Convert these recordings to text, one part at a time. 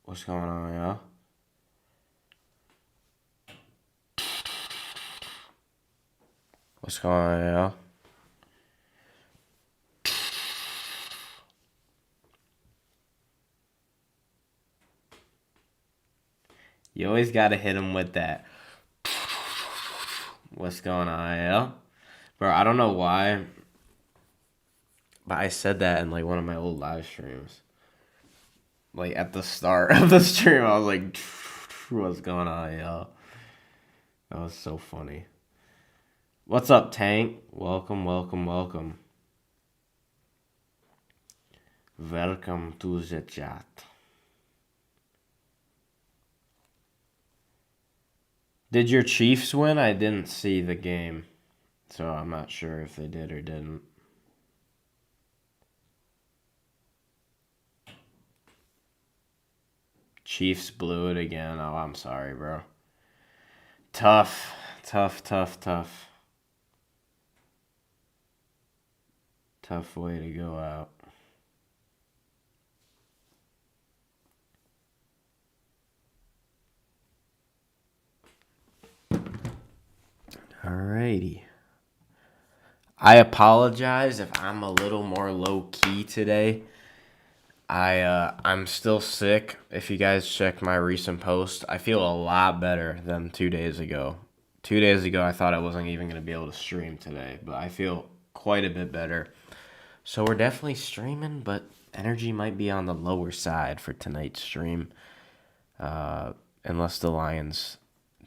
What's going on, y'all? What's going on, y'all? You always gotta hit him with that. What's going on, y'all? Bro, I don't know why, but I said that in like one of my old live streams. Like at the start of the stream, I was like, what's going on, y'all? That was so funny. What's up, Tank? Welcome, welcome, welcome. Welcome to the chat. Did your Chiefs win? I didn't see the game, so I'm not sure if they did or didn't. Chiefs blew it again. Oh, I'm sorry, bro. Tough. Tough way to go out. Alrighty. I apologize if I'm a little more low key today. I'm still sick. If you guys checked my recent post, I feel a lot better than 2 days ago. 2 days ago, I thought I wasn't even going to be able to stream today, but I feel quite a bit better. So we're definitely streaming, but energy might be on the lower side for tonight's stream. Unless the Lions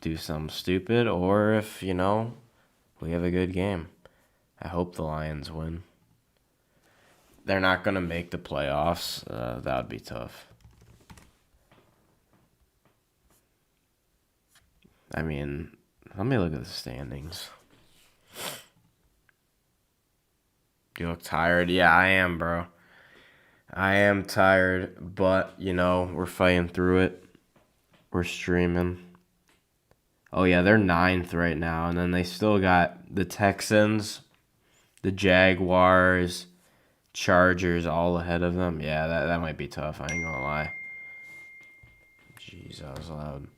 do something stupid, or if, we have a good game. I hope the Lions win. They're not going to make the playoffs. That would be tough. I mean, let me look at the standings. You look tired? Yeah, I am, bro. I am tired, but, we're fighting through it. We're streaming. Oh, yeah, they're 9th right now, and then they still got the Texans, the Jaguars, Chargers all ahead of them. Yeah, that might be tough. I ain't gonna lie. Jeez, that was loud.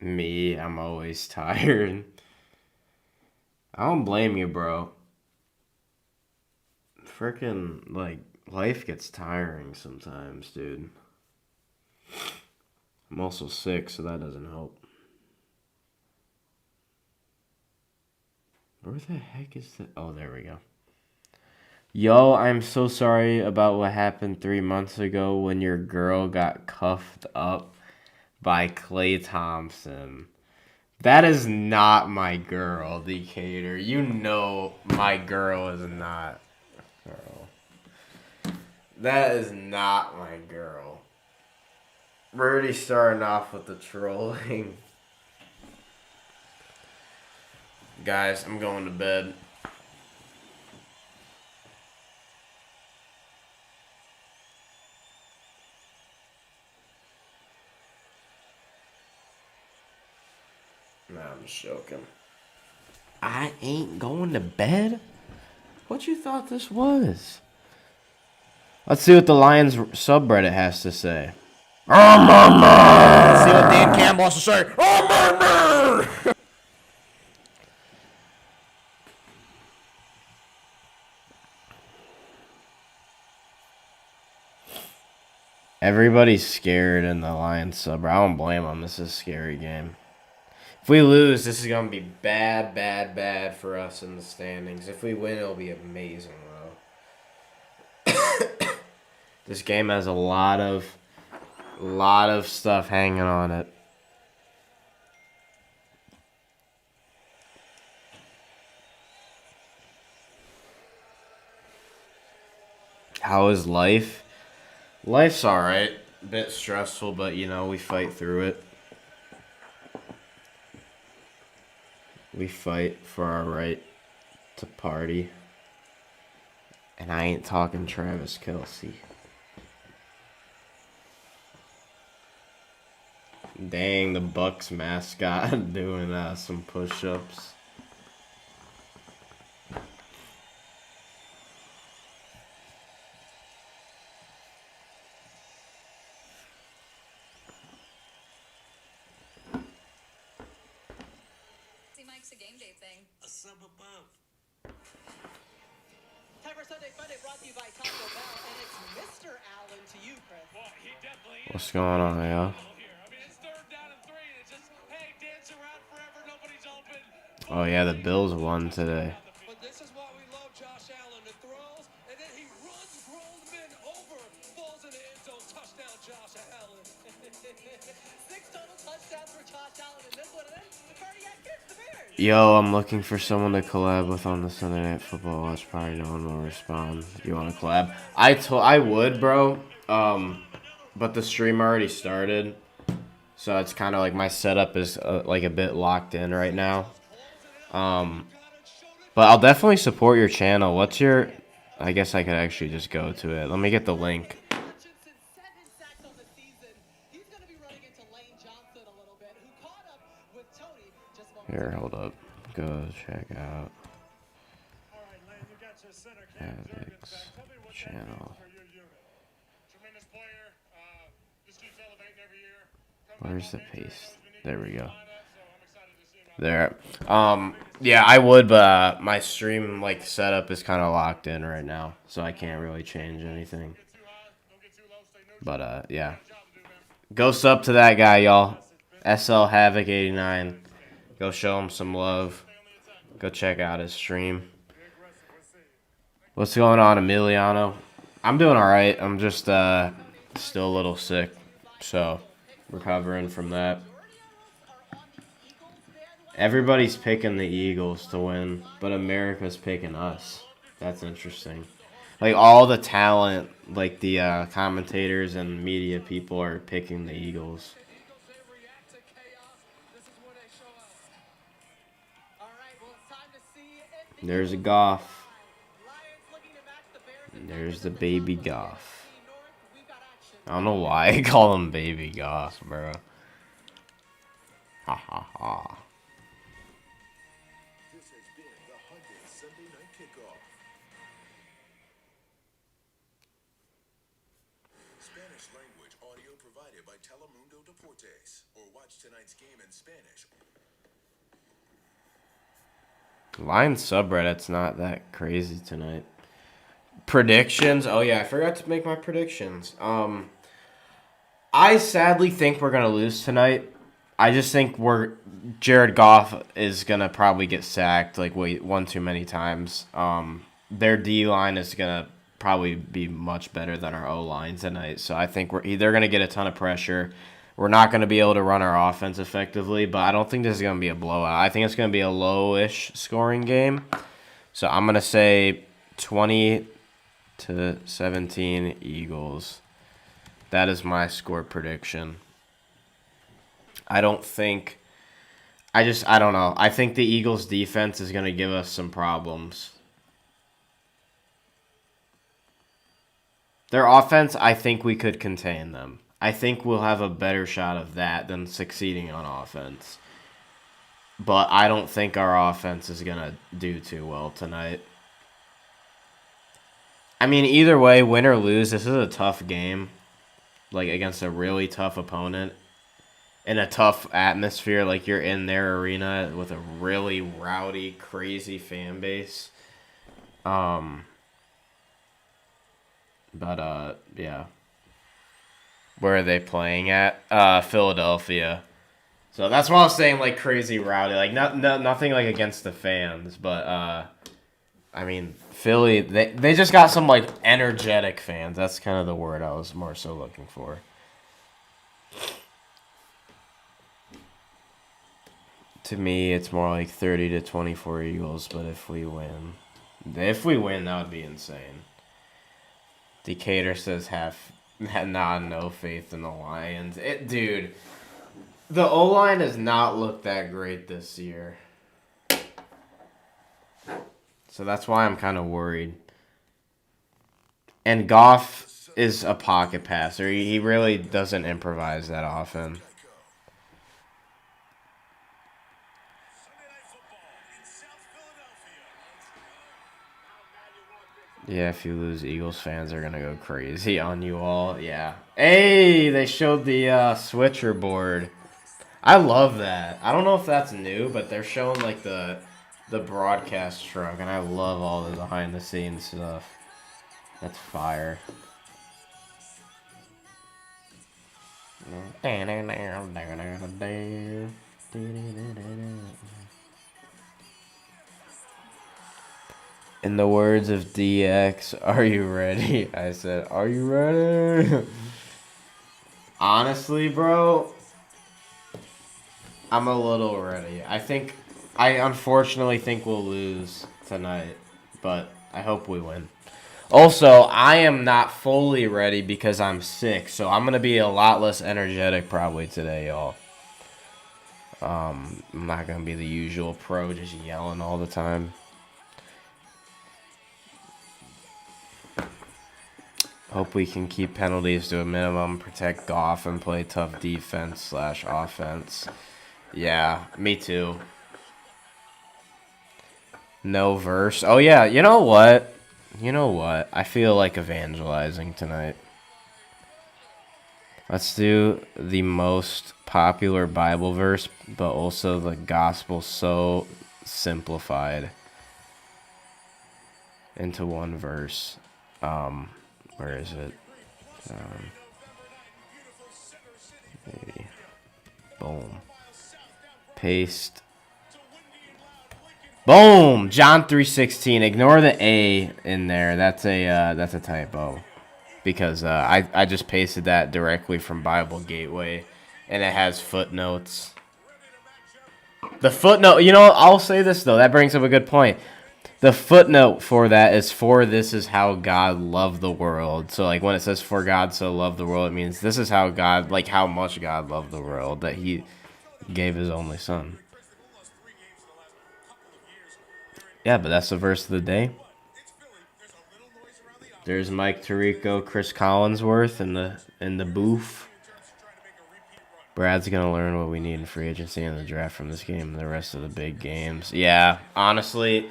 Me, I'm always tired. I don't blame you, bro. Freaking, life gets tiring sometimes, dude. I'm also sick, so that doesn't help. Where the heck is the... Oh, there we go. Yo, I'm so sorry about what happened 3 months ago when your girl got cuffed up by Klay Thompson. That is not my girl, Decatur. You know my girl is not. Girl. That is not my girl. We're already starting off with the trolling. Guys, I'm going to bed. Nah, I'm just joking. I ain't going to bed? What you thought this was? Let's see what the Lions subreddit has to say. Let's see what Dan Campbell has to say. Everybody's scared in the Lions sub. I don't blame them. This is a scary game. If we lose, this is going to be bad for us in the standings. If we win, it'll be amazing, though. This game has a lot of stuff hanging on it. How is life? Life's alright. A bit stressful, but, we fight through it. We fight for our right to party. And I ain't talking Travis Kelce. Dang, the Bucks mascot doing some push-ups. Mike's a game day thing. A sub above. Time for Sunday Funday brought to you by Taco Bell, and it's Mr. Allen to you, Chris. Well, he definitely is. What's going on, y'all? I mean, it's 3rd down and 3, and it's just, hey, dance around forever, nobody's open. Oh yeah, the Bills won today. But this is why we love Josh Allen. The throws, and then he runs grown men over, falls in the end zone, touchdown Josh Allen. 6 total touchdowns for Josh Allen in this one, and then the cardiac gets the Bears. Yo, I'm looking for someone to collab with on the Sunday Night Football watch party. No one will respond. You want to collab? I would, bro. But the stream already started, so it's kind of like my setup is like a bit locked in right now. But I'll definitely support your channel. What's your? I guess I could actually just go to it. Let me get the link. Hutchinson, 7 sacks on the season. He's going to be running into Lane Johnson a little bit, who caught up with Tony just a moment Here, ago. hold up. Go check out All right, Lane, you got your center, Cam Jurgens Alex back. Tell me what that channel. means for your unit. Tremendous player. Just keeps elevating every year. Where's the paste? There we go. So I'm excited to see him out There. Yeah, I would, but my stream like setup is kind of locked in right now, so I can't really change anything. too high. Don't get too low. Stay neutral. But yeah. Job to do, man. Go sub to that guy, y'all. SL Havoc 89. Go show him some love. Go check out his stream. What's going on, Emiliano? I'm doing all right. I'm just still a little sick, so recovering from that. Everybody's picking the Eagles to win, but America's picking us. That's interesting. Like all the talent, like the commentators and media people are picking the Eagles. All right, well, it's time to see if the There's a Goff. Lions looking to match the Bears. And there's the baby Goff. North, we've got action. I don't know why I call him baby Goff, bro. Ha ha ha. This has been the Hyundai Sunday Night Kickoff. Spanish language audio provided by Telemundo Deportes. Or watch tonight's game in Spanish. Lions subreddit's not that crazy tonight. Predictions? Oh yeah, I forgot to make my predictions. I sadly think we're gonna lose tonight. I just think Jared Goff is gonna probably get sacked like one too many times. Their D line is gonna probably be much better than our O line tonight. So I think they're gonna get a ton of pressure. We're not gonna be able to run our offense effectively, but I don't think this is gonna be a blowout. I think it's gonna be a low-ish scoring game. So I'm gonna say 20-17 Eagles. That is my score prediction. I don't know. I think the Eagles defense is going to give us some problems. Their offense, I think we could contain them. I think we'll have a better shot of that than succeeding on offense. But I don't think our offense is going to do too well tonight. I mean, either way, win or lose, this is a tough game. Like, against a really tough opponent. In a tough atmosphere, like you're in their arena with a really rowdy, crazy fan base. Yeah. Where are they playing at? Philadelphia. So that's why I was saying, like, crazy rowdy. Like, nothing, like, against the fans. But, I mean, Philly, they just got some, like, energetic fans. That's kind of the word I was more so looking for. To me, it's more like 30-24 Eagles, but if we win, that would be insane. Decatur says no faith in the Lions. Dude, the O-line has not looked that great this year. So that's why I'm kind of worried. And Goff is a pocket passer. He really doesn't improvise that often. Yeah, if you lose, Eagles fans are gonna go crazy on you all. Yeah. Hey, they showed the switcher board. I love that. I don't know if that's new, but they're showing like the broadcast truck, and I love all the behind the scenes stuff. That's fire. In the words of DX, are you ready? I said, are you ready? Honestly, bro, I'm a little ready. I unfortunately think we'll lose tonight, but I hope we win. Also, I am not fully ready because I'm sick, so I'm going to be a lot less energetic probably today, y'all. I'm not going to be the usual pro just yelling all the time. Hope we can keep penalties to a minimum, protect Goff, and play tough defense/offense. Yeah, me too. No verse. Oh, yeah, you know what? I feel like evangelizing tonight. Let's do the most popular Bible verse, but also the gospel so simplified into one verse. Where is it? Maybe. Boom. Paste. Boom! John 3:16. Ignore the A in there. That's a typo. Because I just pasted that directly from Bible Gateway, and it has footnotes. The footnote, I'll say this though. That brings up a good point. The footnote for that is for this is how God loved the world. So like when it says for God so loved the world, it means this is how God, like how much God loved the world that He gave His only Son. Yeah, but that's the verse of the day. There's Mike Tirico, Chris Collinsworth in the booth. Brad's gonna learn what we need in free agency and the draft from this game and the rest of the big games. Yeah, honestly,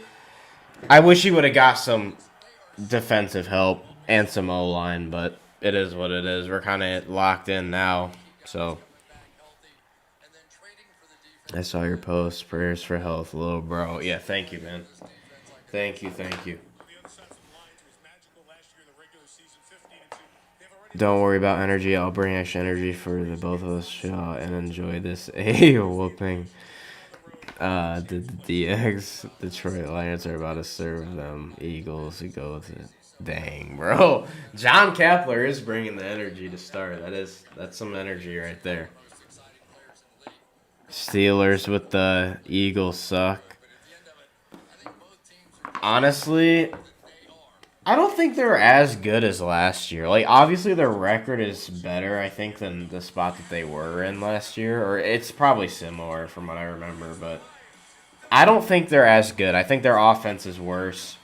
I wish he would have got some defensive help and some O-line, but it is what it is. We're kind of locked in now, so. I saw your post. Prayers for health, little bro. Yeah, thank you, man. Thank you. Don't worry about energy. I'll bring extra energy for the both of us. Shaw, and enjoy this whooping. The DX Detroit Lions are about to serve them. Eagles who go with it. Dang, bro. John Kapler is bringing the energy to start. That's some energy right there. Steelers with the Eagles suck. Honestly, I don't think they're as good as last year. Like, obviously their record is better, I think, than the spot that they were in last year. Or it's probably similar from what I remember, but I don't think they're as good. I think their offense is worse.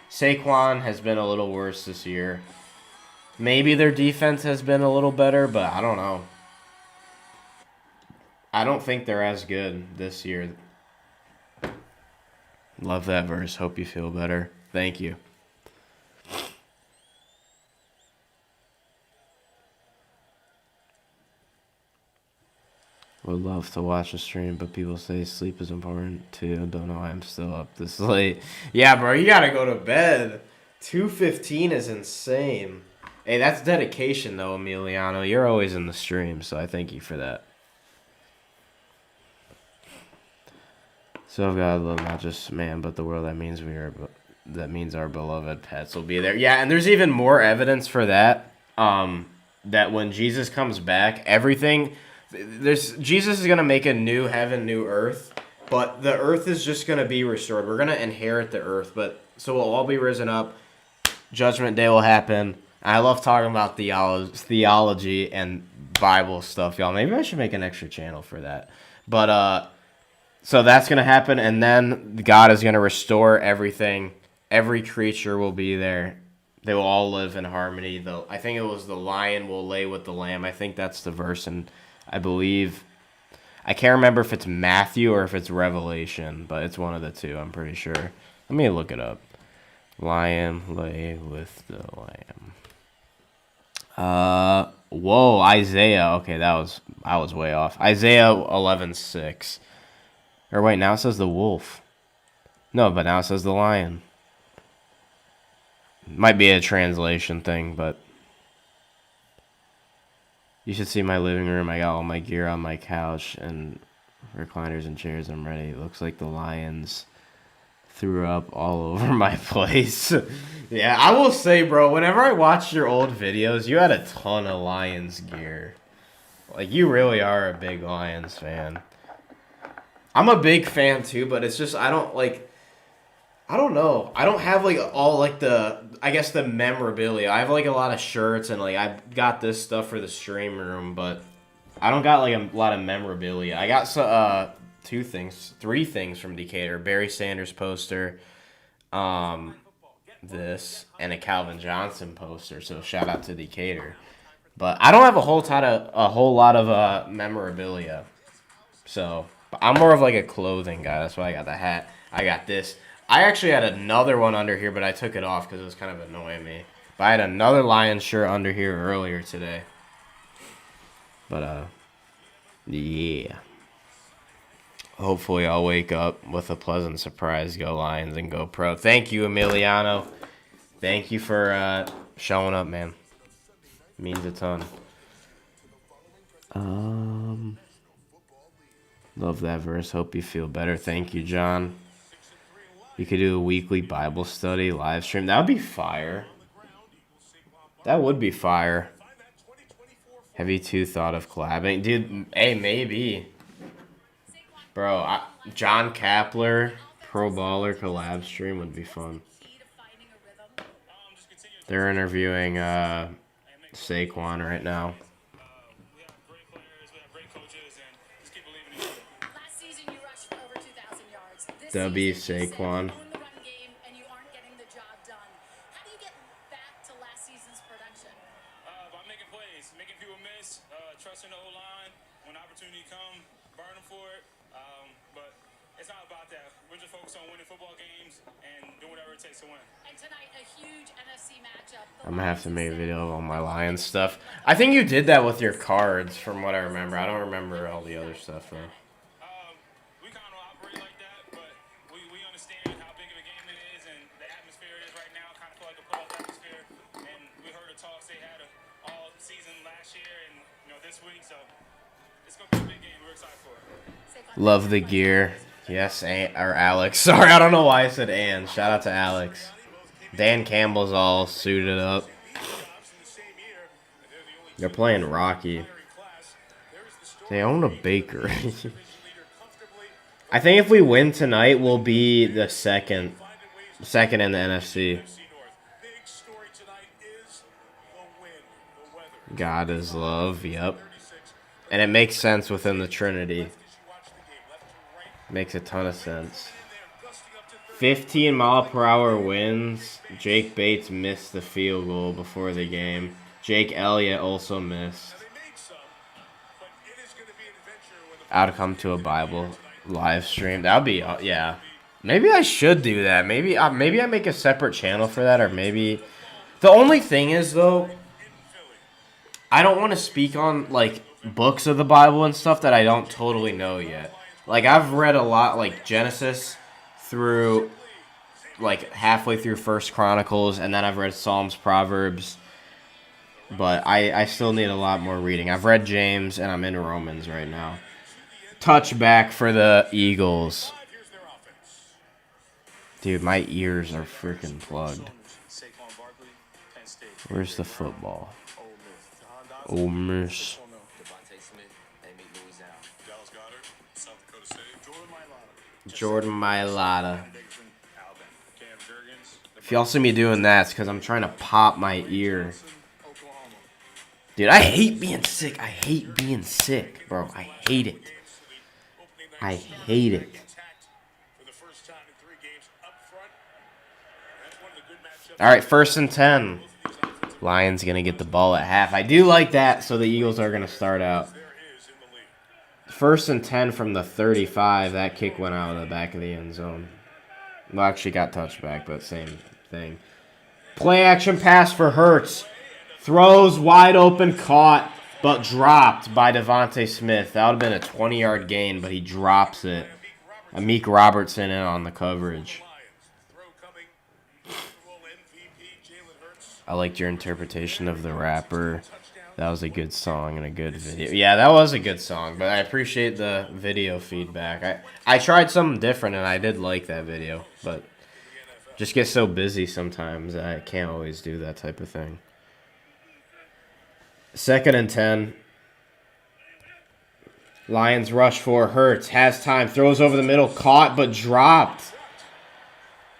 Saquon has been a little worse this year. Maybe their defense has been a little better, but I don't know. I don't think they're as good this year. Love that verse. Hope you feel better. Thank you. Would love to watch a stream, but people say sleep is important too. Don't know why I'm still up this late. Yeah, bro, you gotta go to bed. 2:15 is insane. Hey, that's dedication though, Emiliano. You're always in the stream, so I thank you for that. So God love not just man, but the world. That means our beloved pets will be there. Yeah, and there's even more evidence for that. That when Jesus comes back, Jesus is gonna make a new heaven, new earth, but the earth is just gonna be restored. We're gonna inherit the earth, but so we'll all be risen up. Judgment Day will happen. I love talking about theology and Bible stuff, y'all. Maybe I should make an extra channel for that. But so that's going to happen, and then God is going to restore everything. Every creature will be there. They will all live in harmony. I think it was the lion will lay with the lamb. I think that's the verse, and I can't remember if it's Matthew or if it's Revelation, but it's one of the two, I'm pretty sure. Let me look it up. Lion lay with the lamb. Whoa, Isaiah. Okay, I was way off. Isaiah 11:6. Or wait, now it says the wolf. No, but now it says the lion. Might be a translation thing, but you should see my living room. I got all my gear on my couch and recliners and chairs. I'm ready. It looks like the Lions threw up all over my place. Yeah, I will say, bro, whenever I watched your old videos, you had a ton of Lions gear. Like, you really are a big Lions fan. I'm a big fan, too, but it's just, I don't know. I don't have, like, all, like, I guess the memorabilia. I have, like, a lot of shirts, and, like, I got this stuff for the stream room, but I don't got, like, a lot of memorabilia. I got, three things from Decatur. Barry Sanders poster, this, and a Calvin Johnson poster, so shout out to Decatur. But I don't have a whole lot of memorabilia. So, but I'm more of, like, a clothing guy. That's why I got the hat. I got this. I actually had another one under here, but I took it off because it was kind of annoying me. But I had another Lions shirt under here earlier today. But, yeah. Hopefully I'll wake up with a pleasant surprise. Go Lions and go pro. Thank you, Emiliano. Thank you for showing up, man. Means a ton. Love that verse. Hope you feel better. Thank you, John. You could do a weekly Bible study live stream. That would be fire. That would be fire. Have you two thought of collabing? Dude, hey, maybe. Bro, John Kapler, Pro Baller collab stream would be fun. They're interviewing Saquon right now. W Saquon. By making plays, making people miss, trusting the O-line. When opportunity come, burn them for it. But it's not about that. We're just focused on winning football games and do whatever it takes to win. And tonight, a huge NFC matchup. I'm gonna have to make a video of all my Lions stuff. I think you did that with your cards, from what I remember. I don't remember all the other stuff though. We kind of operate like that, but we understand how big of a game it is and the atmosphere is right now. Kind of feel like a playoff atmosphere. And we heard the talks they had all season last year and this week, so it's gonna be a big game. We're excited for it. Love the gear. Yes, or Alex. Sorry, I don't know why I said Ann. Shout out to Alex. Dan Campbell's all suited up. They're playing Rocky. They own a bakery. I think if we win tonight, we'll be the second in the NFC. God is love, yep. And it makes sense within the Trinity. Makes a ton of sense. 15-mile-per-hour winds. Jake Bates missed the field goal before the game. Jake Elliott also missed. I'd come to a Bible live stream. That would be, yeah. Maybe I should do that. Maybe I make a separate channel for that, or maybe... The only thing is, though, I don't want to speak on, like, books of the Bible and stuff that I don't totally know yet. Like, I've read a lot, like, Genesis through, like, halfway through First Chronicles, and then I've read Psalms, Proverbs, but I still need a lot more reading. I've read James, and I'm in Romans right now. Touchback for the Eagles. Dude, my ears are freaking plugged. Where's the football? Ole Miss. Jordan Mailata. If y'all see me doing that, it's because I'm trying to pop my ear. Dude, I hate being sick. I hate being sick, bro. I hate it. I hate it. All right, 1st and 10. Lions going to get the ball at half. I do like that, so the Eagles are going to start out. 1st and 10 from the 35. That kick went out of the back of the end zone. Well, actually got touchback, but same thing. Play action pass for Hurts. Throws wide open, caught, but dropped by Devontae Smith. That would have been a 20-yard gain, but he drops it. Amik Robertson in on the coverage. I liked your interpretation of the rapper. That was a good song and a good video. Yeah, that was a good song, but I appreciate the video feedback. I tried something different, and I did like that video, but just get so busy sometimes I can't always do that type of thing. 2nd and 10. Lions rush for Hurts. Has time. Throws over the middle. Caught, but dropped.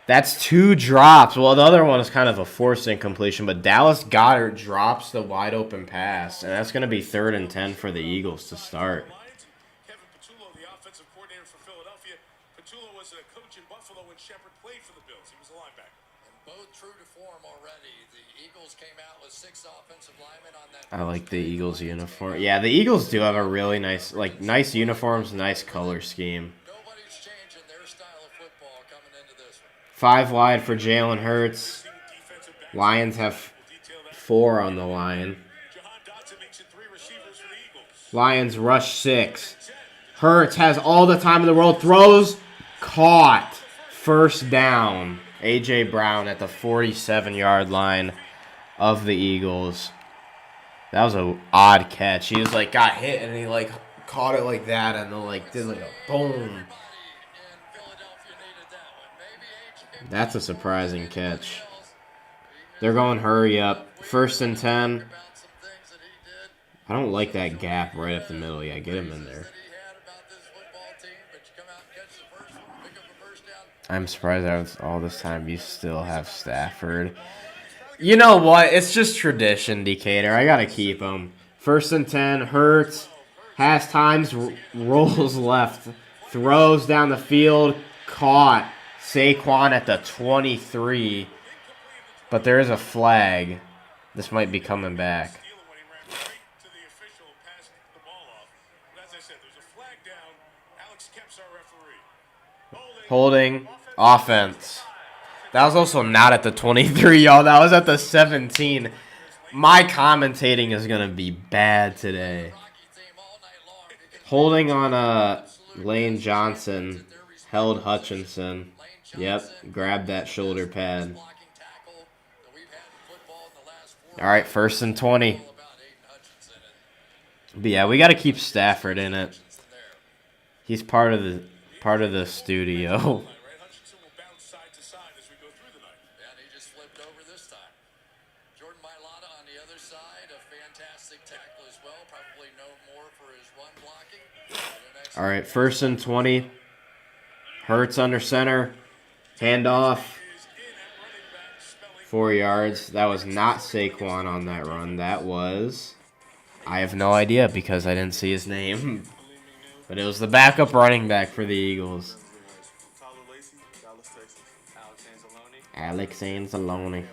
That's 2 drops. Well, the other one is kind of a forced incompletion, but Dallas Goedert drops the wide open pass, and that's going to be 3rd and 10 for the Eagles to start. Kevin Patullo, the offensive coordinator for Philadelphia. Patullo was a coach in Buffalo when Shepard played for the Bills. He was a linebacker. And both true to form already. The Eagles came out with 6 offensive linemen on that. I like the Eagles uniform. Yeah, the Eagles do have a really nice uniforms, nice color scheme. Nobody's changing their style of football coming into this one. 5 wide for Jalen Hurts. Lions have 4 on the line. Lions rush 6. Hurts has all the time in the world. Throws. Caught. 1st down. A.J. Brown at the 47-yard line of the Eagles. That was an odd catch. He was like got hit and he like caught it like that and then like did like a boom. That's a surprising catch. They're going hurry up. 1st and 10. I don't like that gap right up the middle. Yeah, get him in there. I'm surprised that all this time you still have Stafford. You know what? It's just tradition, Decatur. I got to keep him. 1st and 10. Hurts. Has times. Rolls left. Throws down the field. Caught. Saquon at the 23. But there is a flag. This might be coming back. Holding. Offense. That was also not at the 23, y'all. That was at the 17. My commentating is going to be bad today. Holding on Lane Johnson. Held Hutchinson. Yep, grabbed that shoulder pad. All right, 1st and 20. But yeah, we got to keep Stafford in it. He's part of the studio. All right, 1st and 20. Hurts under center. Handoff. 4 yards. That was not Saquon on that run. That was... I have no idea because I didn't see his name. But it was the backup running back for the Eagles. Alex Anzalone.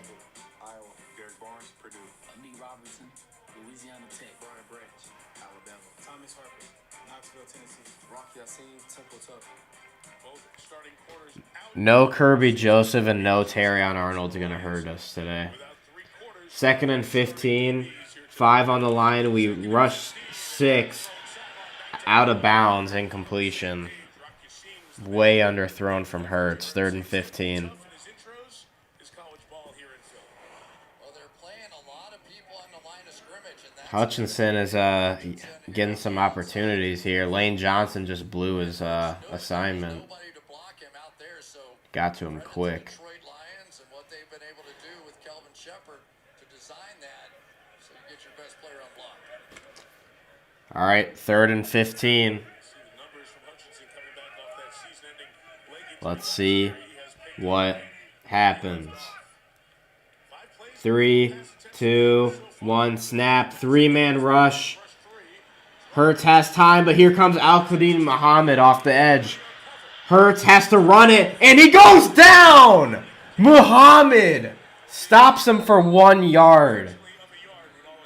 No Kirby Joseph and no Terrion Arnold's going to hurt us today. 2nd and 15. 5 on the line. We rush 6. Out of bounds. Incompletion. Way underthrown from Hurts. 3rd and 15. Hutchinson is getting some opportunities here. Lane Johnson just blew his assignment. Got to him quick. All right, 3rd and 15. Let's see what happens. 3, 2, 1, snap. 3-man rush. Hurts has time, but here comes Al-Qadim Muhammad off the edge. Hurts has to run it, and he goes down! Muhammad stops him for 1 yard.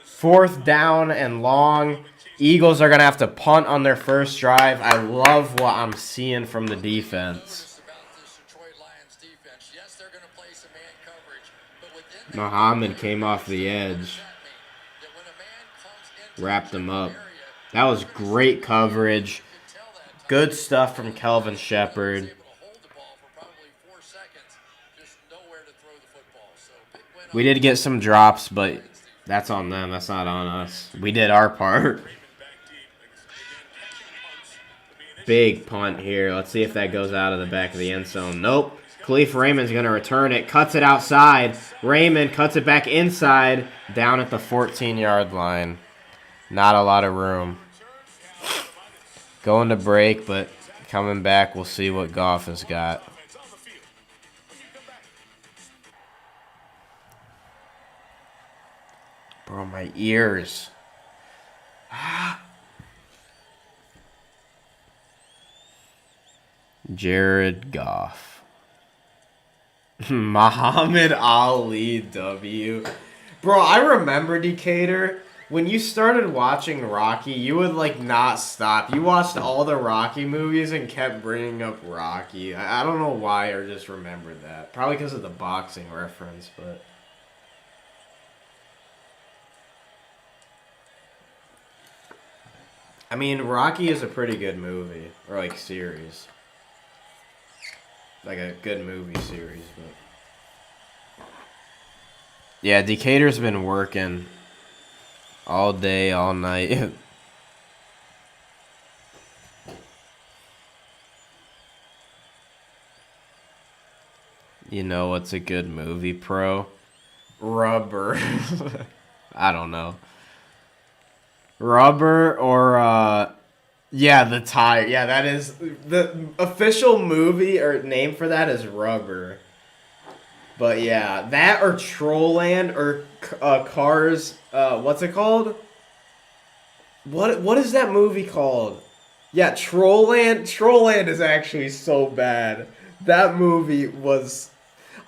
4th down and long. Eagles are going to have to punt on their first drive. I love what I'm seeing from the defense. Muhammad came off the edge. Wrapped him up. That was great coverage. Good stuff from Kelvin Shepherd. We did get some drops, but that's on them. That's not on us. We did our part. Big punt here. Let's see if that goes out of the back of the end zone. Nope. Khalif Raymond's going to return it. Cuts it outside. Raymond cuts it back inside. Down at the 14-yard line. Not a lot of room. Going to break, but coming back, we'll see what Goff has got. Bro, my ears. Jared Goff. Muhammad Ali W. Bro, I remember, Decatur, when you started watching Rocky, you would, like, not stop. You watched all the Rocky movies and kept bringing up Rocky. I don't know why, or just remembered that. Probably because of the boxing reference, but... I mean, Rocky is a pretty good movie, or, like, series. Like a good movie series, but... Yeah, Decatur's been working all day, all night. You know what's a good movie, pro? Rubber. I don't know. Rubber or, yeah, the tire. Yeah, that is... The official movie or name for that is Rubber. But yeah, that or Trollland or Cars... what's it called? What is that movie called? Yeah, Trollland. Trollland is actually so bad. That movie was...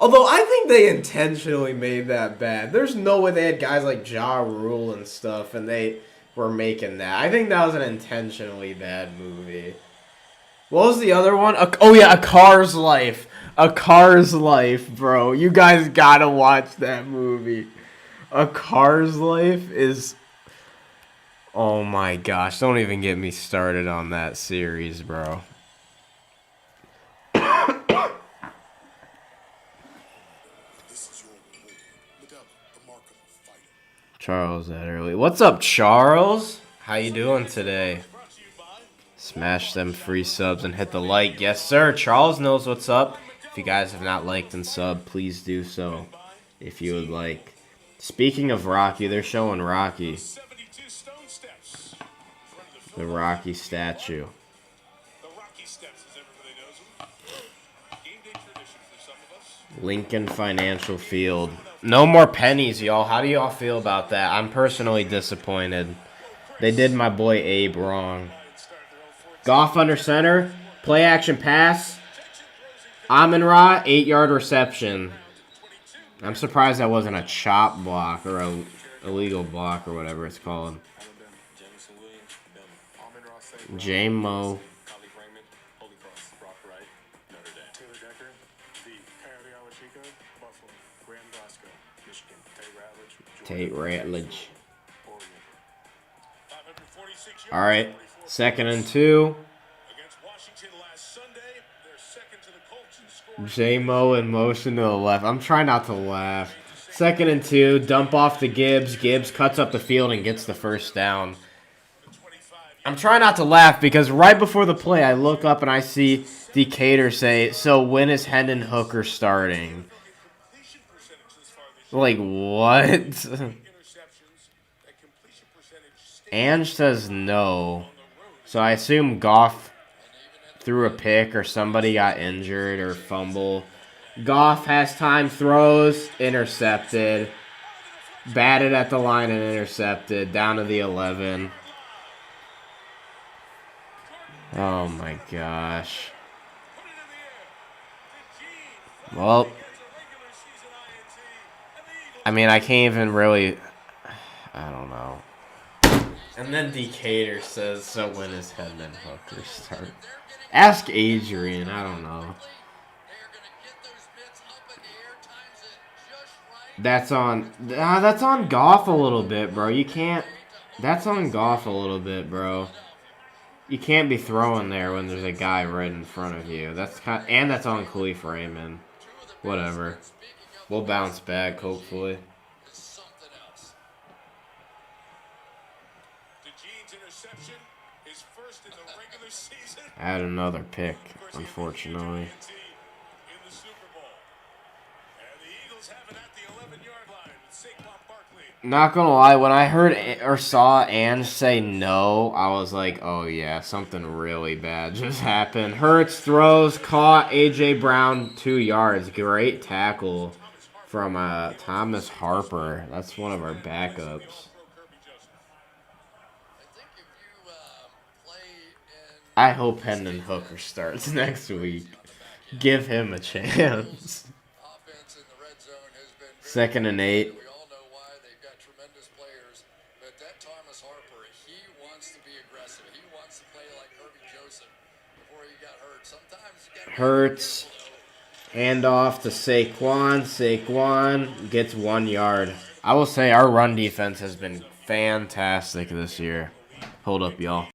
Although I think they intentionally made that bad. There's no way they had guys like Ja Rule and stuff and they were making that. I think that was an intentionally bad movie. What was the other one? Oh yeah, A Car's Life. A Car's Life, bro. You guys gotta watch that movie. A Car's Life is... Oh my gosh, don't even get me started on that series, bro. Charles that early. What's up, Charles? How you doing today? Smash them free subs and hit the like. Yes, sir. Charles knows what's up. If you guys have not liked and subbed, please do so if you would like. Speaking of Rocky, they're showing Rocky. The Rocky statue. Lincoln Financial Field. No more pennies, y'all. How do y'all feel about that? I'm personally disappointed. They did my boy Abe wrong. Goff under center. Play action pass. Amon-Ra, 8-yard reception. I'm surprised that wasn't a chop block or a illegal block or whatever it's called. J-Mo. Tate Ratledge. All right, 2nd and 2. J-Mo in motion to the left. I'm trying not to laugh. 2nd and 2. Dump off to Gibbs. Gibbs cuts up the field and gets the first down. I'm trying not to laugh because right before the play, I look up and I see Decatur say, "So when is Hendon Hooker starting?" Like, what? Ange says no. So I assume Goff threw a pick or somebody got injured or fumble. Goff has time, throws, intercepted. Batted at the line and intercepted. Down to the 11. Oh my gosh. Well, I mean, I can't even really... I don't know. And then Decatur says, "So when is Hendon Hooker start?" Ask Adrian. I don't know. That's on Goff a little bit, bro. You can't. That's on Goff a little bit, bro. You can't be throwing there when there's a guy right in front of you. And that's on Khalif Raymond. Whatever. We'll bounce back, hopefully. Add another pick, unfortunately. Not gonna lie, when I heard or saw Ann say no, I was like, oh yeah, something really bad just happened. Hurts throws, caught, A.J. Brown 2 yards. Great tackle from Thomas Harper. That's one of our backups. I hope Hendon Hooker starts next week. Give him a chance. 2nd and 8. Hurts. Handoff to Saquon. Saquon gets 1 yard. I will say our run defense has been fantastic this year. Hold up, y'all.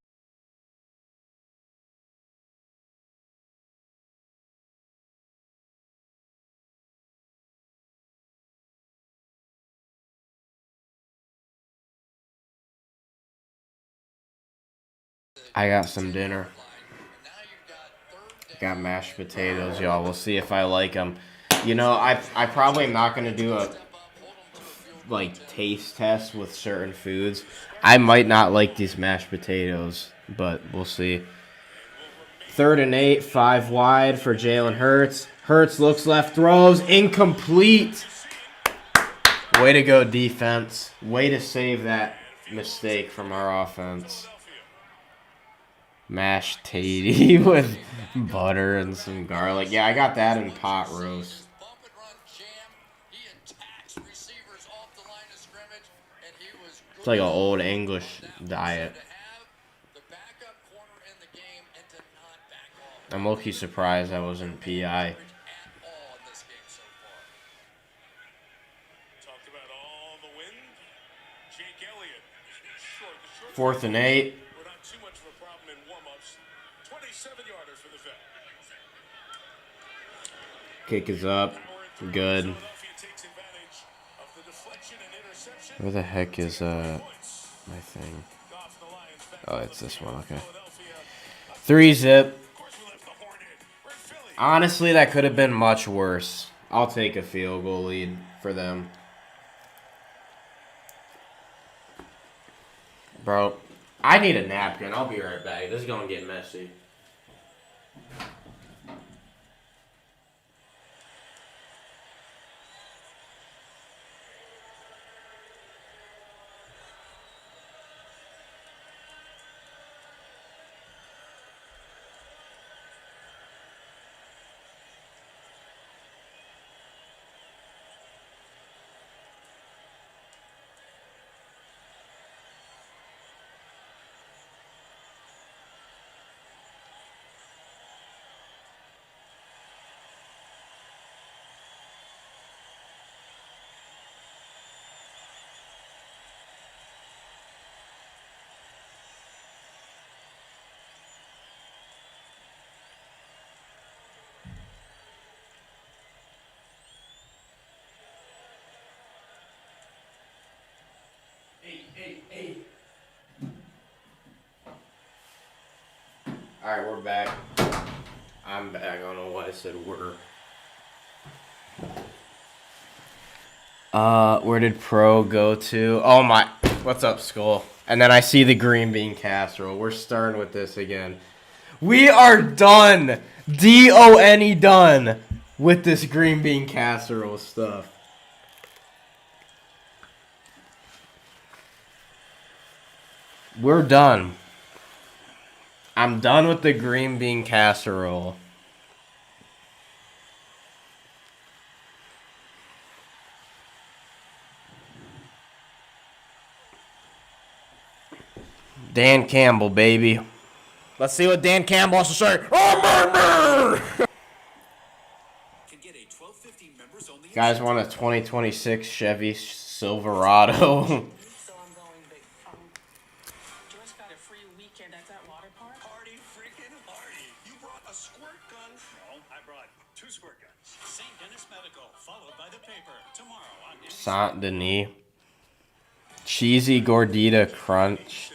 I got some dinner. Got mashed potatoes, y'all. We'll see if I like them. You know, I probably am not going to do a taste test with certain foods. I might not like these mashed potatoes, but we'll see. 3rd and 8, 5 wide for Jalen Hurts. Hurts looks left, throws, incomplete. Way to go, defense. Way to save that mistake from our offense. Mashed tatty with butter and some garlic. Yeah, I got that in pot roast. It's like an old English diet. I'm low-key surprised I wasn't PI. 4th and 8. Kick is up. Good. Where the heck is my thing? Oh, it's this one. Okay. 3-zip. Honestly, that could have been much worse. I'll take a field goal lead for them. Bro, I need a napkin. I'll be right back. This is going to get messy. Hey. Alright, we're back. I'm back. I don't know why I said we're. Where did Pro go to? Oh my. What's up, Skull? And then I see the green bean casserole. We're starting with this again. We are done. D-O-N-E done with this green bean casserole stuff. We're done. I'm done with the green bean casserole. Dan Campbell, baby. Let's see what Dan Campbell has to say. Oh, man. Can get a Guys want a 2026 Chevy Silverado. So I'm going, but George got a free weekend at that water park. Party freaking party. You brought a squirt gun? No, I brought 2 squirt guns. St. Denis Medical, followed by the paper. Tomorrow on Saint Denis. Cheesy Gordita Crunch.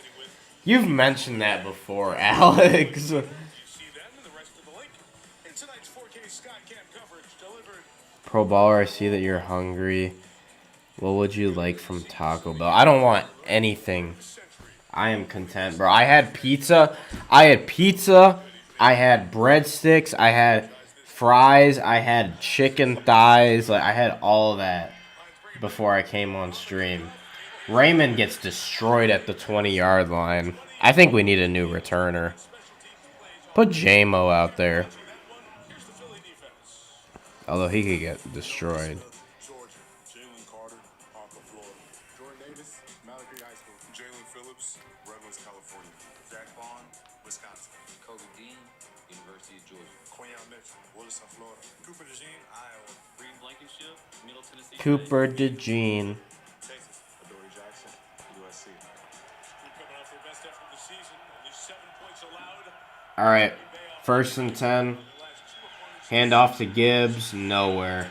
You've mentioned that before, Alex. You see them and the rest of the link. And tonight's 4K Sky Cam coverage delivered. Pro Baller, I see that you're hungry. What would you like from Taco Bell? I don't want anything. I am content, bro. I had pizza. I had breadsticks. I had fries. I had chicken thighs. Like, I had all of that before I came on stream. Raymond gets destroyed at the 20-yard line. I think we need a new returner. Put J-Mo out there. Although he could get destroyed. Georgia, Jalen Carter, Parker, Florida. Jordan Davis, Malachi High School. Jalen Phillips, Redlands, California. Zach Vaughn, Wisconsin. Kobe Dean, University of Georgia. Quinyon Mitchell, Wilson, Florida. Cooper DeJean, Iowa. Reed Blankenship, Middle Tennessee. Cooper DeJean. Texas. Adoree Jackson, USC. Coming off their best effort of the season. Only 7 points allowed. All right. 1st and 10. Hand off to Gibbs. Nowhere.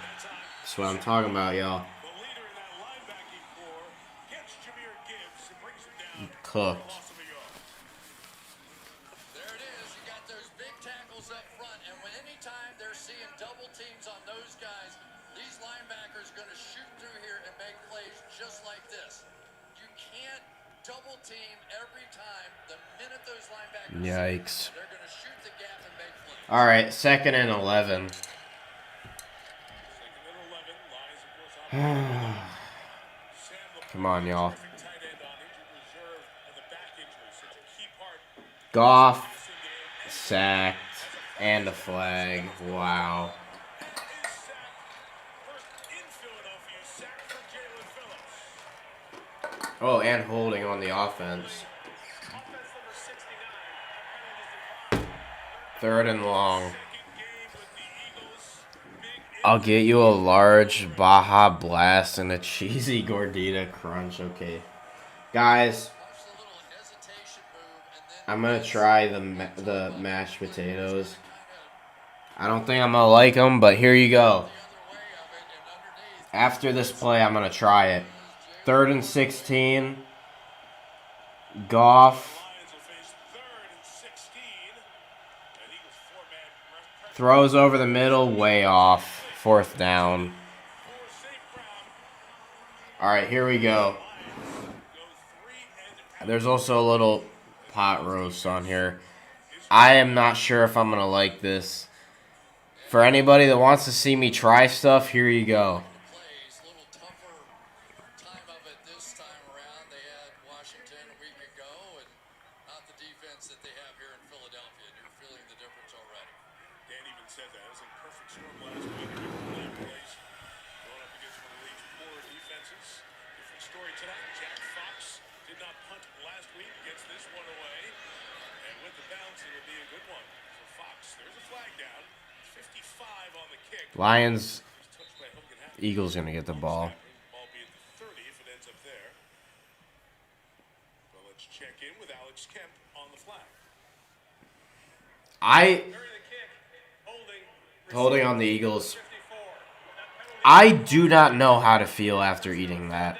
That's what I'm talking about, y'all. The leader in that linebacking core gets Jahmyr Gibbs and brings him down. Cooked. Loss of a yard. There it is. You got those big tackles up front, and when anytime they're seeing double teams on those guys, these linebackers going to shoot through here and make plays just like this. You can't double team every time. The minute those linebackers Yikes. they're going to shoot the gap and make plays. All right. 2nd and 11. Second and 11. Lions, of course, on Sam Come on, y'all. perfect tight end on injured reserve and the back injury. Such a key part Goff of this game. sacked and a flag. Wow. His sack. First in Philadelphia, sack for Jalen Phillips. Oh, and holding on the offense. Offense number 69. 3rd and long. Second game with the Eagles. Big I'll get you a large Baja Blast and a cheesy Gordita Crunch. Okay. Guys, Watch the little hesitation move, and then I'm going to try the mashed potatoes. I don't think I'm going to like them, but here you go. the other way of it, and underneath. After this play, I'm going to try it. 3rd and 16. Goff Lions will face 3rd and 16. And Eagles 4-man pressure. throws over the middle, way off. 4th down. For safe ground. All right, here we go. Go 3 and out. There's also a little pot roast on here. I am not sure if I'm going to like this. For anybody that wants to see me try stuff, here you go. Plays a little tougher time of it this time around. They had Washington a week ago, and not the defense that they have here in Philadelphia. And you're feeling the difference already. Dan even said that. It was like a perfect storm last week. A different place. Going up against one of the league's poorer defenses. Different story tonight. Jack Fox did not punt last week. Gets this one away. And with the bounce, it'll be a good one for Fox. There's a flag down. 55 on the kick. Lions, He's touched by Hogan Hackett. Eagles going to get the ball. Ball be at the 30 if it ends up there. But let's check in with Alex Kemp on the flag. I Bury the kick. holding on the Eagles. 54. I do not know how to feel after eating that.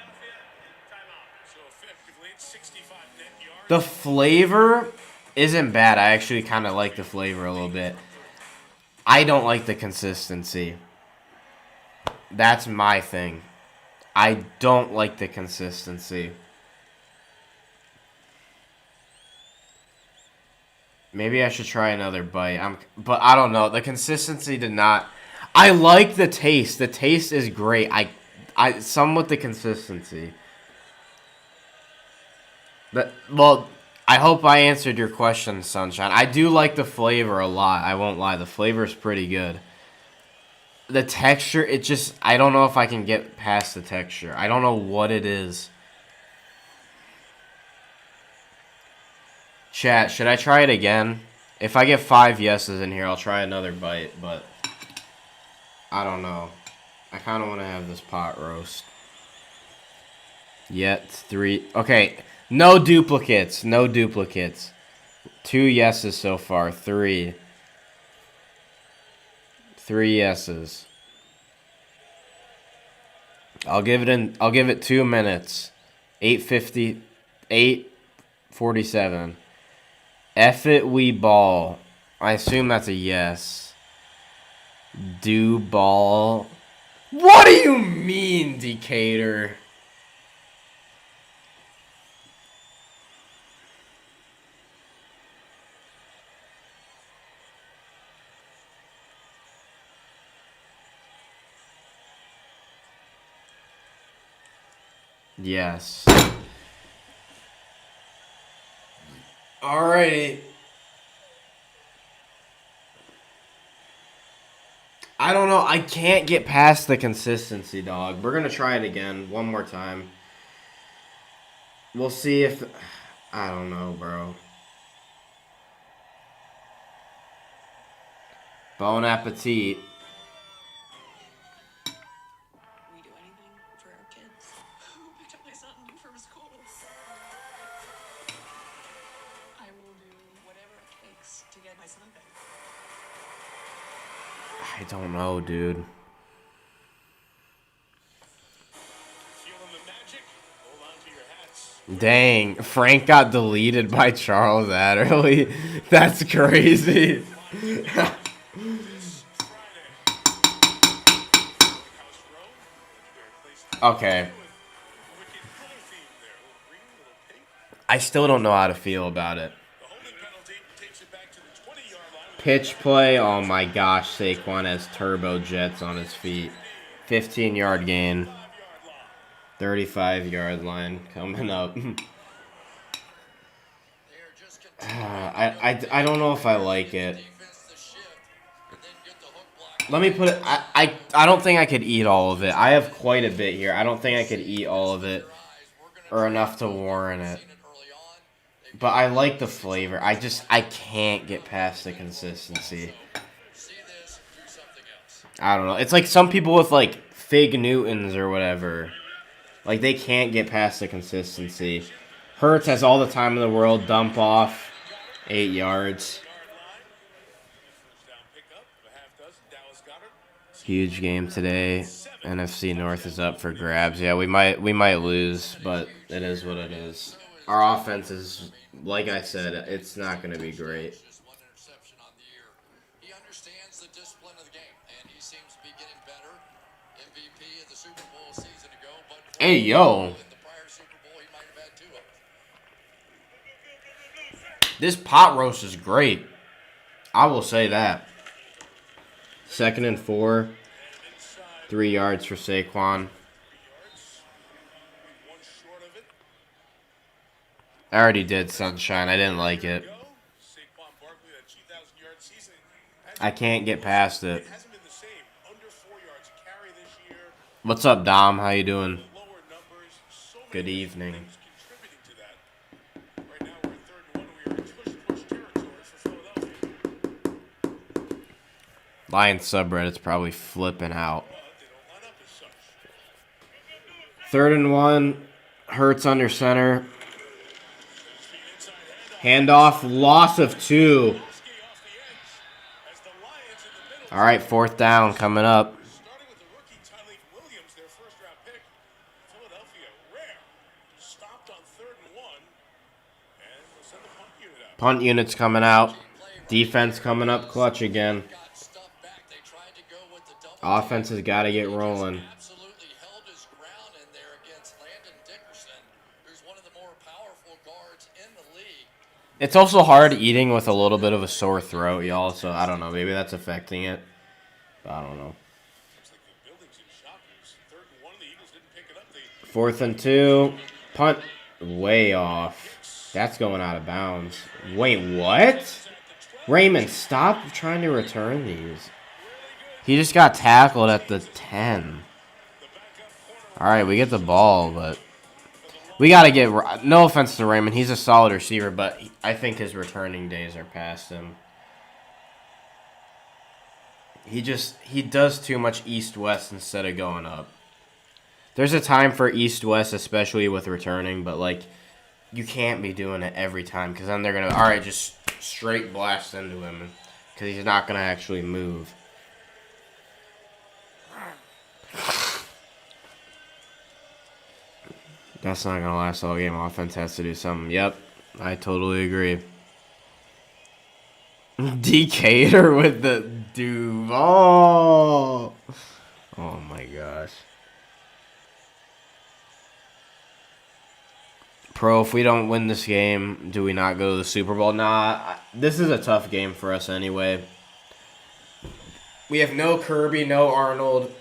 So effectively, it's 65 net yards. The flavor isn't bad. I actually kind of like the flavor a little bit. I don't like the consistency. That's my thing. I don't like the consistency. Maybe I should try another bite. But I don't know. The consistency did not. I like the taste. The taste is great. Some with the consistency. Well, I hope I answered your question, Sunshine. I do like the flavor a lot. I won't lie. The flavor is pretty good. The texture, I don't know if I can get past the texture. I don't know what it is. Chat, should I try it again? If I get 5 yeses in here, I'll try another bite, but I don't know. I kind of want to have this pot roast. Yet 3. Okay, no duplicates. No duplicates. 2 yeses so far. 3. 3 yeses. I'll give it 2 minutes. 8:50. 8:47. F it, we ball. I assume that's a yes. Do ball. What do you mean, Decatur? Yes. Alrighty. I don't know. I can't get past the consistency, dog. We're going to try it again one more time. We'll see if... I don't know, bro. Bon appetit. We do anything for our kids. Picked up my son from school. I will do whatever it takes to get my son back. I don't know, dude. Feeling the magic? Hold on to your hats. Dang, Frank got deleted by Charles Adderley. That's crazy. This Friday. House Row. Legendary place to Okay. with wicked color theme there. Little green, little pink. I still don't know how to feel about it. The holding penalty takes it back to the 20-yard line. With Pitch play. Oh my gosh, Saquon has turbo jets on his feet. 15-yard gain. 5-yard line. 35-yard line coming up. They are just I don't know if I like it. defense the shift and then get the hook block. Let me put it. I don't think I could eat all of it. I have quite a bit here. I don't think I could eat all of it or enough to warrant it. Early on, But I like the flavor. I can't get past the consistency. see this, do something else. I don't know. It's like some people with like Fig Newtons or whatever. Like they can't get past the consistency. Hurts has all the time in the world. Dump off. 8 yards. First down pickup. A half dozen. Dallas Goddard. Huge game today. NFC North is up for grabs. Yeah, we might lose, but it is what it is. Our offense is, like I said, it's not going to be great. Just one interception on the year. He understands the discipline of the game, and he seems to be getting better. MVP of the Super Bowl a season ago, but Hey, yo. in the prior Super Bowl, he might have had 2 of them. This pot roast is great. I will say that. 2nd and 4. 3 yards for Saquon. 3 yards. One short of it. I already did Sunshine. I didn't like it. Go. Saquon Barkley, that 2,000-yard season. I can't get past it. It hasn't been the same. Under 4 yards carry this year. What's up, Dom? How you doing? Lower numbers. So many Good evening. things contributing to that. Right now we're at 3rd and 1. We are in push territory for Philadelphia. Lions subreddit's probably flipping out. But they don't line up as such. 3rd and 1. Hurts under center. Handoff. Loss of 2. Off the edge as the Lions in the middle. All right, 4th down coming up. Starting with the rookie Tyleek Williams, their first-round pick. Philadelphia rare. Stopped on 3rd and 1. And we'll send the punt unit out. Punt unit's coming out. Defense coming up clutch again. Got stuffed back. They tried to go with the double. Offense has got to get rolling. Absolutely held his ground in there against Landon Dickerson, who's one of the more powerful guards in the league. It's also hard eating with a little bit of a sore throat, y'all. So I don't know. Maybe that's affecting it. But I don't know. Looks like the building's in shock. It was 3rd and 1. The Eagles didn't pick it up. They 4th and 2. Punt way off. That's going out of bounds. Wait, what? Raymond, stop trying to return these. He just got tackled at the 10. All right, we get the ball, but we got to get... No offense to Raymond. He's a solid receiver, but I think his returning days are past him. He does too much east-west instead of going up. There's a time for east-west, especially with returning, but, like, you can't be doing it every time because then they're going to, all right, just straight blast into him because he's not going to actually move. That's not going to last all game. Offense has to do something. Yep, I totally agree. Decatur with the Duval. Oh my gosh. Pro, if we don't win this game, do we not go to the Super Bowl? Nah, this is a tough game for us anyway. We have no Kirby, no Arnold.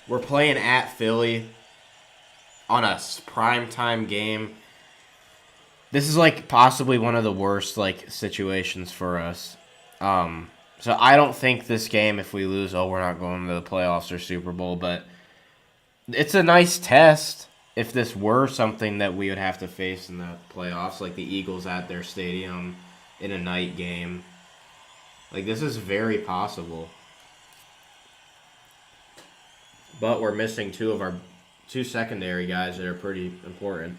We're playing at Philly on a primetime game. This is like possibly one of the worst like situations for us. So I don't think this game, if we lose, we're not going to the playoffs or Super Bowl, but it's a nice test. If this were something that we would have to face in the playoffs, like the Eagles at their stadium in a night game, like this is very possible. But we're missing two of our two secondary guys that are pretty important.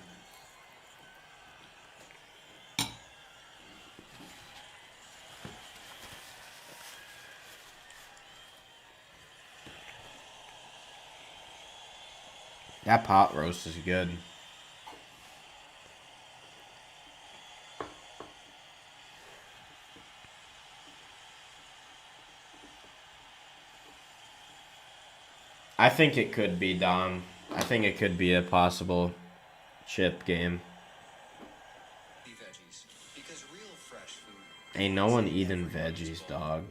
That pot roast is good. I think it could be Dom. I think it could be a possible chip game. Ain't no one eating veggies, dog.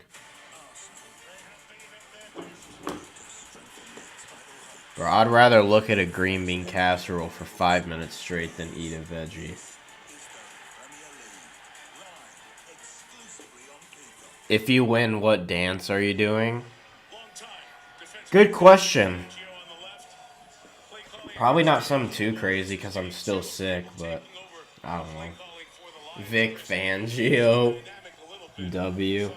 Bro, I'd rather look at a green bean casserole for 5 minutes straight than eat a veggie. If you win, what dance are you doing? Good question. Probably not something too crazy because I'm still sick, but I don't know. Vic Fangio. W.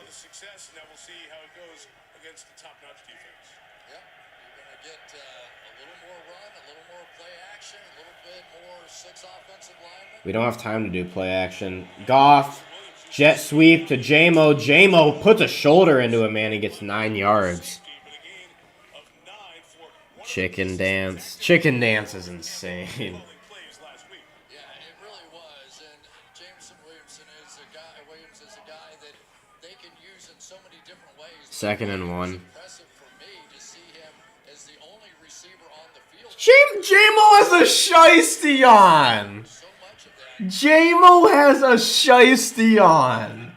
We don't have time to do play action. Goff, jet sweep to J-Mo. J-Mo puts a shoulder into him, man. He gets 9 yards. Chicken dance. Chicken dance is insane. Yeah, it really was. And Jameson Williams is a guy that they can use in so many different ways. 2nd and 1. Impressive for me to see him as the only receiver on the field. J-Mo has a shiesty on. J-Mo has a shiesty on.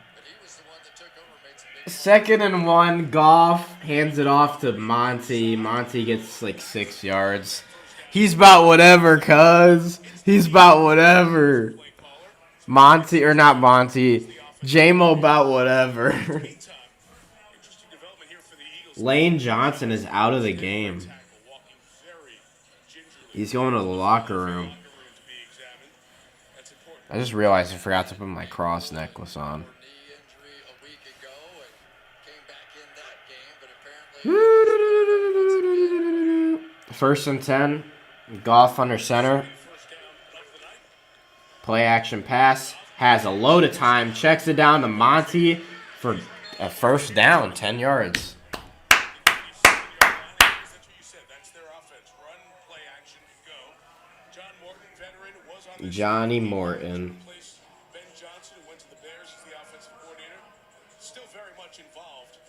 2nd and 1. Goff hands it off to Monty. Monty gets like 6 yards. He's about whatever, cuz. He's about whatever. Monty, or not Monty. J-Mo about whatever. Lane Johnson is out of the game. He's going to the locker room. I just realized I forgot to put my cross necklace on. First and 10. Goff under center. Play action pass. Has a load of time. Checks it down to Monty for a first down. 10 yards. Johnny Morton. Ben Johnson, who went to the Bears as the offensive coordinator, still very much involved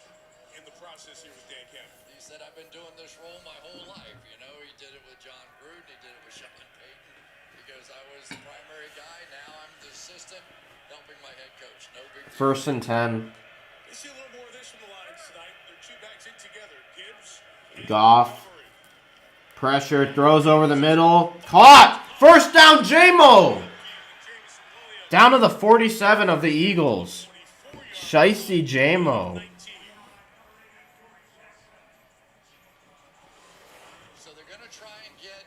in the process here with Dan Campbell. He said, I've been doing this role my whole life. You know, he did it with John Gruden. He did it with Sean Payton. He goes, I was the primary guy. Now I'm the assistant helping my head coach. No big deal. First and 10. We see a little more of this from the Lions tonight. They're two backs in together. Gibbs. Goff. Pressure. Throws over the middle. Caught! First down, J-Mo! Down to the 47 of the Eagles. Shiesty J-Mo. So they're going to try and get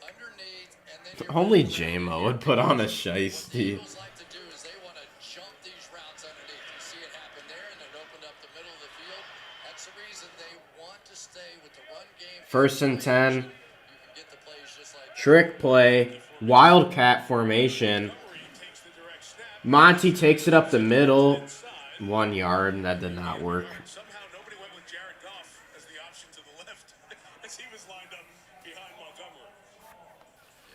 underneath, and then Only J-Mo would put on a shiesty. Eagles like to do is they want to jump these routes underneath. You see it happen there, and it opened up the middle of the field. That's the reason they want to stay with the run game. First and 10. You can get the plays just like Trick play. Wildcat formation. Monty takes it up the middle. 1 yard, and that did not work. Somehow nobody went with Jared Goff as the option to the left as he was lined up behind Montgomery.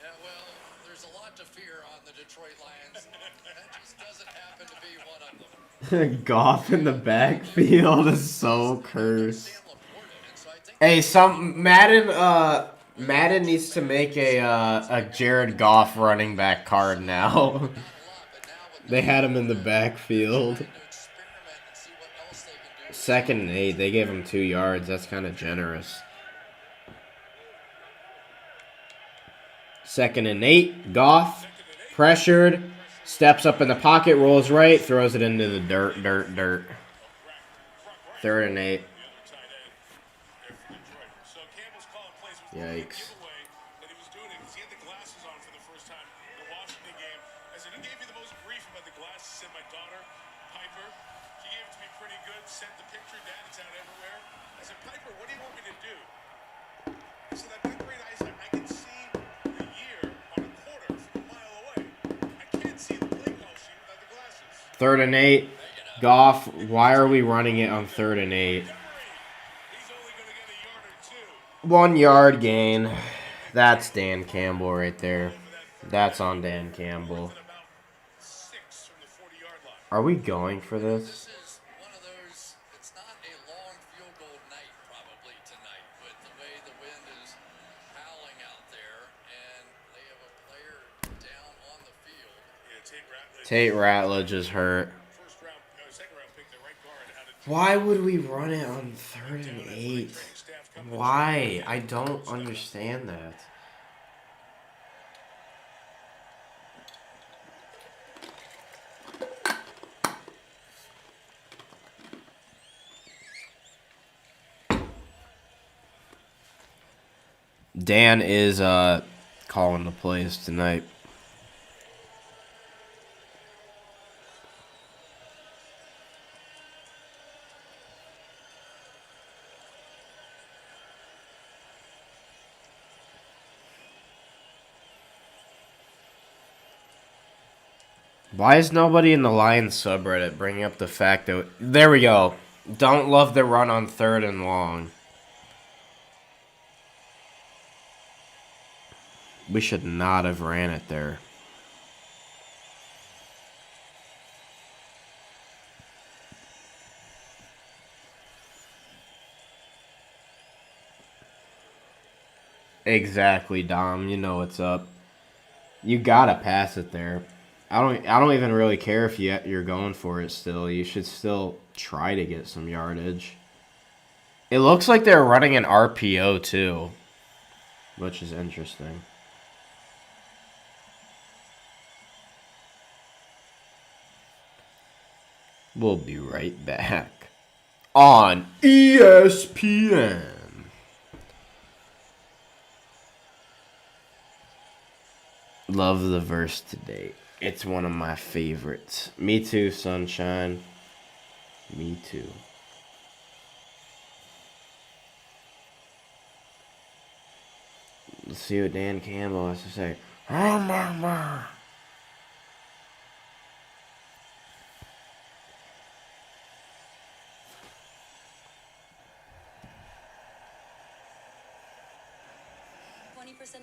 Yeah, well, there's a lot to fear on the Detroit Lions. That just doesn't happen to be one of them. Goff in the backfield is so cursed. Hey, Madden needs to make a Jared Goff running back card now. They had him in the backfield. 2nd and 8. They gave him 2 yards. That's kind of generous. 2nd and 8. Goff pressured. Steps up in the pocket. Rolls right. Throws it into the dirt. 3rd and 8. Yikes. Sent the picture, Dad, it's out everywhere. I said, Piper, what do you want me to do? He said, I've got great eyesight. I can see the year on a quarter from a mile away. I can't see the play call sheet without the glasses. 3rd and 8. Goff, why are we running it on 3rd and 8? He's only going to get a yard or 2. 1 yard gain. That's Dan Campbell right there. That's on Dan Campbell. About 6 from the 40-yard line. Are we going for this? Tate Ratledge is hurt. Why would we run it on 3rd and 8? Why? I don't understand that. Dan is calling the plays tonight. Why is nobody in the Lions subreddit bringing up the fact that... There we go. Don't love the run on 3rd and long. We should not have ran it there. Exactly, Dom. You know what's up. You gotta pass it there. I don't even really care if you're going for it still. You should still try to get some yardage. It looks like they're running an RPO too, which is interesting. We'll be right back on ESPN. Love the verse today. It's one of my favorites. Me too, sunshine. Me too. Let's see what Dan Campbell has to say.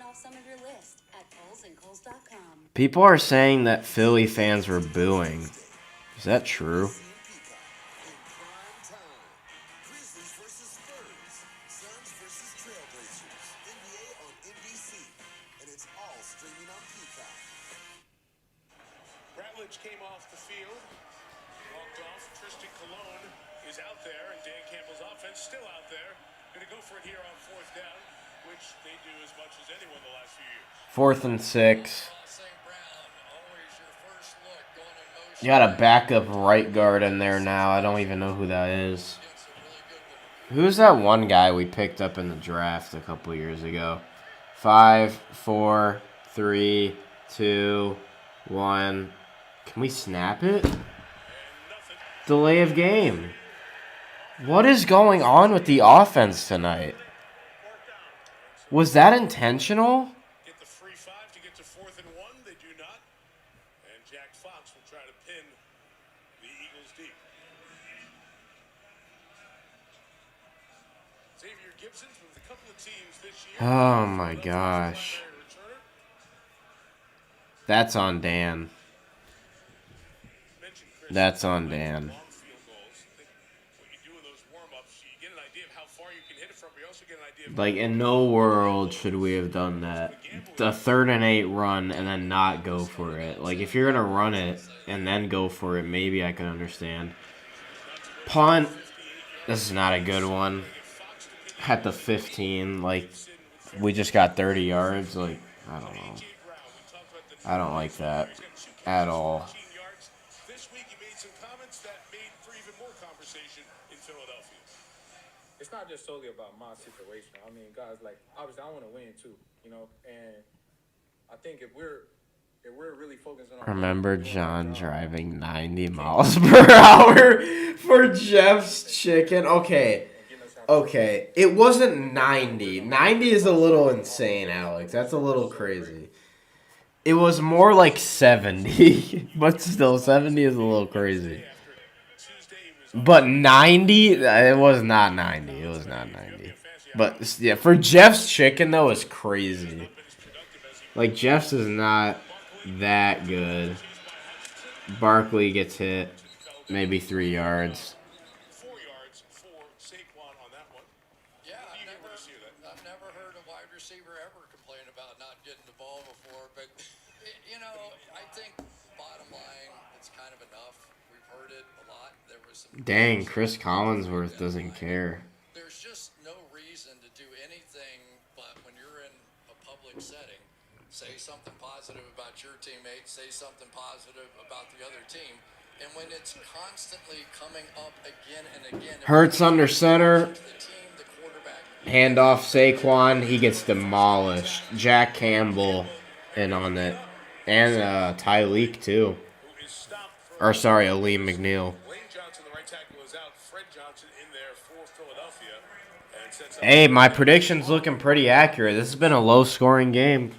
Off some of your list at KolesandKoles.com. People are saying that Philly fans were booing. Is that true? Ratledge came off the field, walked off. Tristan Colon is out there, and Dan Campbell's offense still out there. Going to go for it here on 4th down, which they do as much as anyone the last few years. 4th and 6. You got a backup right guard in there now. I don't even know who that is. Who's that one guy we picked up in the draft a couple years ago? 5, 4, 3, 2, 1. Can we snap it? Delay of game. What is going on with the offense tonight? Was that intentional? Get the free 5 to get to 4th and 1. They do not. And Jack Fox will try to pin the Eagles deep. Xavier Gibson's with a couple of teams this year. Oh my gosh. That's on Dan. That's on Dan. Like, in no world should we have done that. The 3rd and 8 run and then not go for it. Like, if you're going to run it and then go for it, maybe I can understand. Punt. This is not a good one. At the 15, like, we just got 30 yards. Like, I don't know. I don't like that at all. This week he made some comments that made for even more conversation in Philadelphia. It's not just solely about my situation. I mean, guys, like, obviously I want to win too, you know, and I think if we're really focusing on Remember John driving 90 miles per hour for Jeff's chicken? Okay. It wasn't 90. 90 is a little insane, Alex. That's a little crazy. It was more like 70. But still, 70 is a little crazy. But 90? It was not 90. It was not 90. But, yeah, for Jeff's chicken, though, it's crazy. Like, Jeff's is not that good. Barkley gets hit. Maybe 3 yards. 4 yards for Saquon on that one. Yeah, I've never heard a wide receiver ever complain about not getting the ball before. But, you know, I think bottom line, it's kind of enough. We've heard it a lot. There was some. Dang, Chris Collinsworth doesn't care. There's just no reason to do anything but when you're in a public setting, say something positive about your teammates, say something positive about the other team. And when it's constantly coming up again and again. Hurts under center. Handoff Saquon. He gets demolished. Jack Campbell in on it. And Tyleek, too. Or, sorry, Aleem McNeil. Hey, my prediction's looking pretty accurate. This has been a low-scoring game.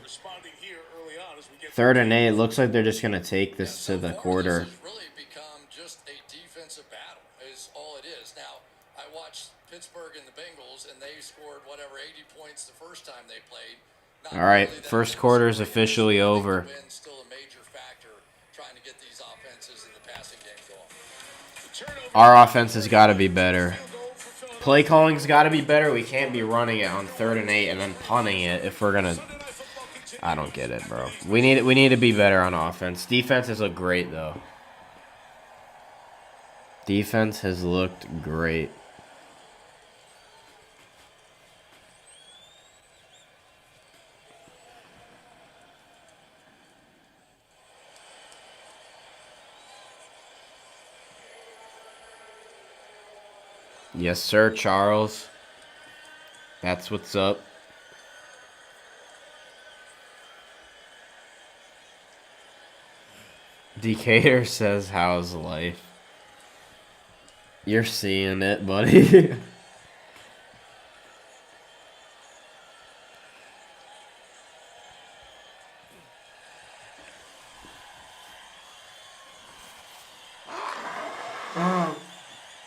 3rd and 8. Looks like they're just going to take this to the quarter. It's really become just a defensive battle is all it is. Now, I watched Pittsburgh and the Bengals, and they scored, 80 points the first time they played. All right, first quarter is officially over. Still a major factor trying to get these offenses in the passing game going. Our offense has got to be better. Play calling's got to be better. We can't be running it on 3rd and 8 and then punting it if we're going to. I don't get it, bro. We need to be better on offense. Defense has looked great, though. Defense has looked great. Yes, sir, Charles. That's what's up. Decatur says, how's life? You're seeing it, buddy.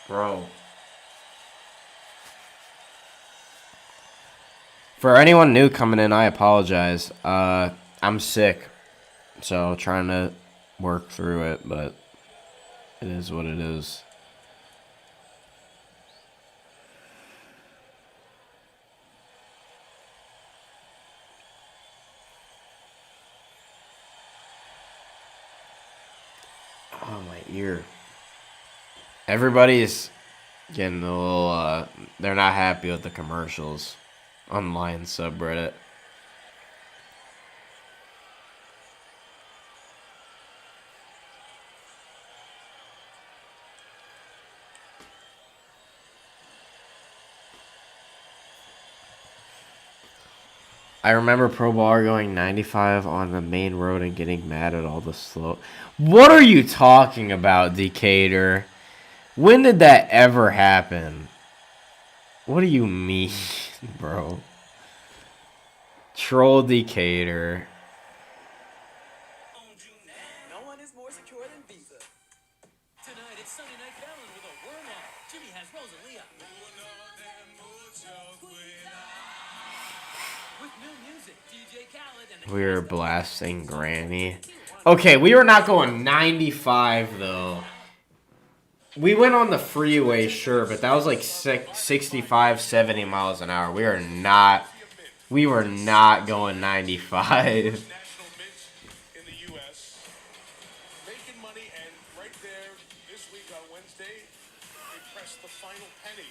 Bro. For anyone new coming in, I apologize. I'm sick, so trying to work through it, but it is what it is. Oh, my ear. Everybody's getting a little, they're not happy with the commercials on Lions subreddit. I remember Pro Baller going 95 on the main road and getting mad at all the slow. What are you talking about, Decatur? When did that ever happen? What do you mean, bro? Troll Decatur. No one is more secure than Visa. Tonight it's Sunday Night Fallon with a worm off. Jimmy has Rosalia. With new music, DJ Khaled and We were blasting Granny. Okay, we were not going 95 though. We went on the freeway, sure, but that was like 65, 70 miles an hour. We were not going 95. National Mint in the U.S. Making money, and right there this week on Wednesday, they pressed the final penny.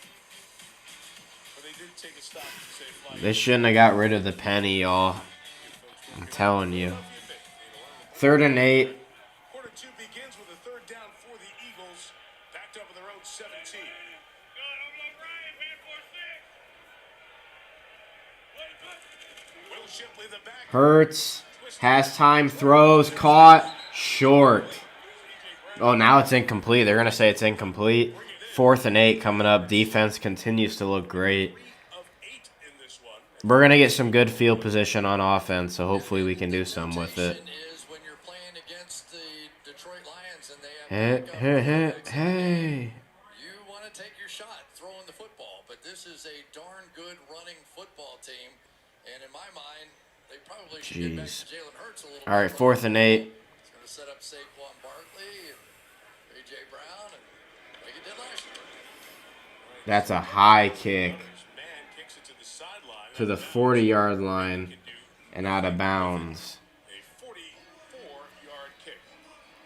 But they did take a stop to save life. They shouldn't have got rid of the penny, y'all. I'm telling you. 3rd and 8. Quarter 2 begins with a third down for the Eagles, backed up with their own 17. Will Shipley, the back. Hurts. Has time. Throws. Caught. Short. Oh, now it's incomplete. They're going to say it's incomplete. 4th and 8 coming up. Defense continues to look great. We're going to get some good field position on offense, so hopefully we can do some with it. Hey. You want to take your shot throwing the football, but this is a darn good running football team, and in my mind, they probably should get back to Jalen Hurts a little bit. All right, 4th and 8. It's going to set up Saquon Barkley and A.J. Brown, and like it did last year. That's a high kick to the 40-yard line and out of bounds.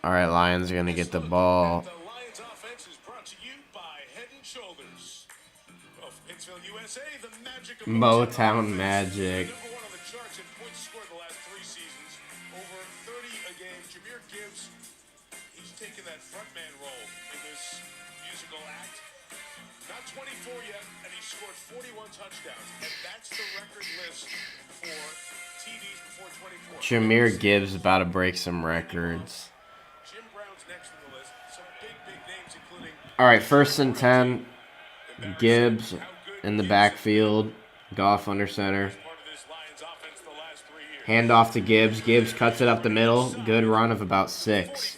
All right, Lions are going to get the ball. The Lions offense is brought to you by Head & Shoulders of Pittsville, USA, the magic of Motown Magic. Number 1 on the charts in points scored the last 3 seasons. Over 30 a game. Jameer Gibbs, he's taken that frontman role in this musical act. Not 24 yet, and he scored 41 touchdowns. And that's the record list for TDs before 24. Jameer Gibbs about to break some records. Jim Brown's next on the list. Some big names, including... All right, 1st and 10. Gibbs in the backfield. Goff under center. Hand off to Gibbs. Gibbs cuts it up the middle. Good run of about 6. It's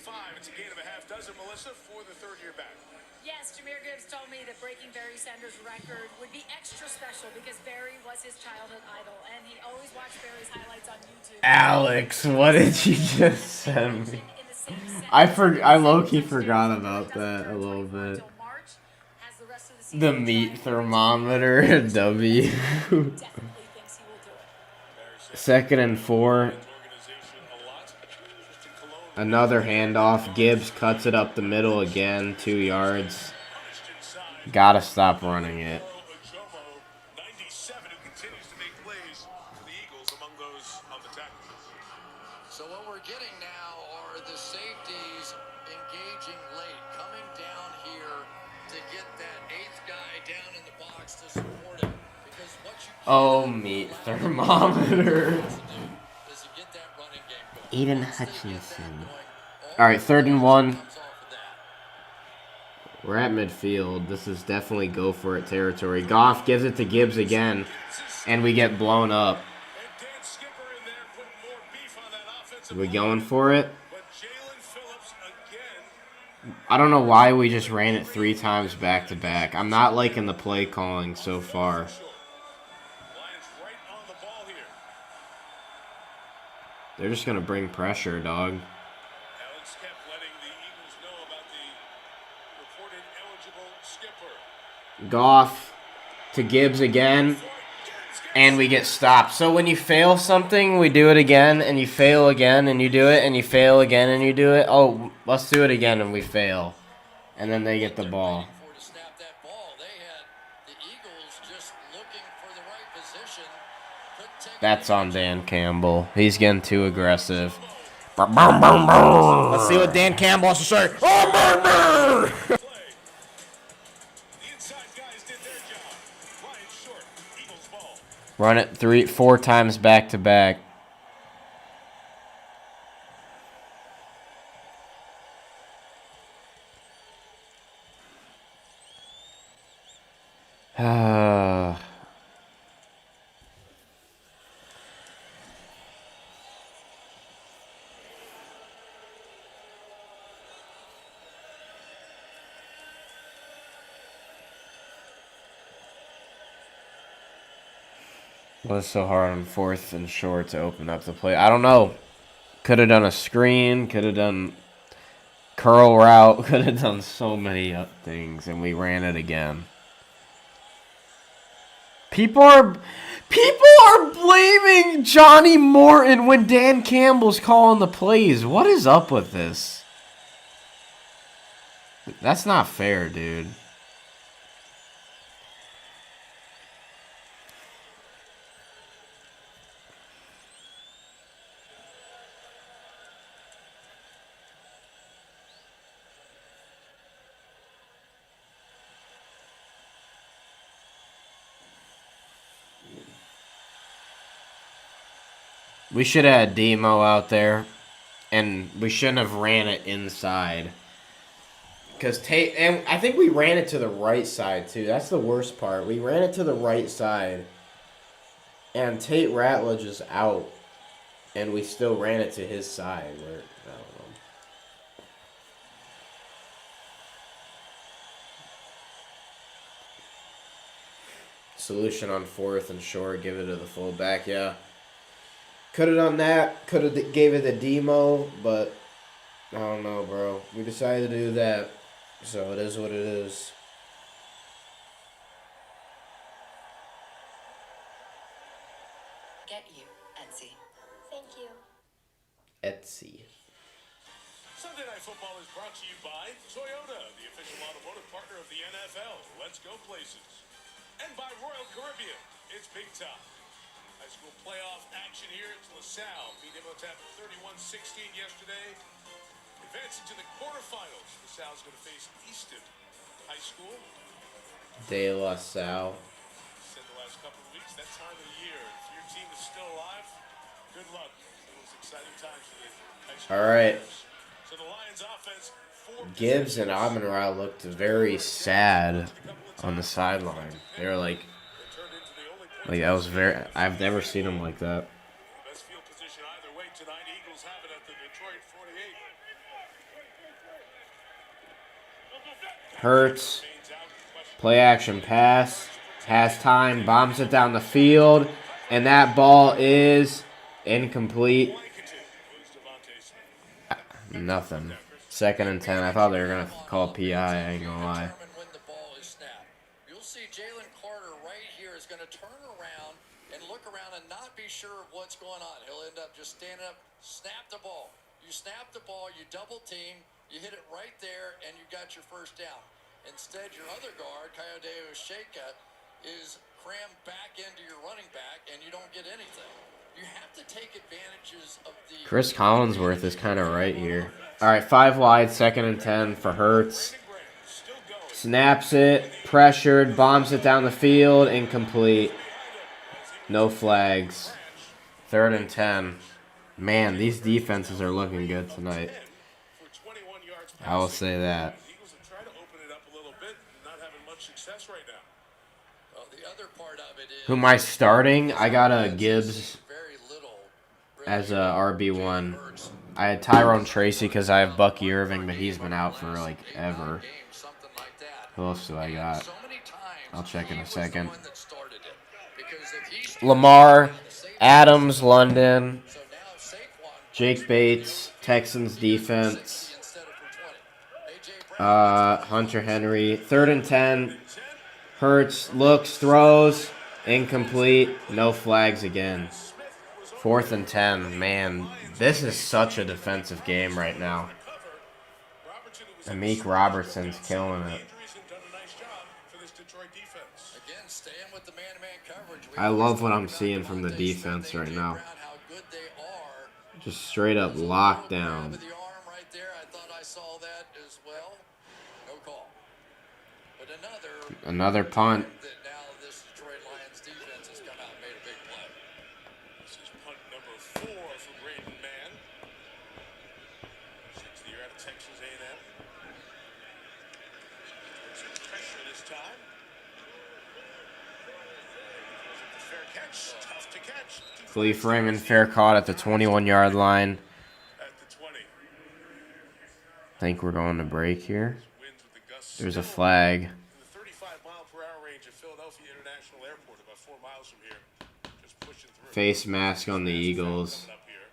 a gain of a half dozen, Melissa, for the third-year back. Yes, Jameer Gibbs told me that breaking Barry Sanders' record would be extra special because Barry was his childhood idol, and he always watched Barry's highlights on YouTube. Alex, what did you just send me? I low-key forgot about that a little bit. The meat thermometer, W. 2nd and 4. Another handoff. Gibbs cuts it up the middle again. 2 yards. Gotta stop running it. 97, who continues to make plays for the Eagles among those on the tackle. So what we're getting now are the safeties engaging late, coming down here to get that 8th guy down in the box to support him. Because what you Oh, meat thermometer. is to get that running game going. Aiden Hutchinson. All right, 3rd and 1. We're at midfield. This is definitely go for it territory. Goff gives it to Gibbs again, and we get blown up. Are we going for it? I don't know why we just ran it 3 times back to back. I'm not liking the play calling so far. They're just going to bring pressure, dog. Alex kept letting the Eagles know about the reported eligible skipper. Goff to Gibbs again, and we get stopped. So when you fail something, we do it again, and you fail again, and you do it, and you fail again, and you do it. Oh, let's do it again, and we fail. And then they get the ball. That's on Dan Campbell. He's getting too aggressive. Let's see what Dan Campbell has to say. Run it 3-4 times back to back. Was so hard on 4th and short to open up the play. I don't know. Could have done a screen. Could have done curl route. Could have done so many things, and we ran it again. People are blaming Johnny Morton when Dan Campbell's calling the plays. What is up with this? That's not fair, dude. We should have had Demo out there, and we shouldn't have ran it inside. Because Tate, and I think we ran it to the right side, too. That's the worst part. We ran it to the right side, and Tate Ratledge is out, and we still ran it to his side. I don't know. Solution on 4th and short, give it to the fullback, yeah. Could have done that. Could have gave it a demo, but I don't know, bro. We decided to do that, so it is what it is. Get you, Etsy. Thank you. Etsy. Sunday Night Football is brought to you by Toyota, the official automotive partner of the NFL. Let's go places. And by Royal Caribbean. It's big time. High school playoff action here. It's LaSalle beat Imhotep 31-16 yesterday. Advancing to the quarterfinals. LaSalle's going to face Easton High School. De La Salle. Said the last couple of weeks, that time of the year. If your team is still alive, good luck. It was exciting times for the high school. All right. So the Lions offense, Gibbs and Amon-Ra looked very sad on the sideline. They were like that was very. I've never seen them like that. best field position either way tonight. Eagles have it at the Detroit 48. Hurts. Play action pass. Has time. Bombs it down the field. And that ball is incomplete. Nothing. 2nd and 10. I thought they were going to call PI. I ain't going to lie. When the ball is snapped, you'll see Jalen Carter right here is going to turn around and look around and not be sure of what's going on. He'll end up just standing up, snap the ball. You snap the ball, you double team, you hit it right there, and you got your first down. Instead, your other guard, Coyote Shaka, is crammed back into your running back, and you don't get anything. You have to take advantages of the... Chris Collinsworth is kind of right here. All right, 5 wide, 2nd and 10 for Hurts. Snaps it, pressured, bombs it down the field, incomplete. No flags. 3rd and 10. Man, these defenses are looking good tonight. I will say that. Eagles have tried to open it up a little bit, not having much success right now. Well, the other part of it is... Who am I starting? I got a Gibbs as a RB1. I had Tyrone Tracy because I have Bucky Irving, but he's been out for like ever. Who else do I got? I'll check in a second. Lamar, Adams, London, Jake Bates, Texans defense, Hunter Henry. 3rd and 10. Hurts, looks, throws, incomplete. No flags again. 4th and 10. Man, this is such a defensive game right now. Amik Robertson's killing it. I love what I'm seeing from the defense right now. Just straight up lockdown. Another punt. Cleve Raymond fair caught at the 21-yard line. I think we're going to break here. There's a flag. In the 35-mile-per-hour range of Philadelphia International Airport, about 4 miles from here. Just pushing through. Face mask on the Eagles. Coming up here.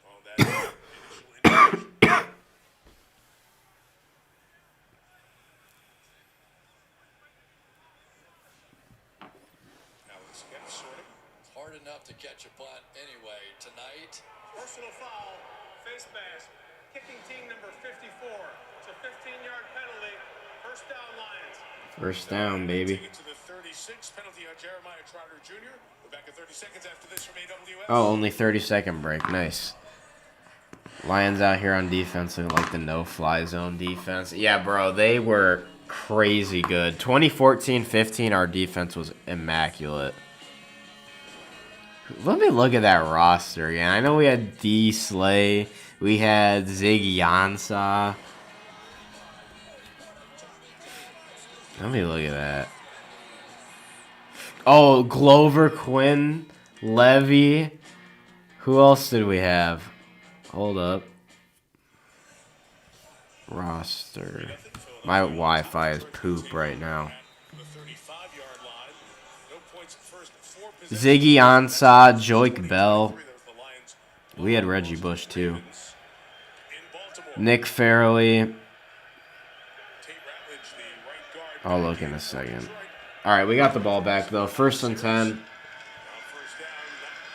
Oh, that initial indication. Alex Smith sorting. Hard enough to catch a punt anyway tonight. Personal foul, face mask, kicking team number 54. It's a 15-yard penalty. First down, Lions. First down, baby. Take it to the 36, penalty on Jeremiah Trotter Jr. We're back at 30 seconds after this from AWS. Oh, only 30-second break. Nice. Lions out here on defense looking like the no-fly zone defense. Yeah, bro, they were crazy good. 2014-15, our defense was immaculate. Let me look at that roster again. I know we had D. Slay. We had Ziggy Ansah. Let me look at that. Oh, Glover Quinn, Levy. Who else did we have? Hold up. Roster. My Wi-Fi is poop right now. Ziggy Ansah, Joik Bell. We had Reggie Bush too. Nick Fairley. I'll look in a second. Alright, we got the ball back though. 1st and 10.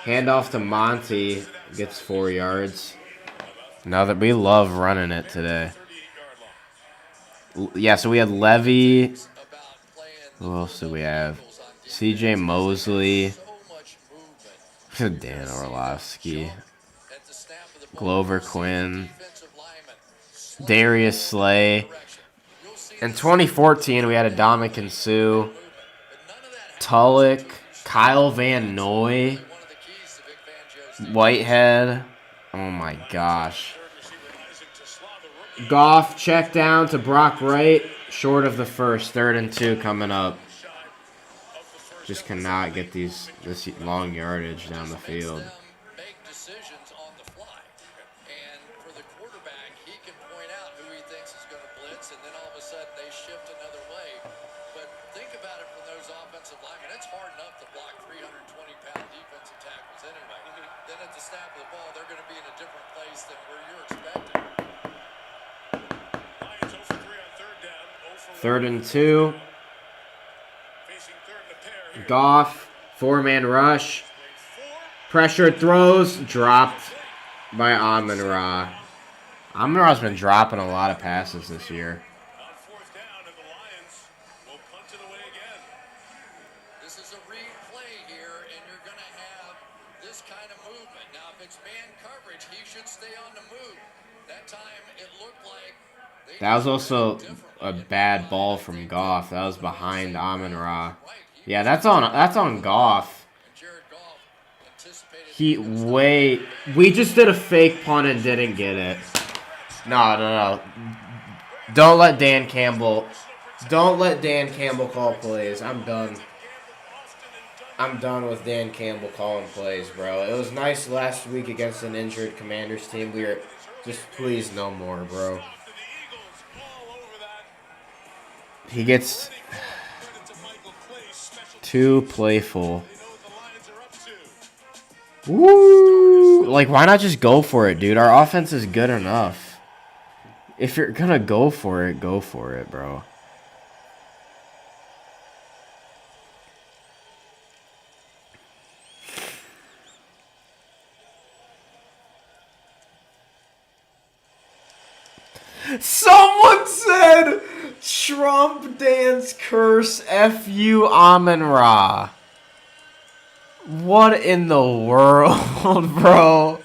Handoff to Monty. Gets 4 yards. Now that we love running it today. Yeah, so we had Levy. Who else did we have? CJ Mosley. Dan Orlovsky. Glover Quinn. Darius Slay. In 2014, we had Adama Sue. Tulloch. Kyle Van Noy. Whitehead. Oh my gosh. Goff check down to Brock Wright. Short of the first. 3rd and 2 coming up. Just cannot get this long yardage down the field. Make decisions on the fly. And for the quarterback, he can point out who he thinks is going to blitz, and then all of a sudden they shift another way. But think about it from those offensive linemen. It's hard enough to block 320-pound defensive tackles anyway. Then at the snap of the ball, they're going to be in a different place than where you're expecting. Lions 0 for 3 on 3rd down. 0 for 3rd and 2. facing 3rd and a pair here. Goff. 4-man rush. Pressure throws. Dropped by Amon-Ra. Amon-Ra's been dropping a lot of passes this year. On 4th down, and the Lions will punt it away again. This is a read play here, and you're going to have this kind of movement. Now, if it's man coverage, he should stay on the move. That time, it looked like That was also a bad ball from Goff. That was behind Amon-Ra. Yeah, that's on Goff. We just did a fake punt and didn't get it. No. Don't let Dan Campbell call plays. I'm done. I'm done with Dan Campbell calling plays, bro. It was nice last week against an injured Commanders team. We are just please no more, bro. He gets too playful. Woo! Like, why not just go for it, dude? Our offense is good enough. If you're gonna go for it, bro. Someone said Trump dance curse F.U. Amon-Ra. What in the world, bro?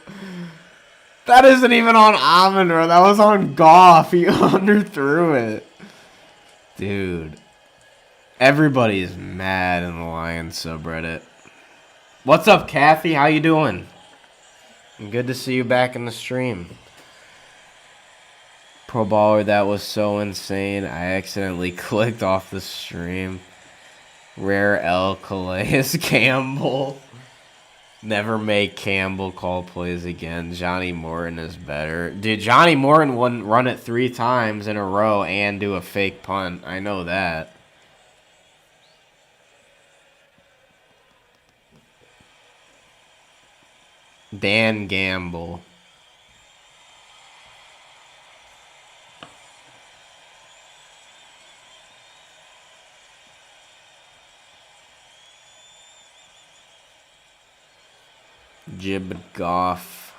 That isn't even on Amon-Ra. That was on Goff. He underthrew it. Dude. Everybody is mad in the Lions subreddit. What's up, Kathy? How you doing? Good to see you back in the stream. Pro Baller, that was so insane. I accidentally clicked off the stream. Rare L. Calais Campbell. Never make Campbell call plays again. Johnny Morton is better. Dude, Johnny Morton wouldn't run it 3 times in a row and do a fake punt. I know that. Dan Gamble. Jib Goff.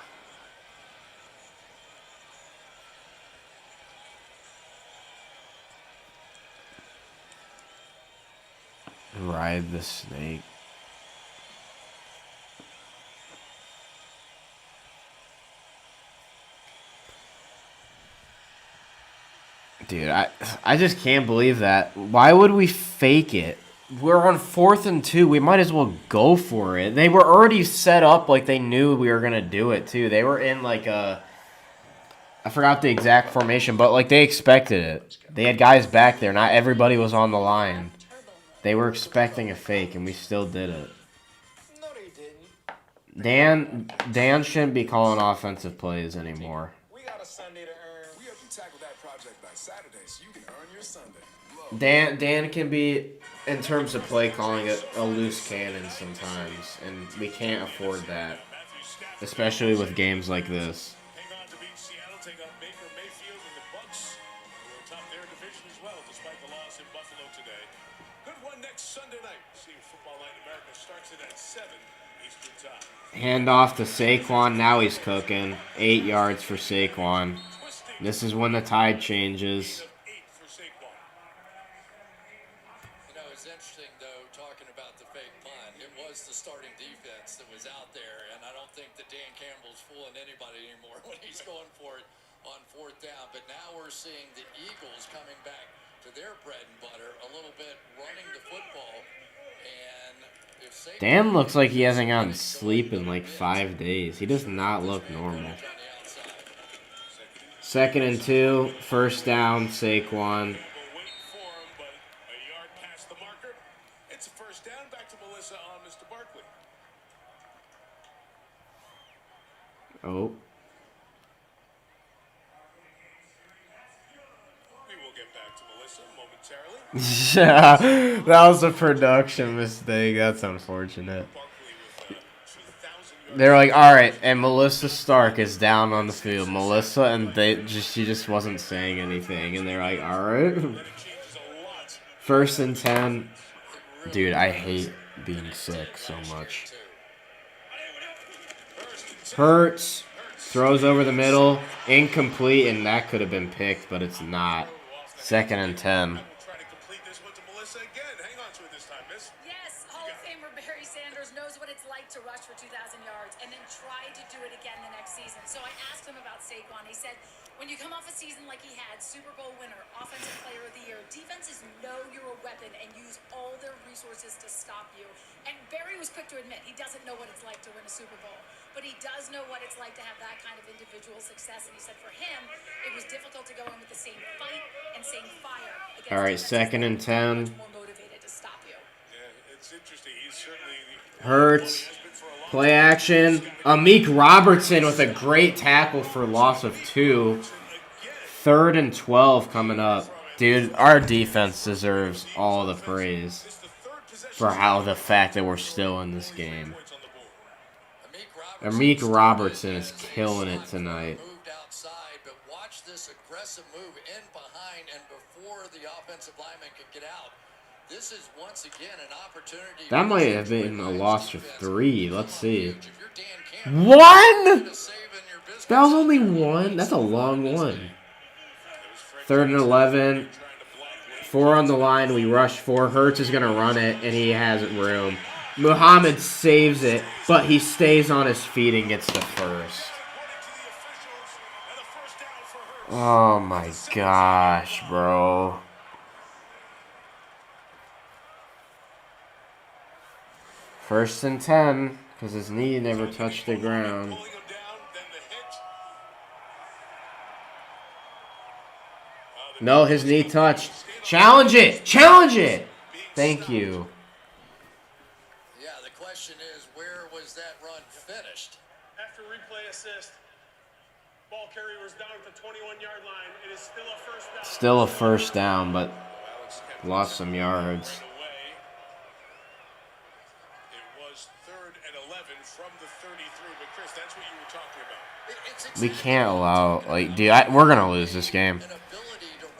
Ride the snake. Dude, I just can't believe that. Why would we fake it? We're on 4th and 2. We might as well go for it. They were already set up like they knew we were going to do it, too. They were in like a... I forgot the exact formation, but like they expected it. They had guys back there. Not everybody was on the line. They were expecting a fake, and we still did it. No, they didn't. Dan shouldn't be calling offensive plays anymore. We got a Sunday to earn. We have to tackle that project by Saturday so you can earn your Sunday. Dan can be, in terms of play calling, a loose cannon sometimes, and we can't afford that, especially with games like this. Hang on to beat Seattle, take on Baker Mayfield and the Bucks, who are atop their division as well, despite the loss in Buffalo today. Good one next Sunday night. See if Football Night in America starts it at 7 Eastern Time. Hand off to Saquon. Now he's cooking. 8 yards for Saquon. This is when the tide changes. You know, it's interesting, though, talking about the fake punt. It was the starting defense that was out there, and I don't think that Dan Campbell's fooling anybody anymore when he's going for it on 4th down. But now we're seeing the Eagles coming back to their bread and butter a little bit, running the football. And if Dan looks like he hasn't gotten sleep in like 5 days. He does not look normal. 2nd and 2, 1st down, Saquon. It's a 1st down. Back to Melissa on Mr. Barkley. Oh. We will get back to Melissa momentarily. Yeah, that was a production mistake. That's unfortunate. They're like, all right, and Melissa Stark is down on the field. Melissa, and she just wasn't saying anything, and they're like, all right. 1st and 10. Dude, I hate being sick so much. Hurts throws over the middle, incomplete, and that could have been picked, but it's not. 2nd and 10. Yes, Hall of Famer Barry Sanders knows what it's like to rush for 2,000 yards and then try to do it again the next season. So I asked him about Saquon. He said, when you come off a season like he had, Super Bowl winner, Offensive Player of the Year, defenses know you're a weapon and use all their resources to stop you. And Barry was quick to admit he doesn't know what it's like to win a Super Bowl, but he does know what it's like to have that kind of individual success. And he said for him, it was difficult to go in with the same fight and same fire against All right, 2nd and 10. more motivated to stop you. It's interesting. He's certainly Hurts. Play action. Amik Robertson with a great tackle for loss of 2. 3rd and 12 coming up. Dude, our defense deserves all the praise for the fact that we're still in this game. Amik Robertson is killing it tonight. moved outside, but watch this aggressive move in behind and before the offensive lineman could get out. This is once again an opportunity. That might have been a loss of 3. Let's see. 1? That was only 1? That's a long one. 3rd and 11. 4 on the line. We rush 4. Hurts is going to run it, and he has room. Muhammad saves it, but he stays on his feet and gets the 1st. Oh my gosh, bro. First and 10, because his knee never touched the ground. No, his knee touched. Challenge it! Challenge it! Thank you. Yeah, the question is, where was that run finished? After replay assist, ball carrier was down at the 21-yard line. It is still a 1st down. Still a 1st down, but lost some yards. It was 3rd and 11 from the 33, but Chris, that's what you were talking about. We can't allow, like, dude, we're going to lose this game.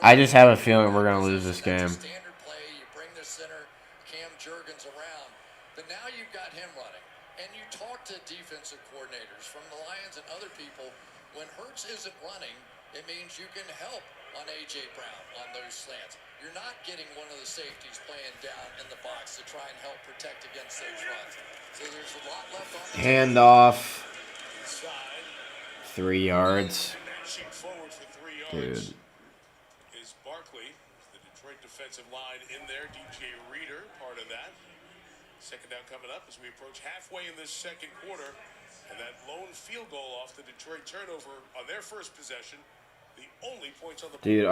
I just have a feeling we're going to lose this game. Standard play, you bring the center, Cam Jurgens around, but now you've got him running. And you talk to defensive coordinators from the Lions and other people. When Hurts isn't running, it means you can help on A.J. Brown on those slants. You're not getting one of the safeties playing down in the box to try and help protect against those runs. So there's a lot left on the Handoff. 3 yards. Forward for 3 yards. Dude. Is Barkley, the Detroit defensive line in there. DJ Reader, part of that. Second down coming up as we approach halfway in this second quarter. And that lone field goal off the Detroit turnover on their first possession. The only points on the Dude,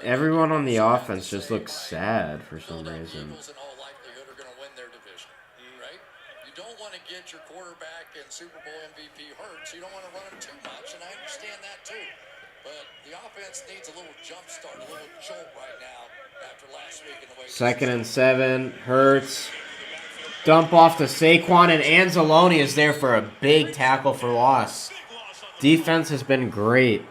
everyone on the offense just looks sad for some reason. Eagles in all likelihood are going to win their division, right? You don't want to get your quarterback and Super Bowl MVP hurt, so you don't want to run him too much, and I understand that too. But the offense needs a little jump start, a little jolt right now after last week in the way. 2nd and 7, Hurts. Dump off to Saquon, and Anzalone is there for a big tackle for loss. Defense has been great.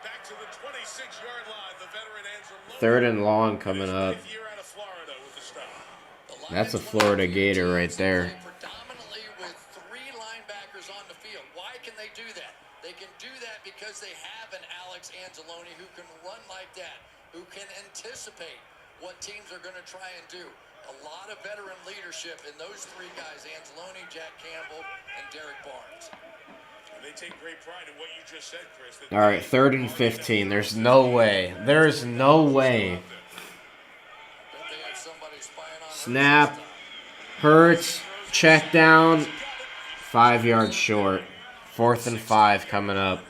back to the 26-yard line. The veteran Anzalone. 3rd and long coming up. Year out of Florida with the stop. That's a Florida Gator right there. Predominantly with 3 linebackers on the field. Why can they do that? They can do that because they have an Alex Anzalone who can run like that, who can anticipate what teams are going to try and do. A lot of veteran leadership in those 3 guys, Anzalone, Jack Campbell, and Derek Barnes. And they take great pride in what you just said, Chris. All right, 3rd and 15. There's no way. There's no way. But they have somebody spying on Snap. Hurts. Check down. 5 yards short. 4th and 5 coming up.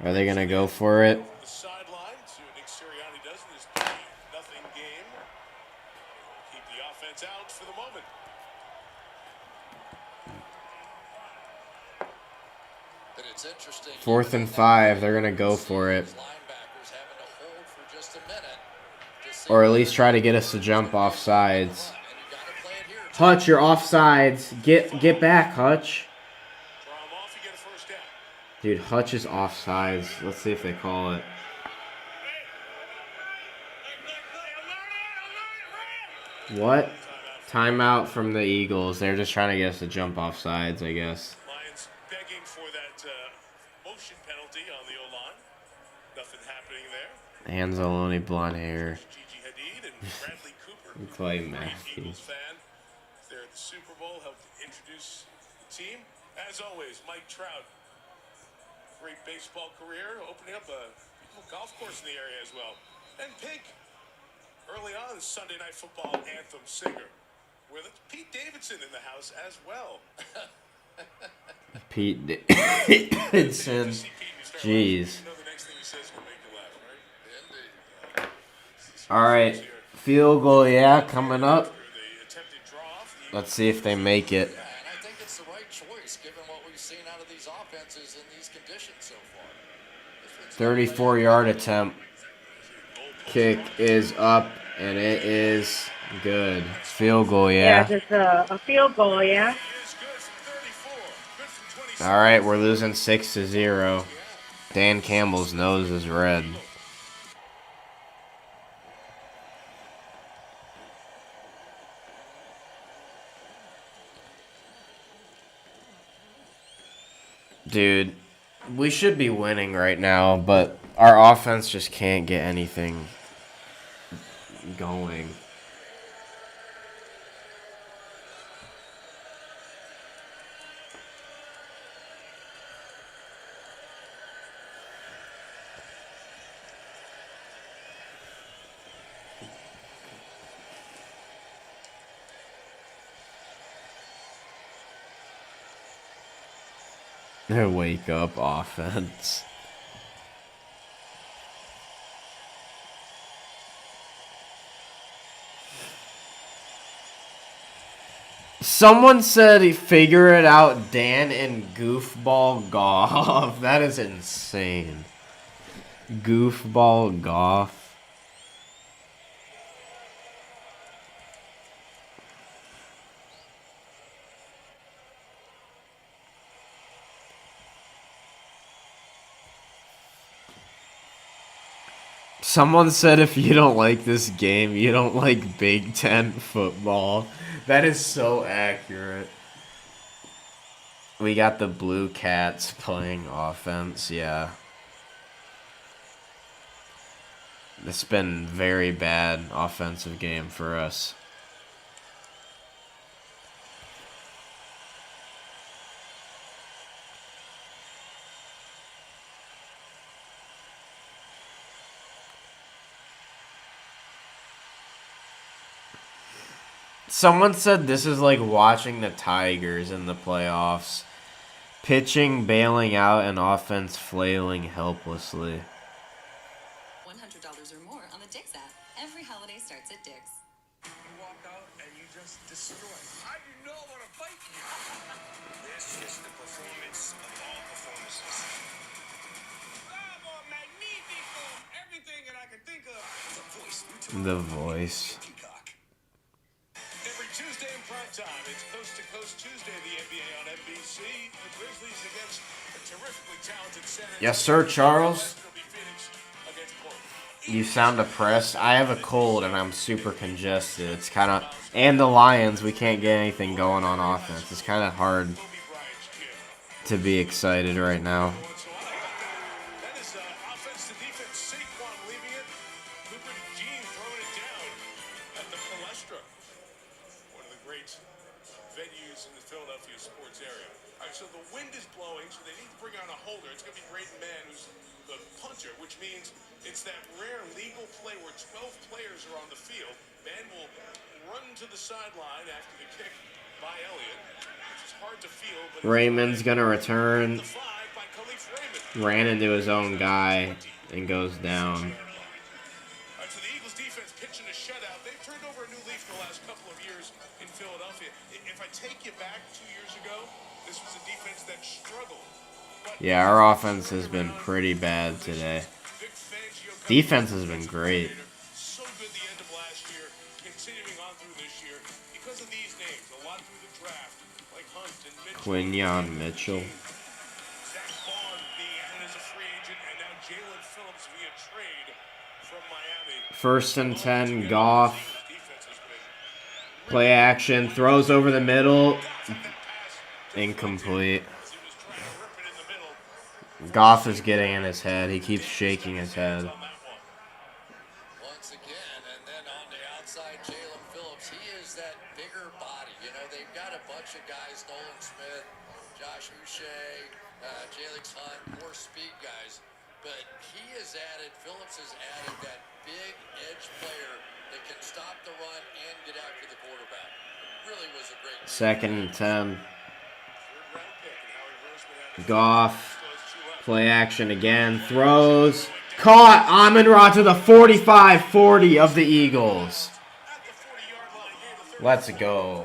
Are they going to go for it? The sideline, see what Nick Sirianni does in this 3-0 game. Keep the offense out for the moment. But it's interesting. 4th and 5. They're going to go for it. Linebackers having to hold for just a minute to see Or at least try to get us to jump off sides. and you got to play it here. Hutch, you're off sides. Get back, Hutch. Draw him off, you get a first down. Dude, Hutch is off sides. Let's see if they call it. What? Timeout from the Eagles. They're just trying to get us to jump off sides, I guess. Lions begging for that motion penalty on the O-line. Nothing happening there. Anzalone, blonde hair. Gigi Hadid and Bradley Cooper. Clay Great Matthews. Eagles fan. They're at the Super Bowl, helped introduce the team. As always, Mike Trout. Great baseball career, opening up a beautiful golf course in the area as well. And Pink, early on, Sunday Night Football anthem singer. With Pete Davidson in the house as well. Pete Davidson. Jeez. You know the next thing he says is going to make you laugh, right? Indeed. All right. Field goal, yeah, coming up. The attempted draw off. Let's see if they make it. And I think it's the right choice given what we've seen out of these offenses in these conditions so far. 34-yard attempt. Kick is up, and it is good. Field goal, Yeah, yeah. just a field goal, yeah. Is good from 34. Good from 26. All right, we're losing 6-0. Dan Campbell's nose is red. Dude, we should be winning right now, but our offense just can't get anything going. Wake up offense. Someone said figure it out, Dan, in goofball golf. That is insane. Goofball golf. Someone said if you don't like this game, you don't like Big Ten football. That is so accurate. We got the Blue Cats playing offense, yeah. It's been very bad offensive game for us. Someone said this is like watching the Tigers in the playoffs. Pitching bailing out and offense flailing helplessly. $100 or more on the Dick's app. Every holiday starts at Dick's. You walk out and you just destroy. I do not want to fight you. This is the performance of all performances. Bravo, magnifico, everything that I can think of. The voice. Every Tuesday in prime time, it's Coast to Coast Tuesday, the NBA on NBC. The Grizzlies against a terrifically talented San Antonio. Yes, sir, Charles. You sound depressed. I have a cold and I'm super congested. It's kind of... And the Lions, we can't get anything going on offense. It's kind of hard to be excited right now. That is offense to defense. Saquon leaving it. Cooper Jean throwing it down at the Palestra. One of the great venues in the Philadelphia sports area. All right, so the wind is blowing, so they need to bring on a holder. It's going to be Braden Mann, who's the punter, which means it's that rare legal play where 12 players are on the field. Mann will run to the sideline after the kick by Elliott, which is hard to feel. But Raymond's going to return. Ran into his own guy and goes down. So the Eagles defense pitching a shutout. They've turned over a new leaf the last couple of years in Philadelphia. If I take you back 2 years ago, this was a defense that struggled. Yeah, our offense has been pretty bad today. Defense has been great. So good the end of last year, continuing on through this year. Because of these names, a lot through the draft, like Hunt and Mitchell. Quinyon Mitchell. Zach Vaughn being added as a free agent, and now Jalen Phillips via trade from Miami. 1st and 10, Goff. Play action, throws over the middle. Incomplete. Goff is getting in his head. He keeps shaking his head. Once again, and then on the outside, Jalen Phillips. He is that bigger body. You know, they've got a bunch of guys, Nolan Smith, Josh Uche, Jalix Hunt, more speed guys. But he has added, Phillips has added that big edge player that can stop the run and get after the quarterback. It really was a great 2nd and 10. Goff. Play action again. Throws. Caught. Amon-Ra to the 45-40 of the Eagles. Let's go.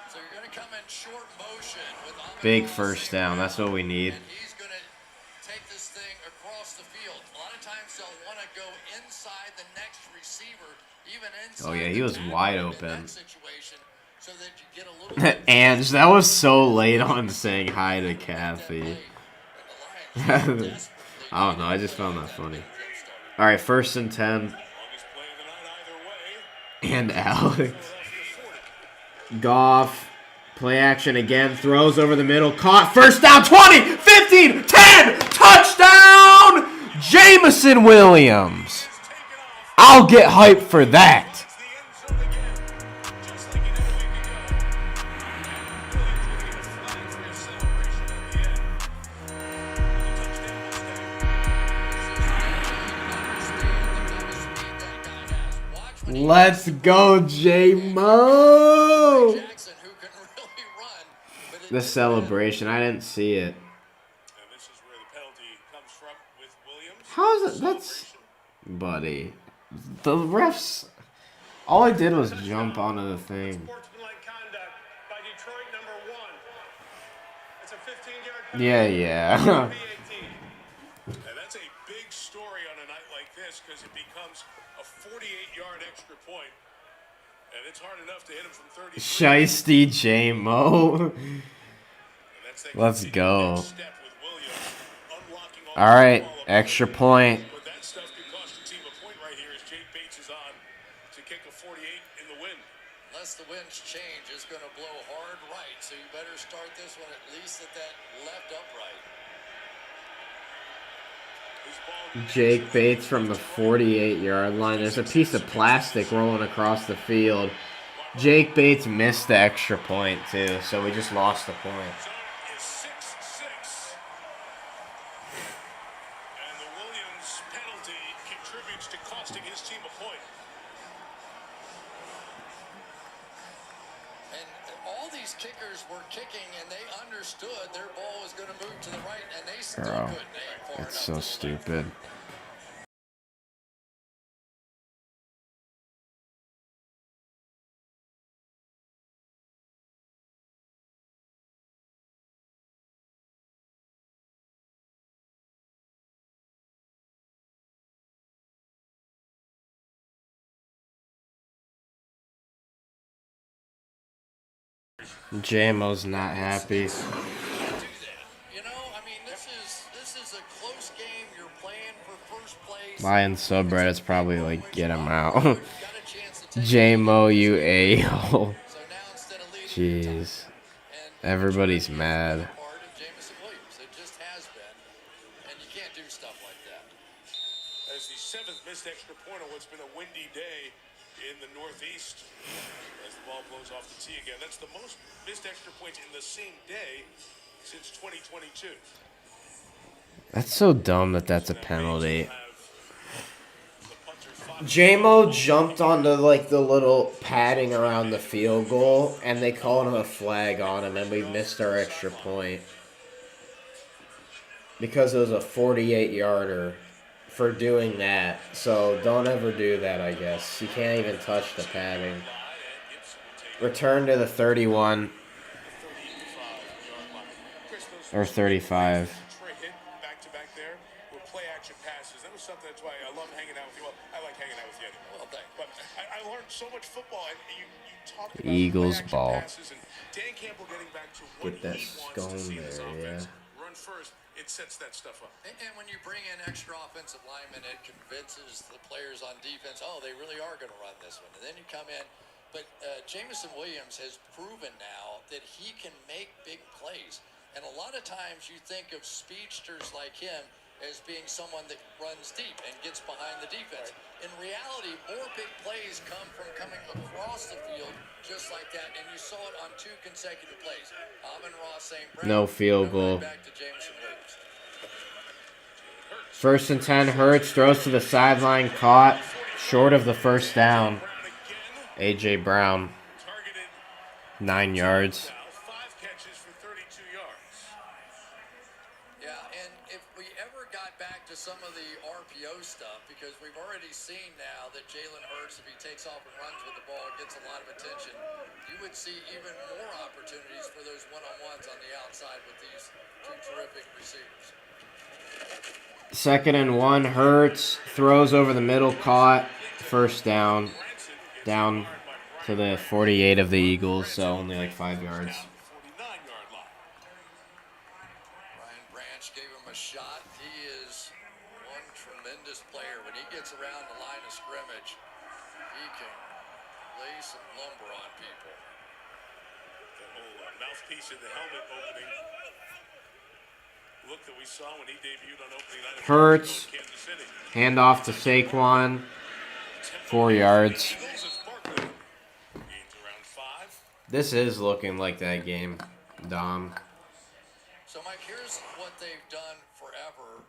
So you're going to come in short motion with Big first down. That's what we need. and he's going to take this thing across the field. A lot of times they'll want to go inside the next receiver, even inside. Oh, yeah, he the was tackle wide in open. that situation, so that you get a little bit Ange, that was so late on saying hi to Kathy. I don't know. I just found that funny. All right, 1st and 10. And Alex. Goff. Play action again. Throws over the middle. Caught. 1st down. 20, 15, 10. Touchdown. Jameson Williams. I'll get hyped for that. Let's go, J-Mo! The celebration, I didn't see it. How is it? That's... Buddy. The refs... All I did was jump onto the thing. Yeah. And that's a big story on a night like this because it becomes a 48-yard extra point. And it's hard enough to hit him from 30. Shiesty J-Mo. Let's go. All right, extra point. But that stuff could cost the team a point right here as Jake Bates is on to kick a 48 in the wind. Unless the winds change, it's going to blow hard right, so you better start this one at least at that left upright. Jake Bates from the 48-yard line. There's a piece of plastic rolling across the field. Jake Bates missed the extra point, too, so we just lost the point. So it is 6-6. And the Williams penalty contributes to costing his team a point. And all these kickers were kicking, and they understood their ball was going to move to the right, and they still Bro, couldn't aim far enough. it's so stupid. JMO's not happy. You know, I mean, this is a close game. You're playing for first place. Lions subreddit's probably like, get him out. JMO, you a-hole. Jeez. Everybody's mad. It just has been, and you can't do stuff like that. As the 7th missed extra point on what's been a windy day in the Northeast. As the ball blows off the tee again. That's the most missed extra points in the same day since 2022. That's so dumb that that's a penalty. JMO jumped onto like the little padding around the field goal, and they called him a flag on him, and we missed our extra point because it was a 48-yarder for doing that. So don't ever do that, I guess. You can't even touch the padding. Return to the 31 or 35. Back there with play action passes. That was something. That's why I love hanging out with you. Well, I like hanging out with you anyway. Well, thanks. But I learned so much football. And you talk about Eagles play ball. passes and Dan Campbell getting back to what Get that he wants scone to see in this there, offense. yeah. Run first. It sets that stuff up. And when you bring in extra offensive linemen, it convinces the players on defense, oh, they really are going to run this one. And then you come in. But Jameson Williams has proven now that he can make big plays. And a lot of times you think of speedsters like him as being someone that runs deep and gets behind the defense. In reality, more big plays come from coming across the field just like that. And you saw it on 2 consecutive plays. Amon-Ra St. Brown. No field goal. Back to Jameson Williams. 1st and 10, Hurts throws to the sideline, caught short of the first down. A.J. Brown, 9 yards. 5 catches for 32 yards. Yeah, and if we ever got back to some of the RPO stuff, because we've already seen now that Jalen Hurts, if he takes off and runs with the ball, gets a lot of attention, you would see even more opportunities for those one-on-ones on the outside with these 2 terrific receivers. 2nd and 1, Hurts throws over the middle, caught, first down. Down to the 48 of the Eagles, so only like 5 yards. 49-yard line. Ryan Branch gave him a shot. He is one tremendous player. When he gets around the line of scrimmage, he can lay some lumber on people. The whole mouthpiece in the helmet opening. Look that we saw when he debuted on opening night. Hurts, Kansas City. handoff to Saquon, 4 yards. This is looking like that game, Dom. So, Mike, here's what they've done forever,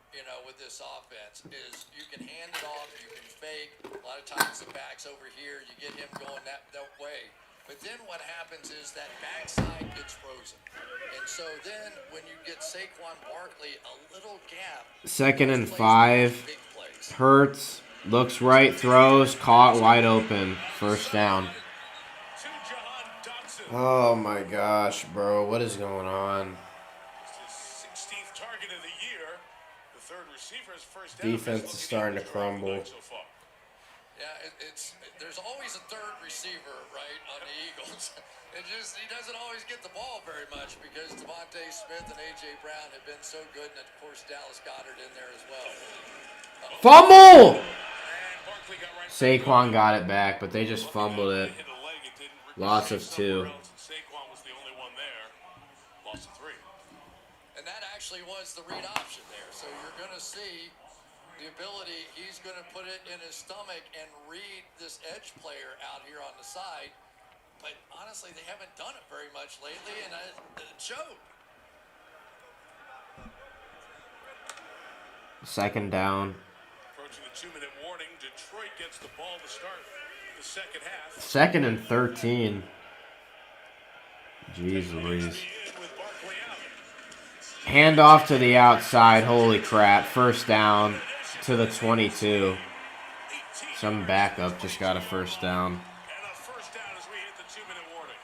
with this offense, is you can hand it off, you can fake. A lot of times the back's over here, you get him going that way. But then what happens is that backside gets frozen. And so then when you get Saquon Barkley, a little gap. 2nd and 5, Hurts, looks right, throws, caught, wide open, first down. Oh my gosh, bro, what is going on? His 16th target of the year. The 3rd receiver's first down. Defense is starting to crumble. So far. Yeah, there's always a third receiver, right, on the Eagles. He doesn't always get the ball very much because Devontae Smith and A.J. Brown have been so good, and of course Dallas Goedert in there as well. Fumble! Saquon got it back, but they just fumbled it. Loss of 2. Saquon was the only one there. Loss of 3. And that actually was the read option there. So you're going to see the ability, he's going to put it in his stomach and read this edge player out here on the side. But honestly, they haven't done it very much lately, and it showed. Second down. Approaching the 2-minute warning, Detroit gets the ball to start the second half. 2nd and 13. Jeez Louise. Hand off to the outside. Holy crap. First down to the 22. Some backup just got a first down. And a first down as we hit the 2-minute warning.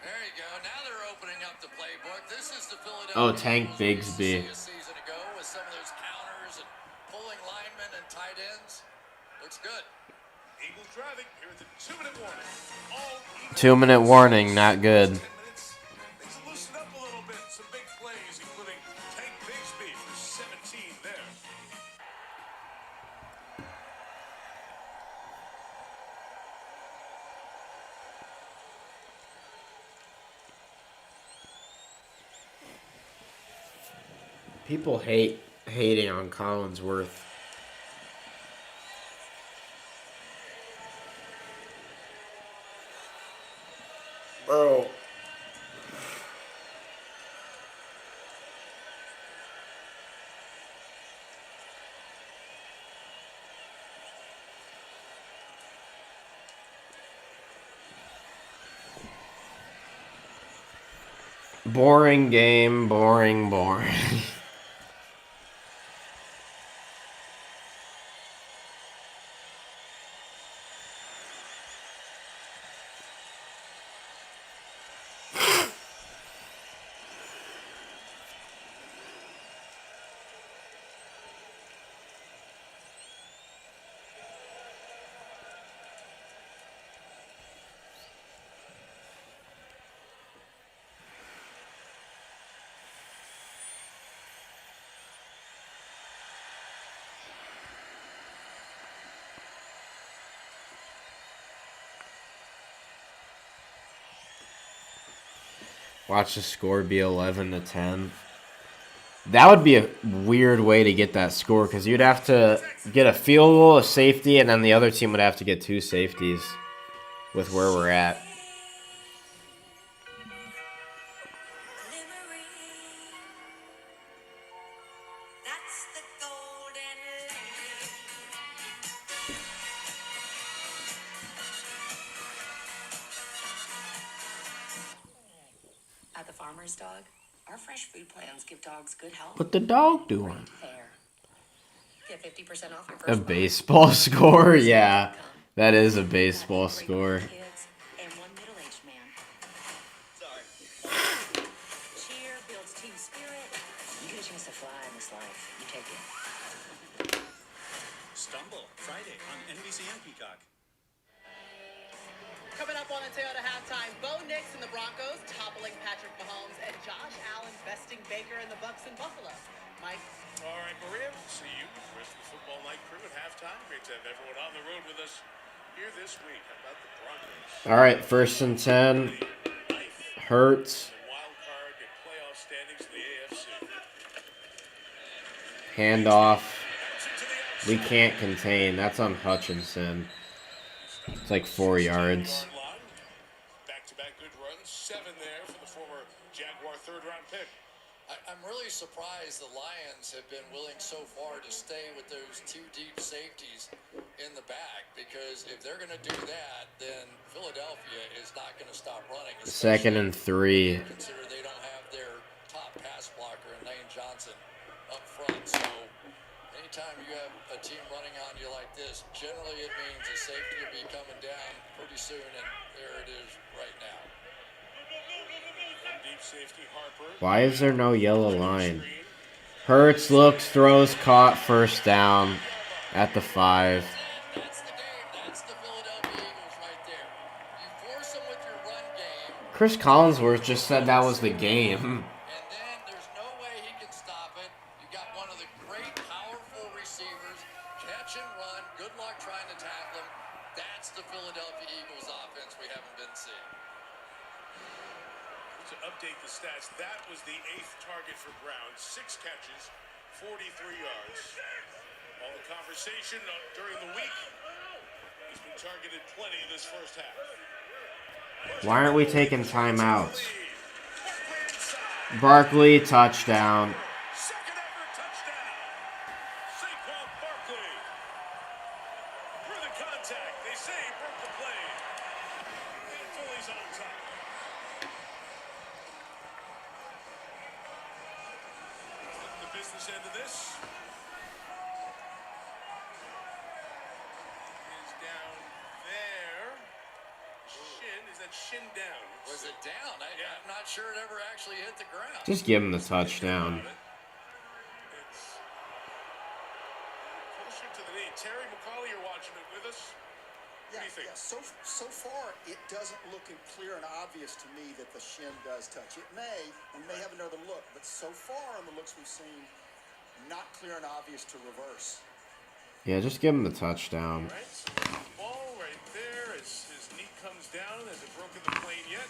There you go. Now they're opening up the playbook. This is the Philadelphia Oh, Tank Eagles Bigsby. a season ago with some of those counters and pulling linemen and tight ends. Looks good. Eagles driving here at the 2-minute warning. 2-minute warning, not good. Things loosen up a little bit. Some big plays, including Tank Bigsby for 17 there. People hating on Collinsworth. Bro. Boring game, boring. Watch the score be 11-10. That would be a weird way to get that score because you'd have to get a field goal, a safety, and then the other team would have to get 2 safeties with where we're at. At the Farmer's Dog, our fresh food plans give dogs good health. What the dog doing? Fair. Get 50% off your A first baseball score? Yeah, that is a baseball score. kids and one middle-aged man. Sorry. Cheer builds team spirit. You get a chance to fly in this life. You take it. Stumble, Friday on NBC and Peacock. Coming up on the Toyota halftime, Bo Nix and the Broncos toppling Patrick Mahomes and Josh Allen besting Baker and the Bucks in Buffalo. Mike? All right, Maria, we'll see you. The rest of the football night crew at halftime. Great to have everyone on the road with us here this week. How about the Broncos? All right, 1st and 10. Hurts. Wild card and playoff standings in the AFC. Handoff. We can't contain. That's on Hutchinson. It's like 4 yards. Back-to-back good runs. 7 there for the former Jaguar third-round pick. I'm really surprised the Lions have been willing so far to stay with those 2 deep safeties in the back because if they're going to do that, then Philadelphia is not going to stop running. 2nd and 3. Consider they don't have their top pass blocker in Lane Johnson up front. So anytime you have a team running on you like this, generally it means the safety will be coming down pretty soon, and there it is right now. Deep safety, Harper. Why is there no yellow line? Hurts looks, throws, caught, first down. At the 5. That's the game. That's the Philadelphia Eagles right there. You force them with your run game. Chris Collinsworth just said that was the game. And then there's no way he can stop it. You got one of the great, powerful receivers. Catch and run. Good luck trying to tackle him. That's the Philadelphia Eagles offense we haven't been seeing. To update the stats, that was the 8th target for Brown. 6 catches, 43 yards. All the conversation during the week, he's been targeted plenty this first half. Why aren't we taking timeouts? Barkley, touchdown. Second ever touchdown. Saquon Barkley. Through the contact, they say he broke the play. And Philly's on top. The business end of this is down there. Shin, is that shin down? Was it down? I'm not sure it ever actually hit the ground. Just give him the touchdown. It's closer to the knee. Terry McCauley, you're watching it with us. What do you think? So far, it doesn't look clear and obvious to me that the shin does touch. We may have another look, but so far on the looks we've seen, not clear and obvious to reverse. Yeah, just give him the touchdown. All right, so ball right there as his knee comes down. Hasn't broken the plane yet.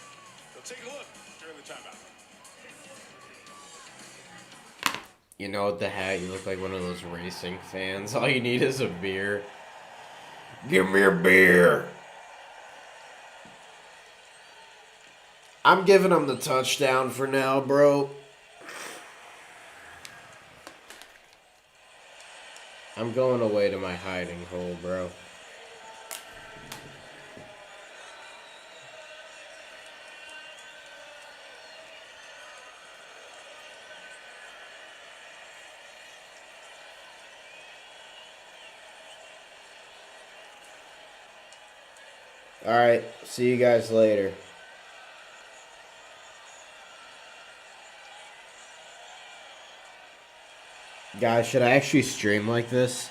They'll take a look during the timeout. You know, with the hat, you look like one of those racing fans. All you need is a beer. Give me a beer. I'm giving him the touchdown for now, bro. I'm going away to my hiding hole, bro. Alright, see you guys later. Guys, should I actually stream like this?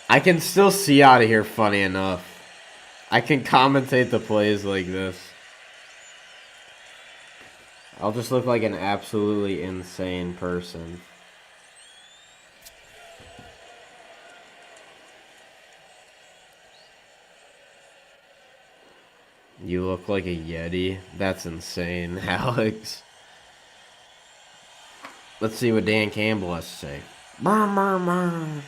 I can still see out of here, funny enough. I can commentate the plays like this. I'll just look like an absolutely insane person. You look like a Yeti? That's insane, Alex. Let's see what Dan Campbell has to say. Brr, brr, brr.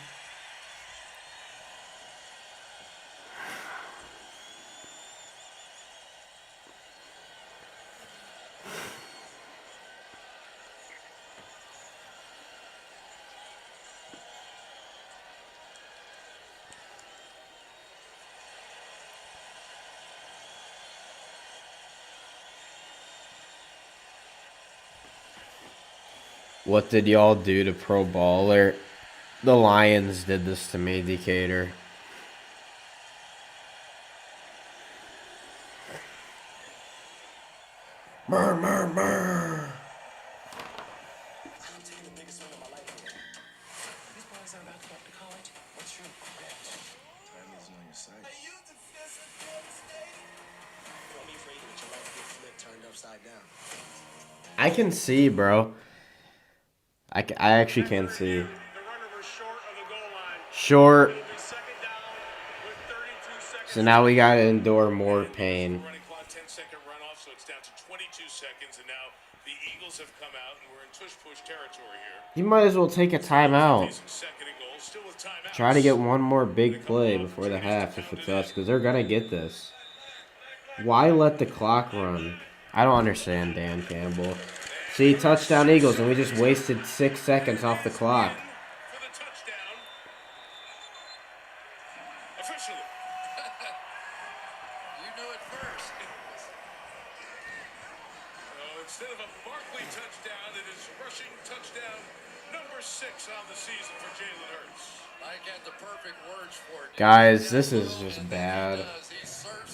What did y'all do to Pro Baller? The Lions did this to me, Decatur. Brr, brr, brr. I'm taking the biggest swing of my life here. These boys are about to go up to college. What's your regret? Time isn't on your side. Don't be afraid that your life gets flipped, turned upside down. I can see, bro. I actually can see. The runner was short of the goal line. Short. It'll be second down with 32 seconds. So now we gotta endure more pain. Running clock, 10-second runoff, so it's down to 22 seconds, and now the Eagles have come out, and we're in tush-push territory here. You might as well take a timeout. Second and goal, still with timeouts. Try to get one more big play before the half if it's us, because they're gonna get this. Why let the clock run? I don't understand, Dan Campbell. See, touchdown Eagles, and we just wasted 6 seconds off the clock. For the touchdown. Officially. You knew it first. So instead of a Barkley touchdown, it is rushing touchdown number 6 on the season for Jalen Hurts. Mike had the perfect words for it. Guys, this is just bad.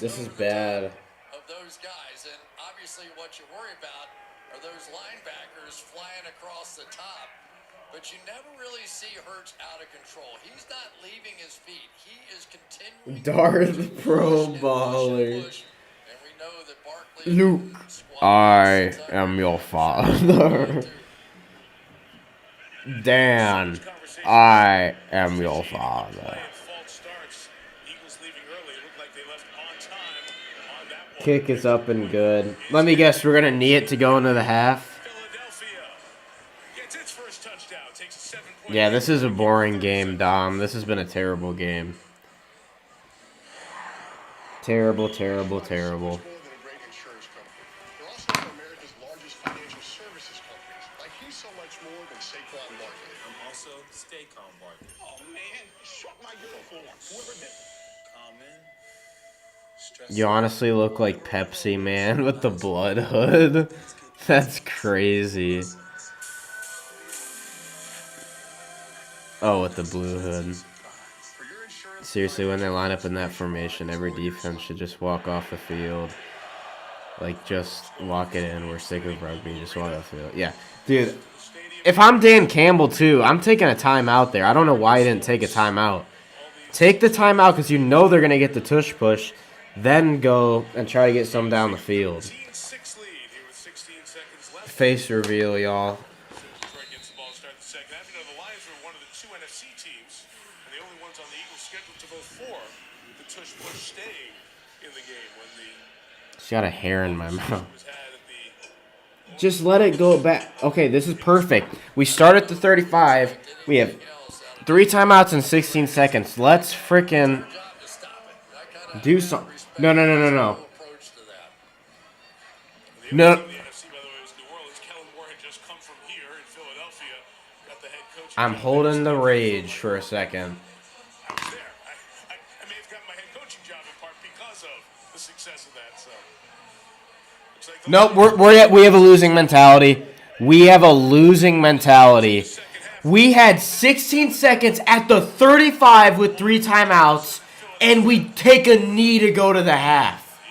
This is bad. Of those guys, and obviously what you worry about are those linebackers flying across the top. but you never really see Hurts out of control. He's not leaving his feet. He is continuing Darth Pro and Baller. push. And we know that Barkley Luke, squad I sits am under your him. father. Dan, I am your father. Kick is up and good. Let me guess, we're going to knee it to go into the half. Yeah, this is a boring game, Dom. This has been a terrible game. Terrible, terrible, terrible. They're also one of America's largest financial services companies. Like, he's so much more than Saquon Barkley. I'm also Staycon Barkley. Oh, man, shut my uniform. Whoever did. Calm in. You honestly look like Pepsi Man with the blood hood. That's crazy. Oh, with the blue hood. Seriously, when they line up in that formation, every defense should just walk off the field. Like, just walk it in. We're sick of rugby. Just walk off the field. Yeah. Dude, if I'm Dan Campbell, too, I'm taking a timeout there. I don't know why he didn't take a timeout. Take the timeout because you know they're going to get the tush push. Then go and try to get some down the field. Face reveal, y'all. Detroit gets the ball to start the second half. You know, the Lions were one of the 2 NFC teams, and the only ones on the Eagles scheduled to vote for the tush push staying in the game when the She's got a hair in my mouth. Just let it go back. Okay, this is perfect. We start at the 35. We have 3 timeouts in 16 seconds. Let's freaking do something. No. No. I'm holding the rage for a second. I may have gotten my head coaching job in part because of the success of that. So, nope, we have a losing mentality. We have a losing mentality. We had 16 seconds at the 35 with 3 timeouts, and we take a knee to go to the half.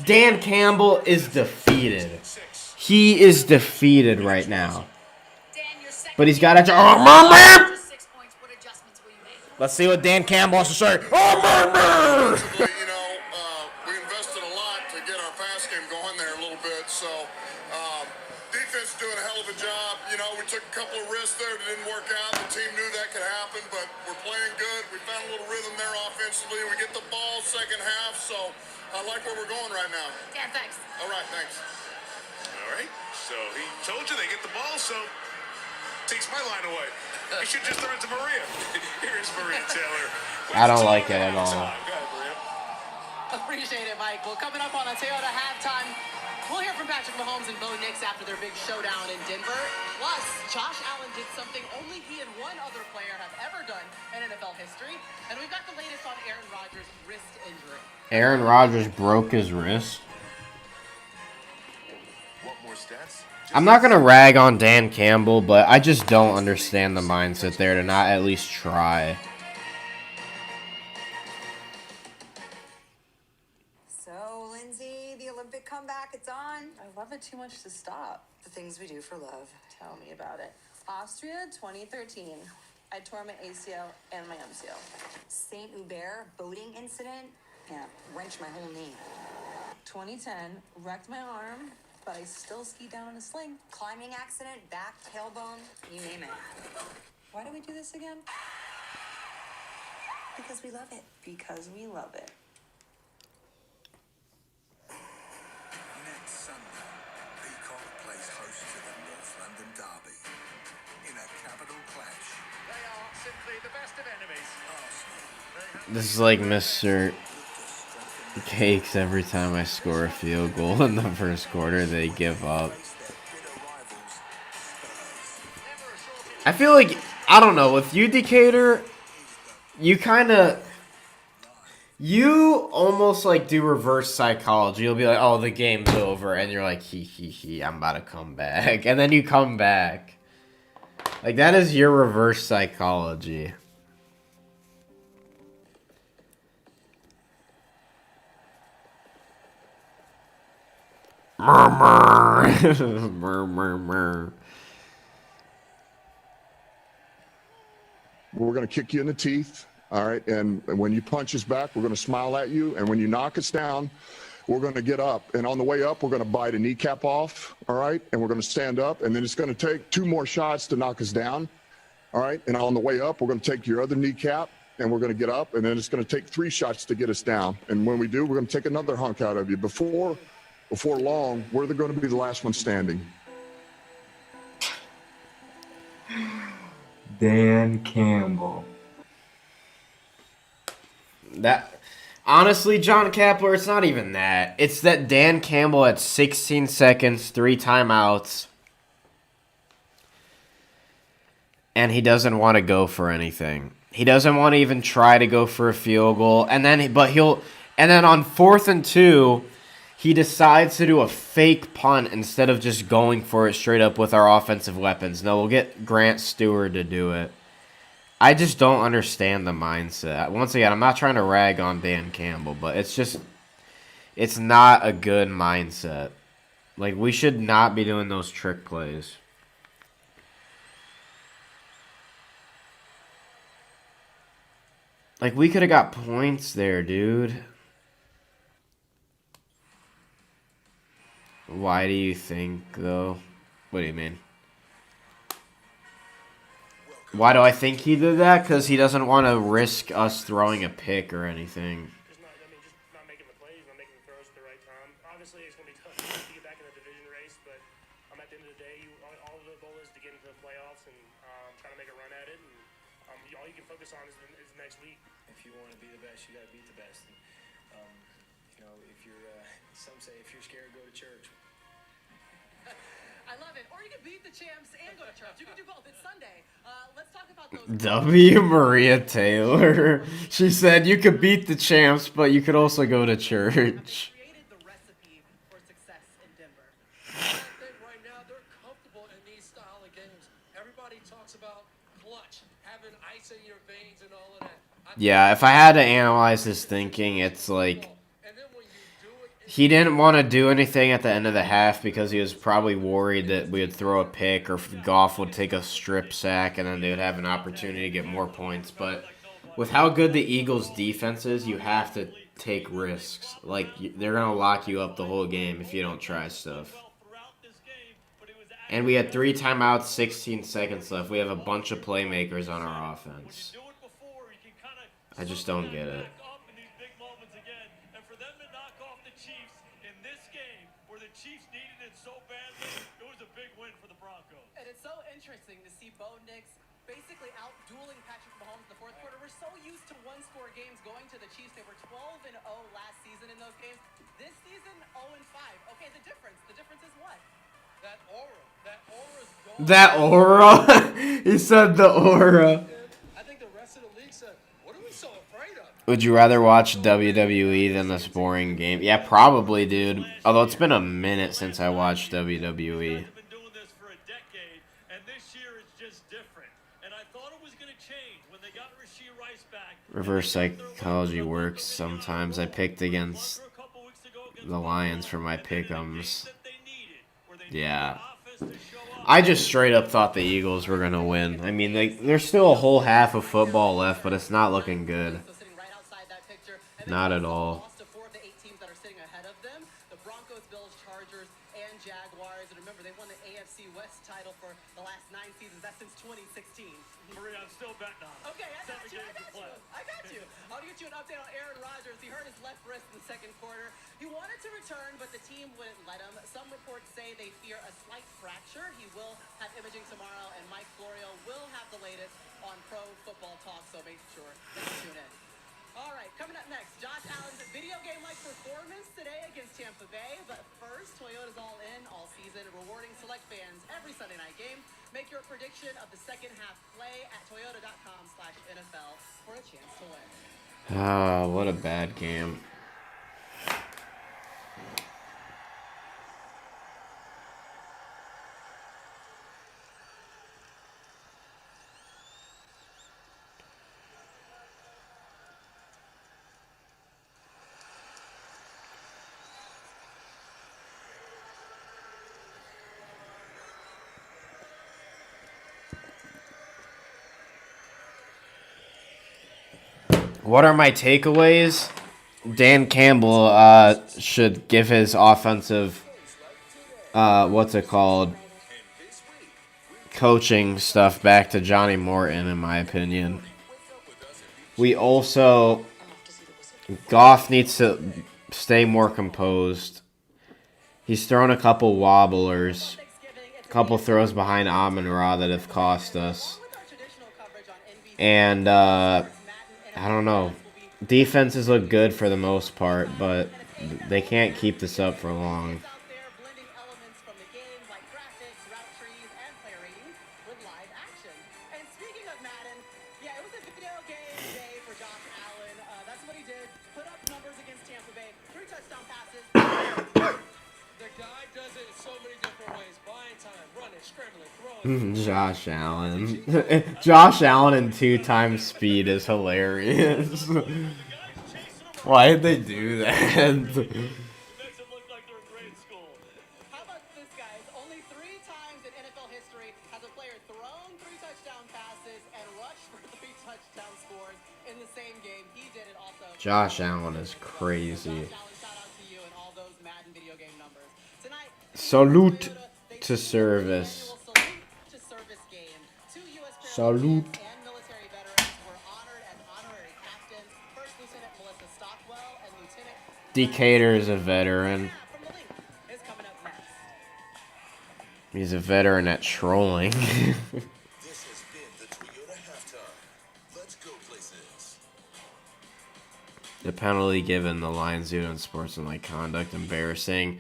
Dan Campbell is defeated. He is defeated right now. But he's got to... Let's see what Dan Campbell has to say. we invested a lot to get our pass game going there a little bit. So, defense doing a hell of a job. You know, we took a couple of risks there that didn't work out. The team knew that could happen, but we're playing good. We found a little rhythm there offensively. We get the ball second half, so I like where we're going right now. Dan, thanks. All right, thanks. All right. So he told you they get the ball, so takes my line away. I should just throw it to Maria. Here's Maria Taylor. I don't like it at all. Appreciate it, Mike. Well, coming up on a Toyota halftime, we'll hear from Patrick Mahomes and Bo Nix after their big showdown in Denver. Plus, Josh Allen did something only he and one other player have ever done in NFL history. And we've got the latest on Aaron Rodgers' wrist injury. Aaron Rodgers broke his wrist. Want more stats? I'm not going to rag on Dan Campbell, but I just don't understand the mindset there to not at least try. So, Lindsay, the Olympic comeback, it's on. I love it too much to stop. The things we do for love. Tell me about it. Austria, 2013. I tore my ACL and my MCL. St. Hubert boating incident. Yeah, wrenched my whole knee. 2010, wrecked my arm, but I still skied down in a sling. Climbing accident, back, tailbone, you name it. Why do we do this again? Because we love it. Because we love it. Next Sunday, Peacock plays host to the North London Derby in a capital clash. They are simply the best of enemies. This is like Mr. Cakes every time I score a field goal in the first quarter, they give up. I feel like, I don't know, with you, Decatur, you almost like do reverse psychology. You'll be like, oh, the game's over, and you're like, he, I'm about to come back. And then you come back. Like, that is your reverse psychology. Murmur. Murmur. we're going to kick you in the teeth. All right. And when you punch us back, we're going to smile at you. And when you knock us down, we're going to get up. And on the way up, we're going to bite a kneecap off. All right. And we're going to stand up. And then it's going to take 2 more shots to knock us down. All right. And on the way up, we're going to take your other kneecap and we're going to get up. And then it's going to take 3 shots to get us down. And when we do, we're going to take another hunk out of you. Before long, we're going to be the last one standing. Dan Campbell. That honestly, John Kapler, it's not even that. It's that Dan Campbell had 16 seconds, 3 timeouts, and he doesn't want to go for anything. He doesn't want to even try to go for a field goal, and then on 4th and 2, he decides to do a fake punt instead of just going for it straight up with our offensive weapons. No, we'll get Grant Stewart to do it. I just don't understand the mindset. Once again, I'm not trying to rag on Dan Campbell, but it's not a good mindset. Like, we should not be doing those trick plays. Like, we could have got points there, dude. Why do you think, though? What do you mean? Why do I think he did that? Because he doesn't want to risk us throwing a pick or anything. Just not making the plays, not making the throws at the right time. Obviously, it's going to be tough to get back in the division race, but at the end of the day, all the goal is to get into the playoffs and try to make a run at it. And all you can focus on is next week. If you want to be the best, you got to beat the best. And, if you're, some say, if you're scared, go to church. I love it. Or you can beat the champs and go to church. You can do both. It's Sunday. Let's talk about those. W. Maria Taylor. She said you could beat the champs, but you could also go to church. Created the recipe for success in Denver. I think right now they're comfortable in these style of games. Everybody talks about clutch, having ice in your veins and all of that. Yeah, if I had to analyze his thinking, it's like he didn't want to do anything at the end of the half because he was probably worried that we would throw a pick or Goff would take a strip sack and then they would have an opportunity to get more points. But with how good the Eagles' defense is, you have to take risks. Like, they're going to lock you up the whole game if you don't try stuff. And we had 3 timeouts, 16 seconds left. We have a bunch of playmakers on our offense. I just don't get it. And it's so interesting to see Bo Nix basically out-dueling Patrick Mahomes in the fourth quarter. We're so used to one-score games going to the Chiefs. They were 12-0 last season in those games. This season, 0-5. Okay, the difference is what? That aura. That aura's gone. That aura? He said the aura. I think the rest of the league said, what are we so afraid of? Would you rather watch WWE than this boring game? Yeah, probably, dude. Although it's been a minute since I watched WWE. Reverse psychology works sometimes. I picked against the Lions for my pick'ems. Yeah. I just straight up thought the Eagles were going to win. I mean, there's still a whole half of football left, but it's not looking good. Not at all. Lost to 4 of the 8 teams that are sitting ahead of them. The Broncos, Bills, Chargers, and Jaguars. And remember, they won the AFC West title for the last 9 seasons. That's since 2016. Maria, I'm still betting on it. Okay, I got you. I'll get you an update on Aaron Rodgers. He hurt his left wrist in the second quarter. He wanted to return, but the team wouldn't let him. Some reports say they fear a slight fracture. He will have imaging tomorrow, and Mike Florio will have the latest on Pro Football Talk, so make sure to tune in. All right, coming up next, Josh Allen's video game-like performance today against Tampa Bay. But first, Toyota's all in all season, rewarding select fans every Sunday night game. Make your prediction of the second half play at toyota.com/NFL for a chance to win. Ah, what a bad game. What are my takeaways? Dan Campbell should give his offensive, what's it called, coaching stuff back to Johnny Morton, in my opinion. We also, Goff needs to stay more composed. He's thrown a couple wobblers, a couple throws behind Amon-Ra that have cost us. And, I don't know. Defenses look good for the most part, but they can't keep this up for long. Josh Allen. Josh Allen in 2x speed is hilarious. Why did they do that? How about this, guys? Only 3 times in NFL history has a player thrown 3 touchdown passes and rushed for 3 touchdown scores in the same game. He did it also. Josh Allen is crazy. Salute to service. Salute. Decatur is a veteran. He's a veteran at trolling. This has been the Toyota halftime. Let's go places. The penalty given the Lions due to unsportsmanlike conduct, embarrassing.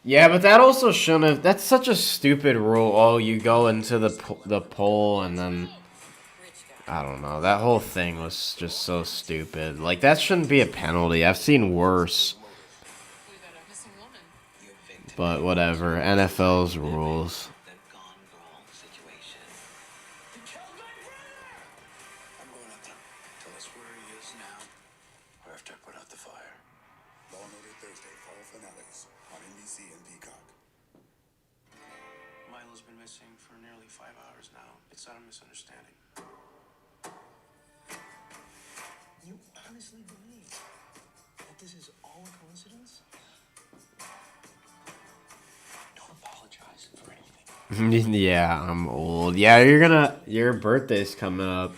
Yeah, but that also shouldn't have. That's such a stupid rule. Oh, you go into the pole and then I don't know. That whole thing was just so stupid. Like, that shouldn't be a penalty. I've seen worse. But whatever. NFL's rules. I'm going up there. Tell us where he is now, or after I put out the fire. Law and Order Thursday, fall finales on NBC and Peacock. Milo's been missing for nearly 5 hours now. It's not a misunderstanding. You honestly believe that this is all a coincidence? Don't apologize for anything. Yeah, I'm old. Yeah, your birthday's coming up.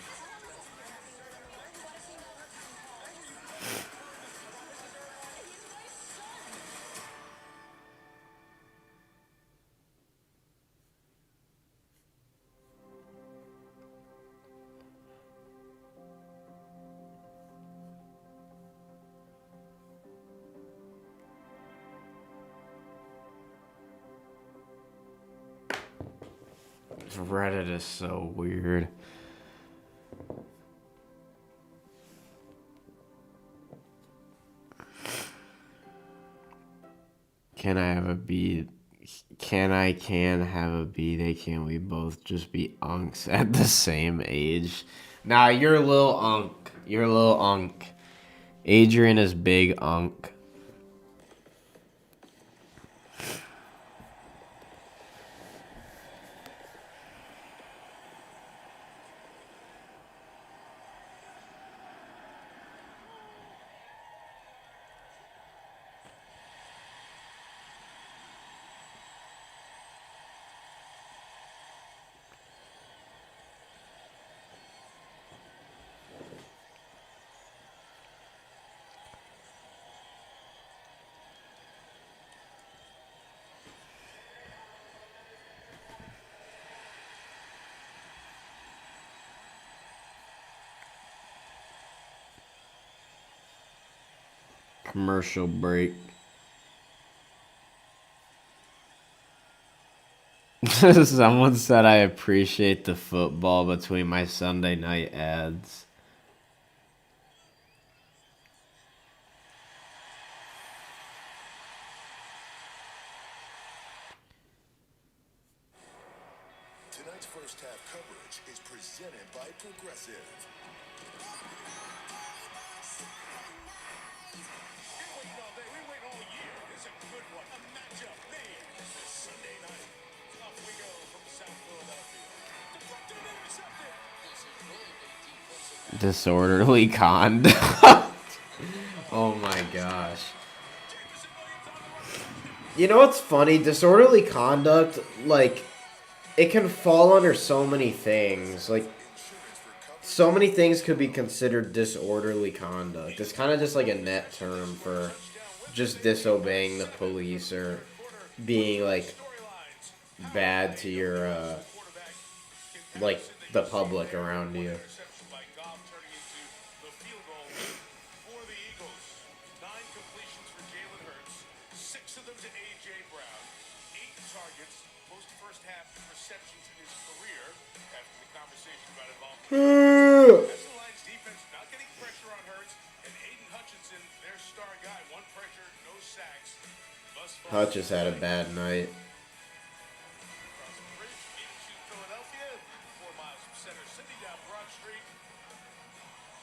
Reddit is so weird. Can I have a beat? Can have a beat? Can we both just be unks at the same age? Nah, you're a little unk. You're a little unk. Adrian is big unk. Commercial break. Someone said I appreciate the football between my Sunday night ads. Tonight's first half coverage is presented by Progressive. Disorderly conduct. Oh my gosh. You know what's funny? Disorderly conduct, like, it can fall under so many things. Like, so many things could be considered disorderly conduct. It's kind of just like a net term for just disobeying the police or being, like, bad to your, like, the public around you. For the Eagles, 9 completions for Jalen Hurts, 6 of them to A.J. Brown, 8 targets, most first half receptions in his career after the conversation about involvement. That's the Lions defense not getting pressure on Hurts, and Aiden Hutchinson, their star guy, 1 pressure, no sacks. Hutch has had a bad night. Across the bridge into Philadelphia, 4 miles from Center City down Broad Street.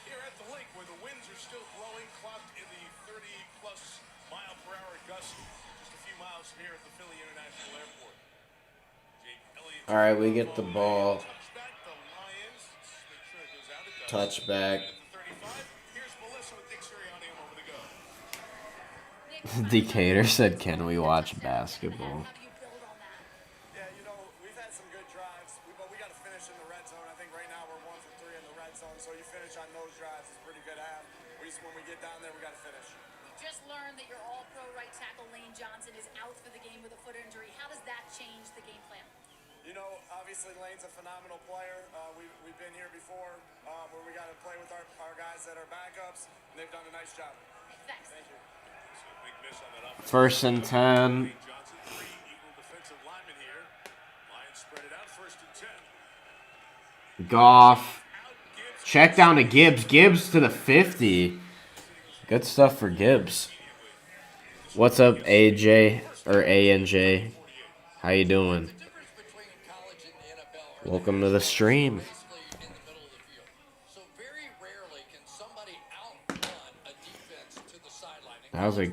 Here at the lake where the winds are still blowing, clocked in the 30-plus mile-per-hour gusts, just a few miles from here at the Philly International Airport. Jake Elliott. All right, we get the ball. Touchback, the Lions. Make sure it goes out. It does. Touchback. At the 35, here's Melissa with Dick Sirianni over the go. Decatur said, "Can we watch basketball?" Yeah, you know, we've had some good drives, but we got to finish in the red zone. I think right now we're 1 for 3 in the red zone, so you finish on those drives, it's pretty good to have. When we get down there, we got to finish. We just learned that your all-pro right tackle Lane Johnson is out for the game with a foot injury. How does that change the game plan? You know, obviously Lane's a phenomenal player. We've been here before where we got to play with our guys that are backups, and they've done a nice job. Thanks. Thank you. Big miss on that offensive. 1st and 10. Johnson, 3 Eagle defensive linemen here. Lions spread it out, 1st and 10. Goff. Check down to Gibbs. Gibbs to the 50. Good stuff for Gibbs. What's up, AJ or ANJ? How you doing? Welcome to the stream. That was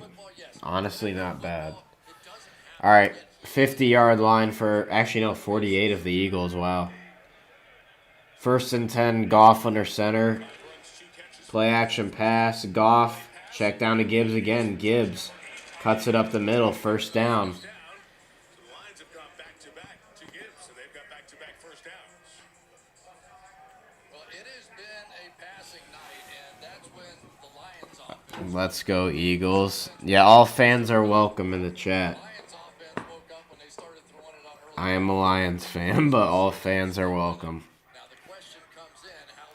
honestly not bad. All right, 50-yard line for, actually no, 48 of the Eagles. Wow. 1st and 10, Goff under center. Play action pass, Goff. Check down to Gibbs again. Gibbs cuts it up the middle, 1st down. Let's go, Eagles. Yeah, all fans are welcome in the chat. I am a Lions fan, but all fans are welcome.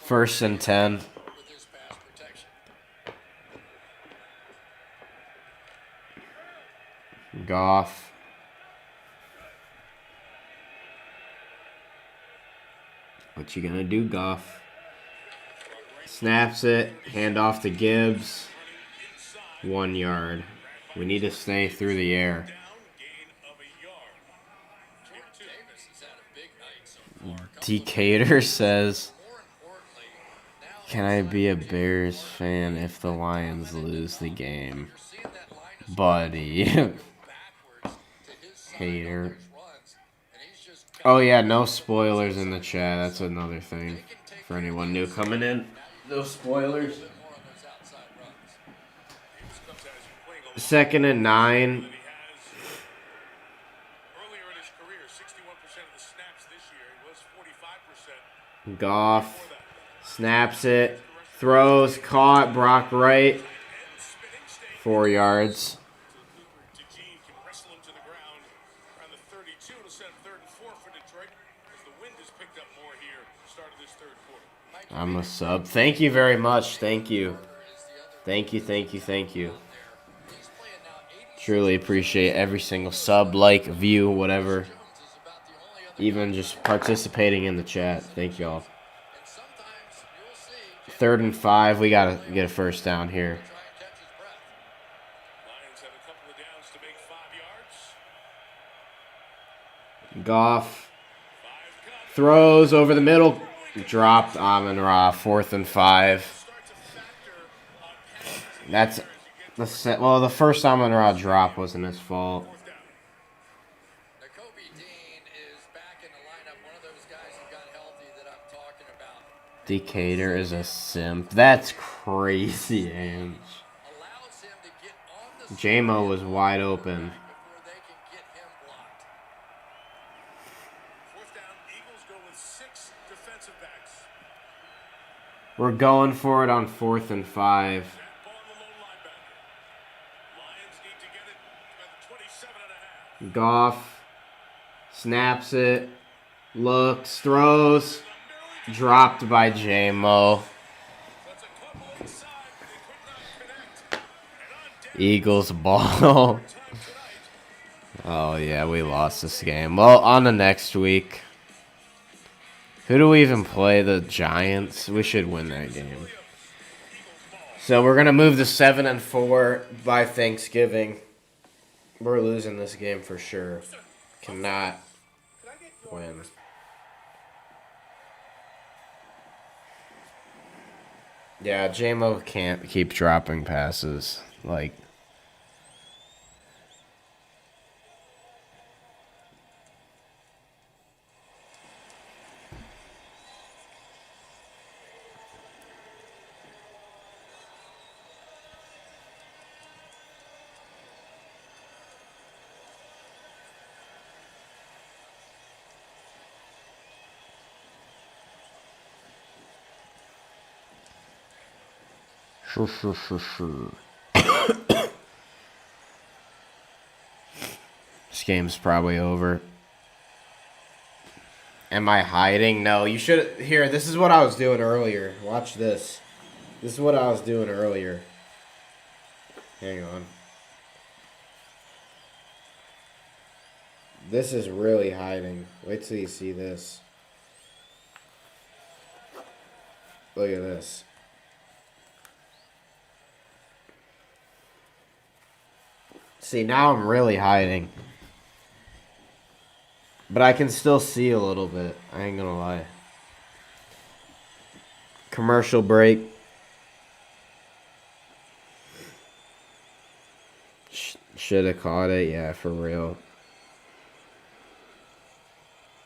1st and 10. Goff. What you gonna do, Goff? Snaps it. Hand off to Gibbs. 1 yard. We need to stay through the air. Decatur says, "Can I be a Bears fan if the Lions lose the game?" Buddy. Hater. Oh yeah, no spoilers in the chat. That's another thing for anyone new coming in. No spoilers. 2nd and 9. Goff snaps it, throws, caught, Brock Wright, 4 yards. I'm a sub. Thank you very much. Thank you. Thank you, thank you, thank you. Truly appreciate every single sub, like, view, whatever. Even just participating in the chat. Thank y'all. 3rd and 5. We got to get a 1st down here. Goff throws over the middle. Dropped Amon-Ra. 4th and 5. That's the set. Well, the first Amon-Ra drop wasn't his fault. Decatur is a simp. That's crazy, Ange. J-Mo was wide open. Fourth down, Eagles go with 6 defensive backs. We're going for it on 4th and 5. That ball in the lone linebacker. Lions need to get it at the 27.5. Goff snaps it, looks, throws, dropped by J-Mo. Eagles ball. Oh, yeah, we lost this game. Well, on to next week. Who do we even play? The Giants? We should win that game. So we're going to move to 7-4 by Thanksgiving. We're losing this game for sure. Cannot win. Yeah, J-Mo can't keep dropping passes. Like... Sure. This game's probably over. Am I hiding? No, you should... Here, this is what I was doing earlier. Watch this. This is what I was doing earlier. Hang on. This is really hiding. Wait till you see this. Look at this. See, now I'm really hiding. But I can still see a little bit. I ain't gonna lie. Commercial break. Should have caught it. Yeah, for real.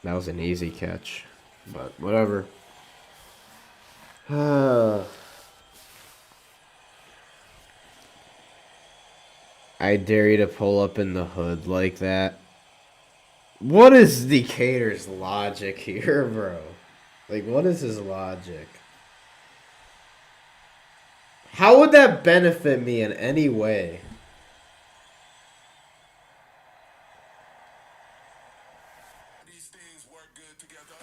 That was an easy catch. But whatever. I dare you to pull up in the hood like that. What is Decatur's logic here, bro? Like, what is his logic? How would that benefit me in any way? These things work good together.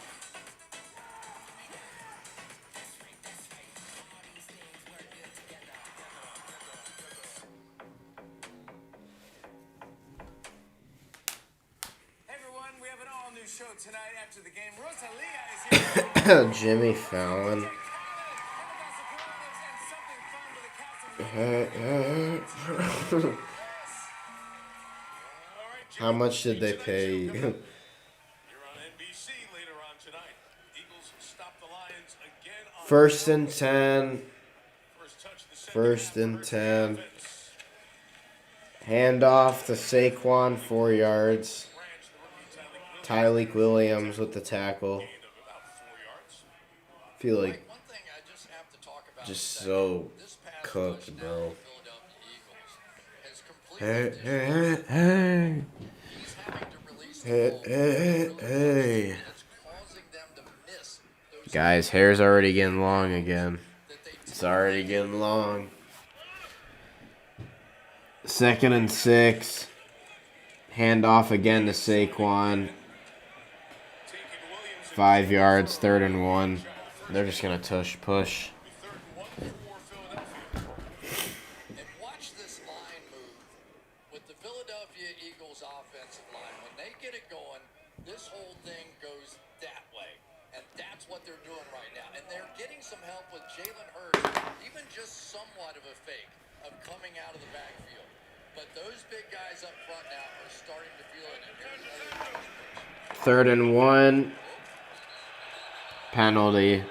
Hey everyone, we have an all-new show tonight after the game. Rosalia is here. Jimmy Fallon. How much did they pay you? You're on NBC later on tonight. Eagles stop the Lions again on 1st and 10. first touch of the second 1st half. and 10. Handoff to Saquon, 4 yards. Tyleek Williams with the tackle. Feel like just so cooked, bro. Hey. Guys, hair's already getting long again. It's already getting long. 2nd and 6. Handoff again to Saquon. 5 yards, 3rd and 1. They're just going to push. And watch this line move with the Philadelphia Eagles offensive line. When they get it going, this whole thing goes that way. And that's what they're doing right now. And they're getting some help with Jalen Hurts, even just somewhat of a fake of coming out of the backfield. But those big guys up front now are starting to feel it. And here's another pitch. 3rd and 1. Penalty.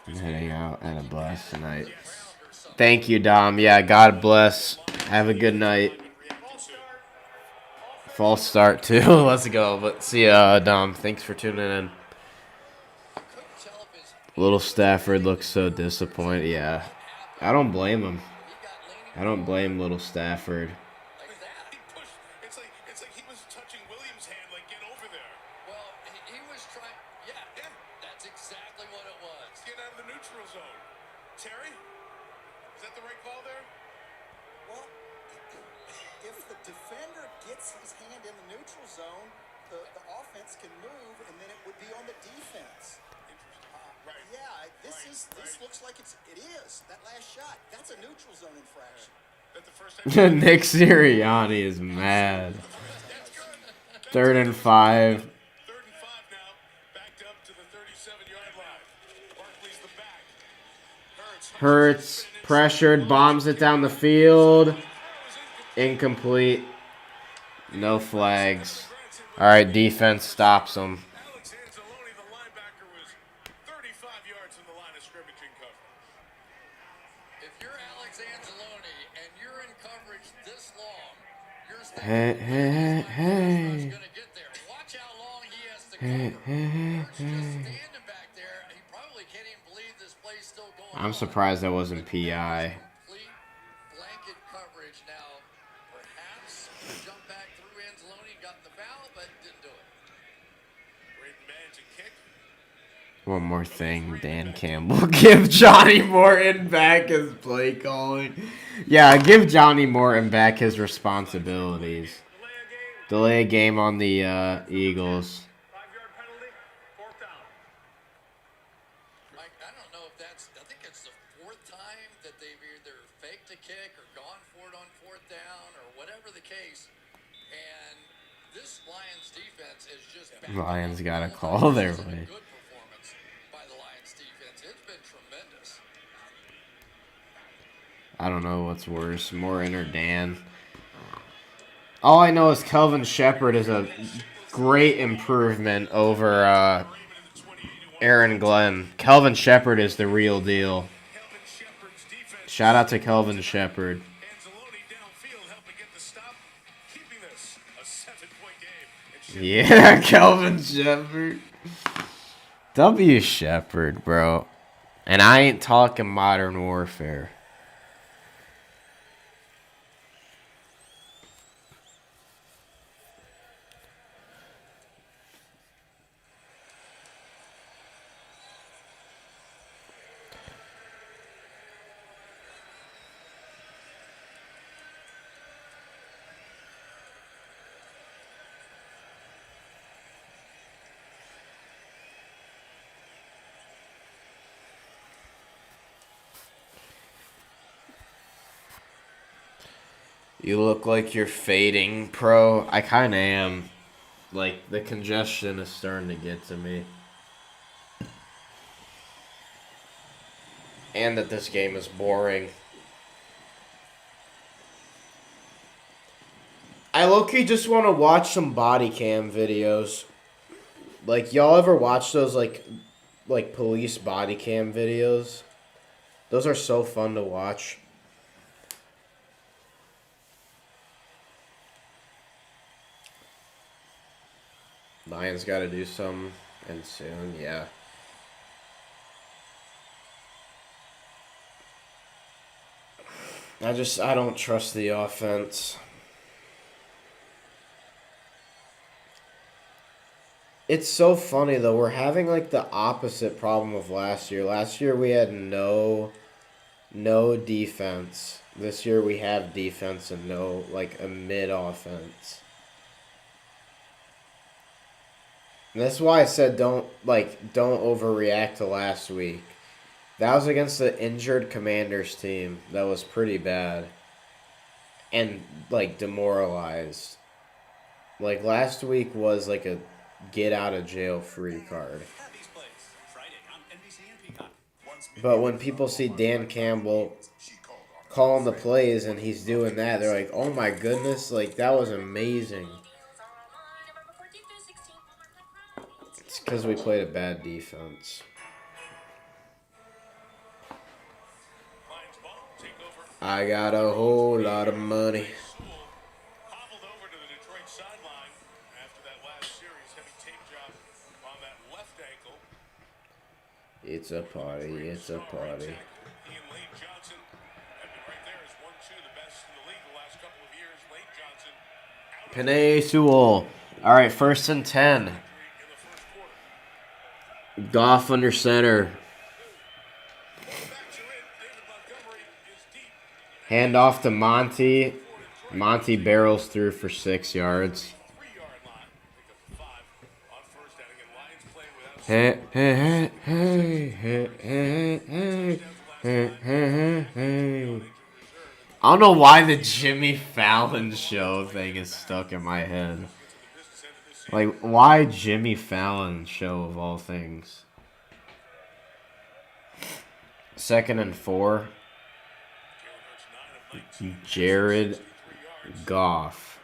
I'm heading out at a blast tonight. Thank you, Dom. Yeah, God bless. Have a good night. False start too. Let's go. But see ya, Dom. Thanks for tuning in. Little Stafford looks so disappointed. Yeah, I don't blame him. I don't blame little Stafford. It's like he was touching Williams' hand, like, get over there. Well, he was trying. Yeah, that's exactly what it was. Get out of the neutral zone. Terry, is that the right call there? Well, if the defender gets his hand in the neutral zone, the offense can move, and then it would be on the defense. Right. Yeah, this looks like it is. That last shot, that's a neutral zone infraction. That the first time Nick Sirianni is mad. 3rd and 5. 3rd and 5 now, backed up to the 37-yard line. Barkley's the back. Hurts pressured, bombs it down the field. Incomplete. No flags. All right, defense stops him. Alex Anzalone, the linebacker, was 35 yards from the line of scrimmage in coverage. If you're Alex Anzalone and you're in coverage this long, you're Hey. going to get there. Watch how long he has to cover. Hurts just standing back there. He probably can't even believe this play's still going on. I'm surprised that wasn't PI. Complete blanket coverage now. Perhaps jump back through Anzalone, got the foul, but didn't do it. Braden Manns a kick. One more thing, Dan Campbell. Give Johnny Morton back his play calling. Yeah, give Johnny Morton back his responsibilities. Delay a game on the Eagles. 5-yard penalty, 4th down. Mike, I don't know if that's, I think it's the 4th time that they've either faked a kick or gone for it on 4th down or whatever the case. And this Lions defense is just Lions got to call their way. good performance by the Lions defense. It's been tremendous. I don't know what's worse, Morton or Dan. All I know is Kelvin Shepherd is a great improvement over Aaron Glenn. Kelvin Shepherd is the real deal. Shout out to Kelvin Shepherd. Anzalone downfield helping get the stop, keeping this a 7-point game. Yeah, Kelvin Shepherd. W. Shepherd, bro. And I ain't talking Modern Warfare. You look like you're fading, pro. I kind of am. Like, the congestion is starting to get to me. And that this game is boring. I low-key just want to watch some body cam videos. Like, y'all ever watch those, like police body cam videos? Those are so fun to watch. Lions got to do something, and soon, yeah. I don't trust the offense. It's so funny, though. We're having, like, the opposite problem of last year. Last year, we had no defense. This year, we have defense and no, like, a mid-offense. And that's why I said don't overreact to last week. That was against the injured Commanders team. That was pretty bad. And, like, demoralized. Like, last week was, like, a get-out-of-jail-free card. But when people see Dan Campbell calling the plays and he's doing that, they're like, oh, my goodness, like, that was amazing. It's because we played a bad defense. I got a whole lot of money. Hobbled over to the Detroit sideline. on that left ankle. It's a party. It's a party. He and Lane Johnson have been right there as 1-2, the best in the league the last couple of years. Lane Johnson out of Panay Sewell. All right, 1st and 10. Goff under center. Hand off to Monty. Monty barrels through for 6 yards. Hey, hey, hey, hey, hey, hey, hey, hey, hey, hey. I don't know why the Jimmy Fallon show thing is stuck in my head. Like, why Jimmy Fallon show of all things? 2nd and 4. Jared Goff.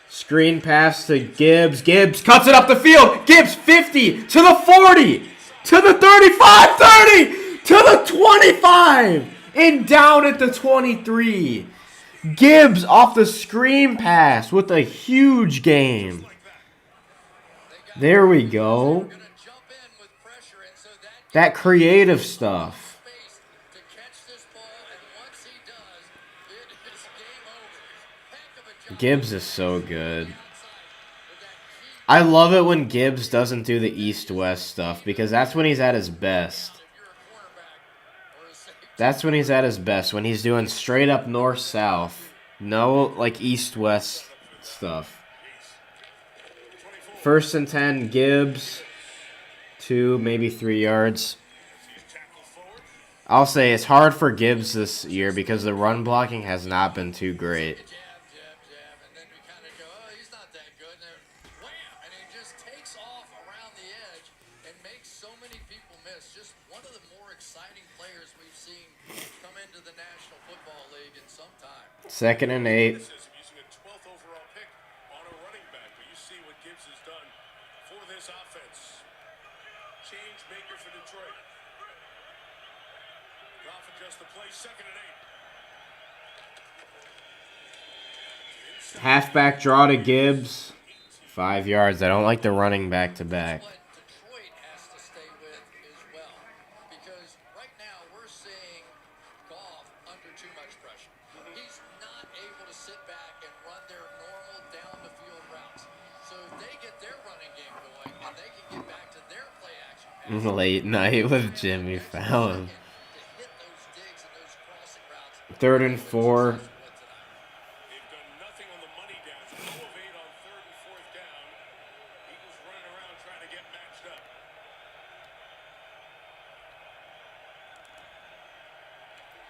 Screen pass to Gibbs. Gibbs cuts it up the field. Gibbs 50 to the 40 to the 35, 30 to the 25 and down at the 23. Gibbs off the screen pass with a huge game. There we go. That creative stuff. Gibbs is so good. I love it when Gibbs doesn't do the east-west stuff because that's when he's at his best. That's when he's at his best, when he's doing straight up north-south. No, like, east-west stuff. 1st and 10, Gibbs. 2, maybe 3 yards. I'll say it's hard for Gibbs this year because the run blocking has not been too great. Second and 8. Using a 12th overall pick on a running back, but you see what Gibbs has done for this offense. Change maker for Detroit. Goff adjusts the play. 2nd and 8. Halfback draw to Gibbs. 5 yards. I don't like the running back to back. Late night with Jimmy Fallon. 3rd and 4.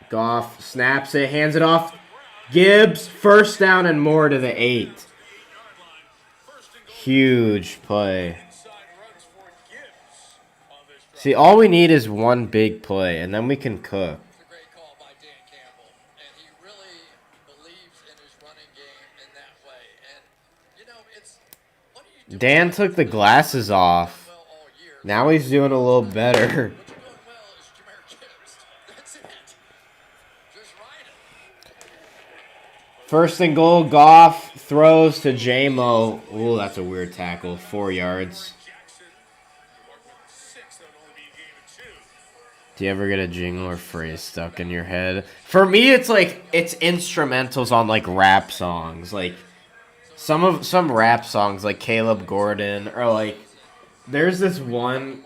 Goff snaps it, hands it off. Gibbs, 1st down and more to the 8. Huge play. See, all we need is one big play, and then we can cook. Dan took the glasses off. Now he's doing a little better. First and goal, Goff throws to J-Mo. Ooh, that's a weird tackle. 4 yards. Do you ever get a jingle or phrase stuck in your head? For me, it's like, it's instrumentals on, like, rap songs. Like, some rap songs, like Caleb Gordon, or, like, there's this one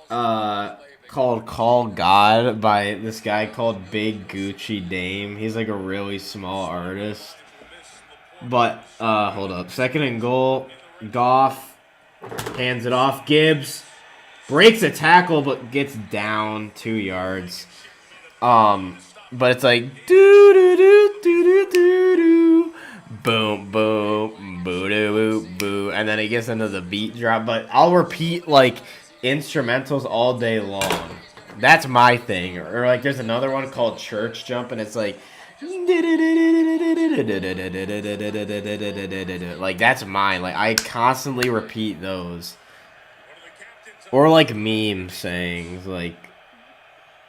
called Call God by this guy called Big Gucci Dame. He's, like, a really small artist. But, hold up. 2nd and goal. Goff hands it off. Gibbs breaks a tackle, but gets down 2 yards. But it's like do do do do do do do, boom boom, boo doo boo, and then it gets into the beat drop. But I'll repeat like instrumentals all day long. That's my thing. Or like there's another one called Church Jump, and it's like like that's mine. Like I constantly repeat those. Or like meme sayings, like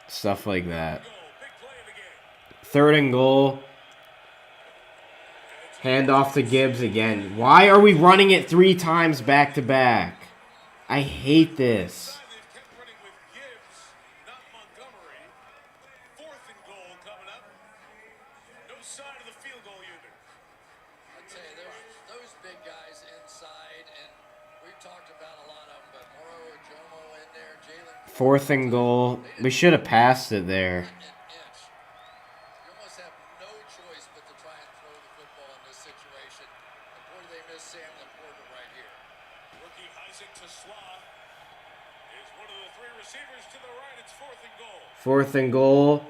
stuff like that. 3rd and goal. Hand off to Gibbs again. Why are we running it 3 times back to back? I hate this. They've kept running with Gibbs, not Montgomery. 4th and goal coming up. No sign of the field goal unit. I tell you, those big guys inside, and we've talked about a lot of them, but Moro, Jomo in there, Jalen. 4th and goal. We should have passed it there. You almost have no choice but to try and throw the football in this situation. And boy, do they miss Sam Laporta right here. Rookie Isaac Tesla is one of the 3 receivers to the right. It's 4th and goal. 4th and goal.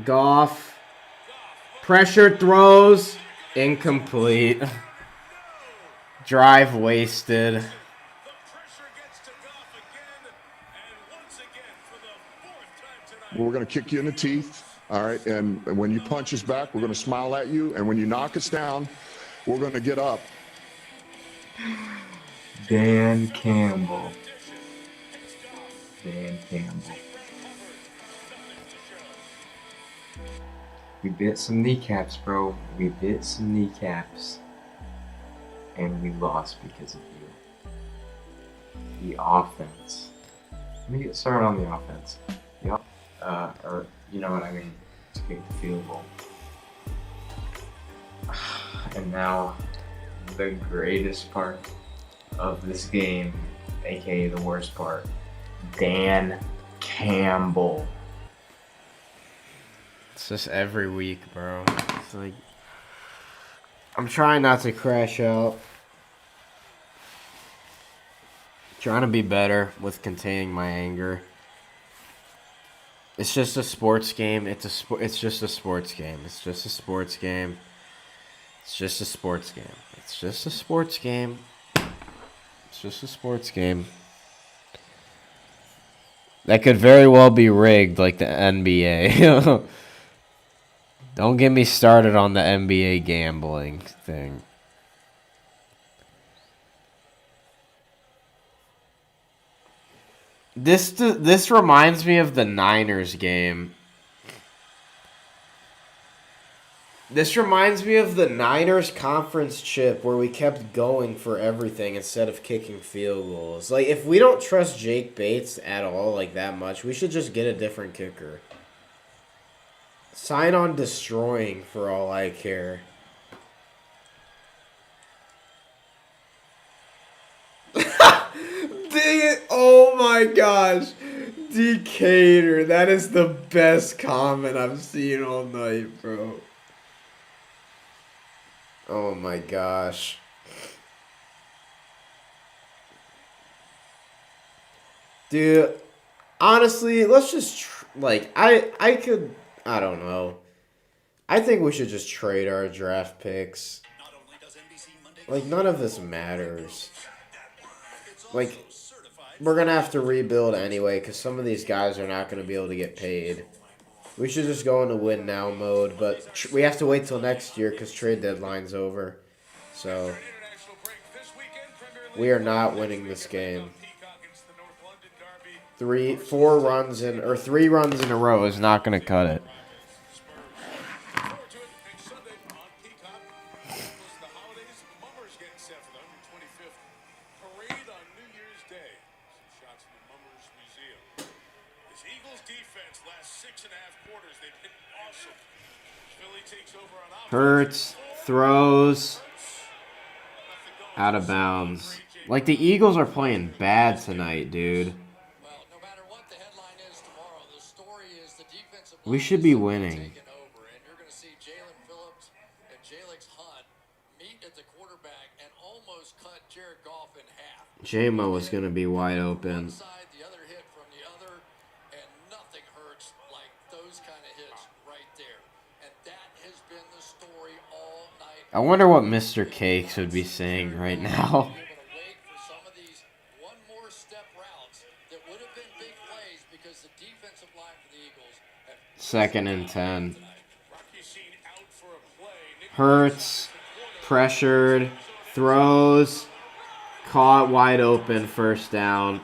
Goff. Pressure throws. Incomplete. Drive wasted. We're going to kick you in the teeth. All right. And when you punch us back, we're going to smile at you. And when you knock us down, we're going to get up. Dan Campbell. Dan Campbell. We bit some kneecaps, bro. We bit some kneecaps. And we lost because of you. The offense. Let me get started on the offense. Yep. Or, you know what I mean, to kick the field goal. And now, the greatest part of this game, aka the worst part, Dan Campbell. It's just every week, bro. It's like, I'm trying not to crash out. Trying to be better with containing my anger. It's just a sports game. It's just a sports game. It's just a sports game. It's just a sports game. It's just a sports game. It's just a sports game. That could very well be rigged like the NBA. Don't get me started on the NBA gambling thing. This reminds me of the Niners game. This reminds me of the Niners conference chip where we kept going for everything instead of kicking field goals. Like, if we don't trust Jake Bates at all, like that much, we should just get a different kicker. Sign on destroying for all I care. Dang it. Oh my gosh. Decatur. That is the best comment I've seen all night, bro. Oh my gosh. Dude, honestly, let's just, I don't know. I think we should just trade our draft picks. Like, none of this matters. Like, we're going to have to rebuild anyway because some of these guys are not going to be able to get paid. We should just go into win now mode, but we have to wait till next year because trade deadline's over. So, we are not winning this game. 3 runs in a row is not going to cut it. Hurts, throws, out of bounds. Like, the Eagles are playing bad tonight, dude. We should be winning. J-Mo was going to be wide open. I wonder what Mr. Cakes would be saying right now. 2nd and 10. Hurts, pressured, throws, caught wide open, 1st down.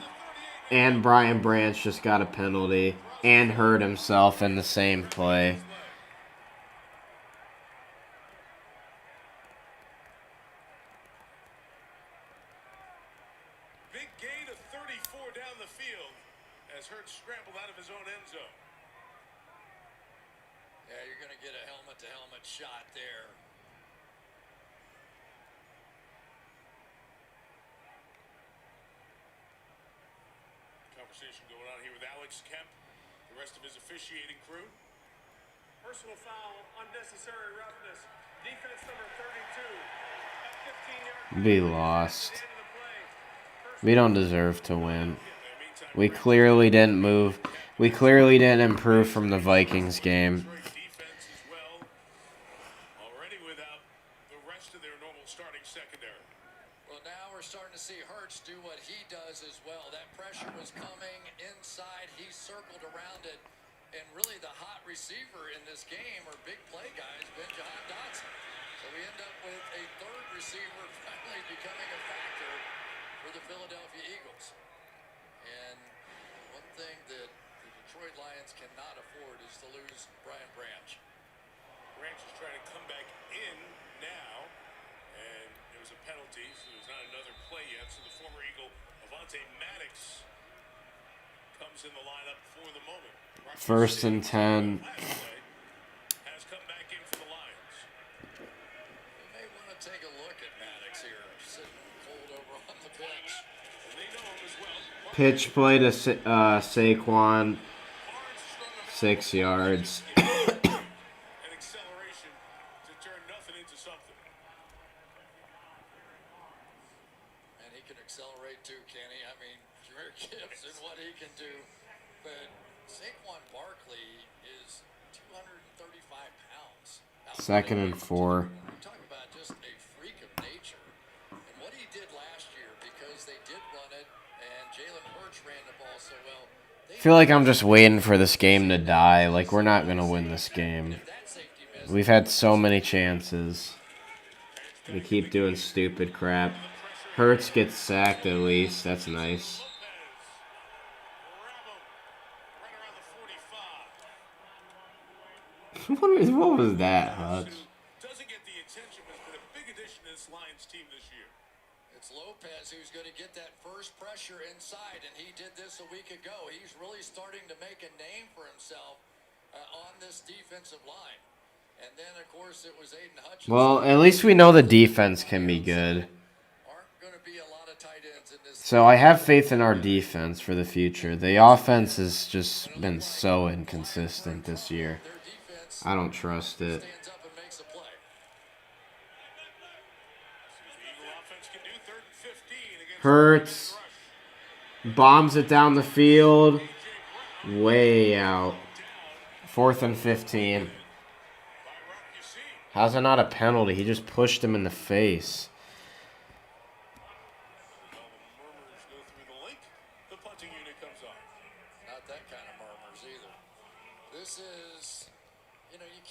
And Brian Branch just got a penalty and hurt himself in the same play. down the field as Hurts scrambled out of his own end zone. Yeah, you're going to get a helmet-to-helmet shot there. Conversation going on here with Alex Kemp, the rest of his officiating crew. Personal foul, unnecessary roughness. Defense number 32 at 15 yards. We lost. We don't deserve to win. We clearly didn't move. We clearly didn't improve from the Vikings game. Defense as well. Already without the rest of their normal starting secondary. Well, now we're starting to see Hurts do what he does as well. That pressure was coming inside. He circled around it. And really the hot receiver in this game, or big play guys, been Jahan Dotson. So we end up with a third receiver finally becoming a factor for the Philadelphia Eagles. And one thing that the Detroit Lions cannot afford is to lose Brian Branch. Branch is trying to come back in now. And there was a penalty, so there's not another play yet. So the former Eagle, Avonte Maddox, comes in the lineup for the moment. 1st and 10. Has come back in for the Lions. You may want to take a look at Maddox here, sitting cold over on the bench. And they know him as well. Pitch play to Saquon. 6 yards. An acceleration to turn nothing into something. And he can accelerate too, can he? I mean, Jameer Gibbs and what he can do. But Saquon Barkley is 235 pounds. 2nd and 4. We talk about just a freak of nature. And what he did last year, because they did run it, and Jalen Hurts ran the ball so well. I feel like I'm just waiting for this game to die. Like, we're not going to win this game. We've had so many chances. We keep doing stupid crap. Hurts gets sacked at least. That's nice. What was that, Hutch? Doesn't get the attention, but has been a big addition to this Lions team this year. It's Lopez who's going to get that first pressure inside, and he did this a week ago. He's really starting to make a name for himself on this defensive line. And then, of course, it was Aiden Hutchinson. Well, at least we know the defense can be good. So I have faith in our defense for the future. The offense has just been so inconsistent this year. I don't trust it. Hurts. Bombs it down the field. Way out. 4th and 15. How's it not a penalty? He just pushed him in the face. Not that kind of murmurs either. This is, you know, you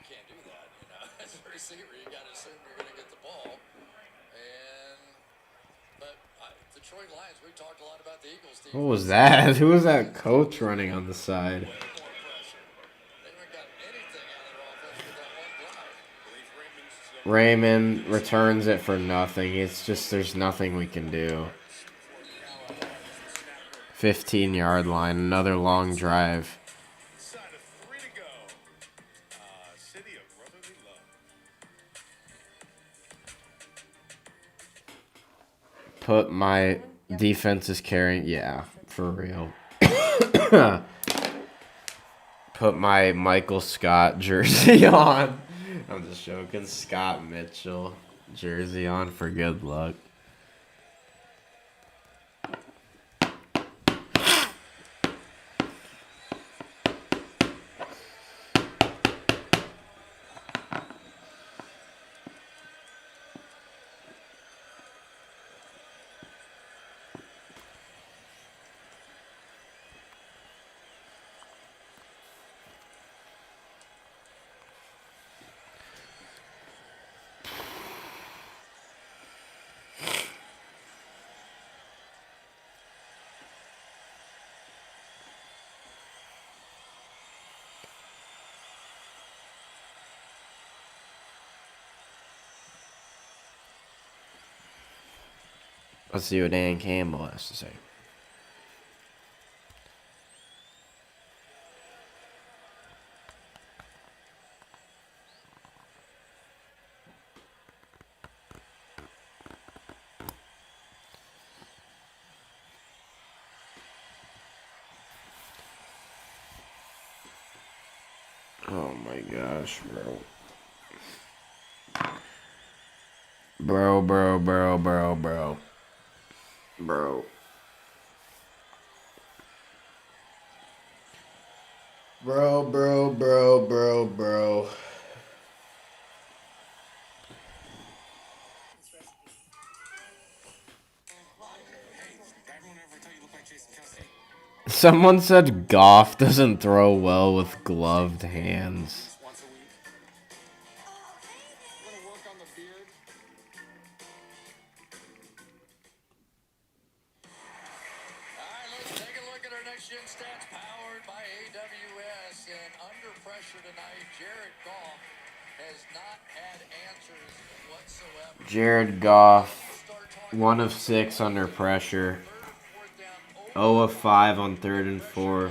can't do that, you know. As a receiver, you got to assume you're going to get the ball. But Detroit Lions, we talked a lot about the Eagles team. What was that? Who was that coach running on the side? Raymond returns it for nothing. It's just there's nothing we can do. 15-yard line, another long drive. Put my defense is carrying. Yeah, for real. Put my Michael Scott jersey on. I'm just joking. Scott Mitchell jersey on for good luck. Let's see what Dan Campbell has to say. Oh my gosh, bro. Bro. Someone said Goff doesn't throw well with gloved hands. Once a week. We're gonna work on the beard. All right, let's take a look at our next gen stats powered by AWS. And under pressure tonight, Jared Goff has not had answers whatsoever. Jared Goff, 1 of 6 under pressure. 0 of 5 on 3rd and 4th. 80%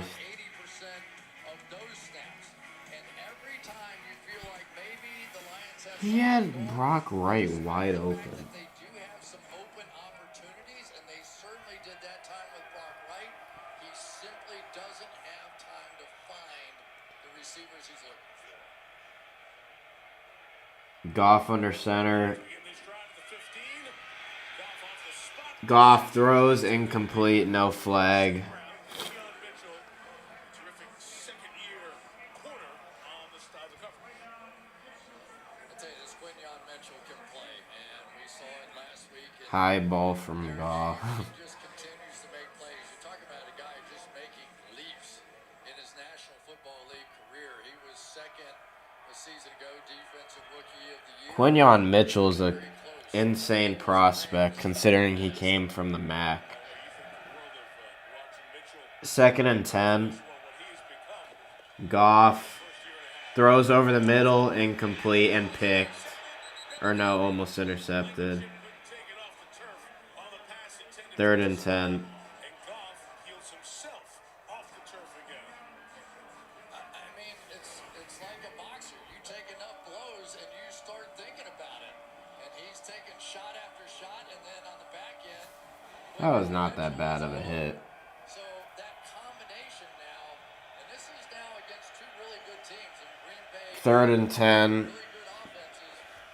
of those snaps. And every time you feel like maybe the Lions have He had Brock Wright wide open. they do have some open opportunities, and they certainly did that time with Brock Wright. He simply doesn't have time to find the receivers he's looking for. Goff under center. Goff throws incomplete, no flag. High ball from Goff. Just continues to make plays. You talk about a guy just making leaps in his National Football League career. He was second a season ago, defensive rookie of the year. Quinyon Mitchell's an insane prospect considering he came from the MAC. 2nd and 10. Goff throws over the middle, incomplete, and picked. Or no, almost intercepted. 3rd and 10. It's like a boxer. You take enough blows and you start thinking about it. And he's taking shot after shot, and then on the back end. That was not that bad of a hit. So that combination now, and this is now against two really good teams in Green Bay. 3rd and 10.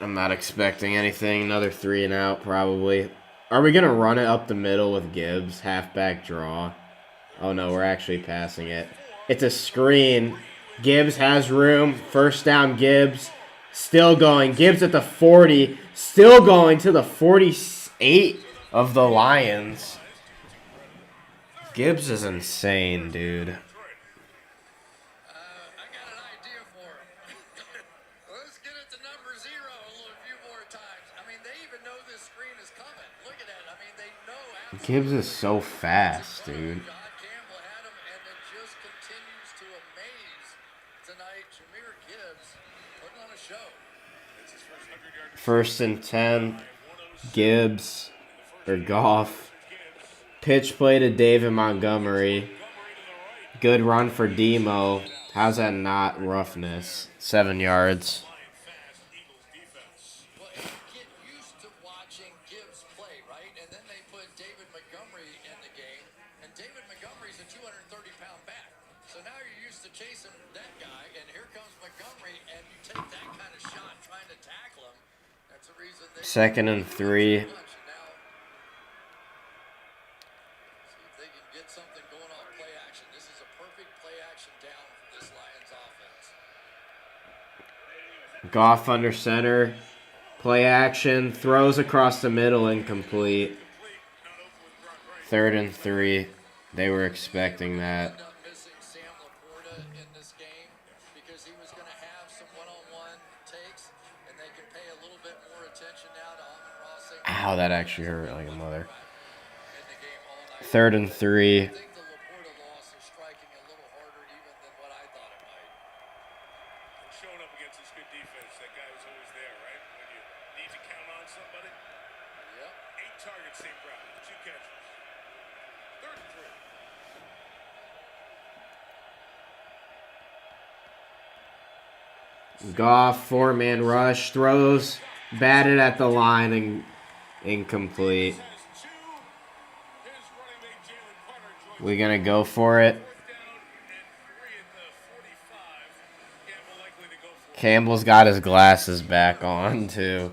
I'm not expecting anything. Another 3 and out probably. Are we going to run it up the middle with Gibbs? Halfback draw. Oh no, we're actually passing it. It's a screen. Gibbs has room. 1st down, Gibbs. Still going. Gibbs at the 40. Still going to the 48 of the Lions. Gibbs is insane, dude. I got an idea for him. Let's get it to number 0 a few more times. I mean, they even know this screen is coming. Look at that. I mean, they know. Gibbs is so fast, dude. Campbell had him, and it just continues to amaze tonight. Jahmyr Gibbs putting on a show. 1st and 10. Gibbs or Goff. Pitch play to David Montgomery. Good run for Demo. How's that not roughness? 7 yards. Well, you get used to watching Gibbs play, right? And then they put David Montgomery in the game, and David Montgomery's a 230-pound back. So now you're used to chasing that guy, and here comes Montgomery, and you take that kind of shot trying to tackle him. That's the reason they 2nd and 3. they can get something going on play action. This is a perfect play action down from this Lions offense. Goff under center. Play action. Throws across the middle, incomplete. 3rd and 3. They were expecting that. Missing Sam Laporta in this game because he was going to have some one-on-one takes, and they can pay a little bit more attention now to Amon-Ra St. Ow, that actually hurt like a mother. 3rd and 3. I think the Laporta loss is striking a little harder even than what I thought it might. And showing up against this good defense, that guy was always there, right? When you need to count on somebody. Yep. 8 targets, St. Brown, 2 catches. 3rd and 3. Goff, 4-man rush. Throws. Batted at the line and incomplete. We gonna go for it? Campbell's got his glasses back on, too.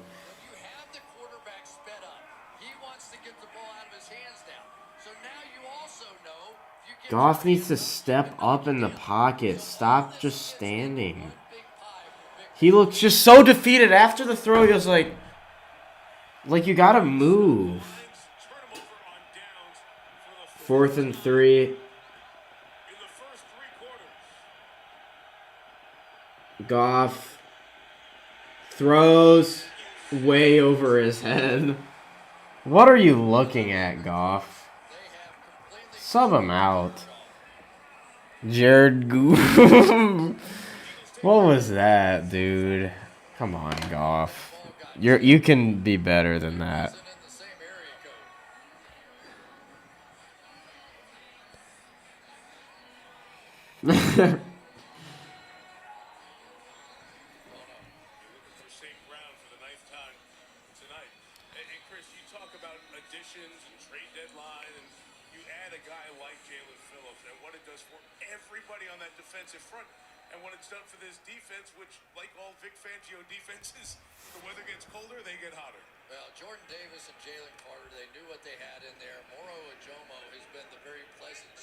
Goff needs to step up in the pocket. Stop just standing. He looks just so defeated after the throw. He was like you gotta move. 4th and 3. Goff throws way over his head. What are you looking at, Goff? Sub him out. Jared Goff. What was that, dude? Come on, Goff. You can be better than that.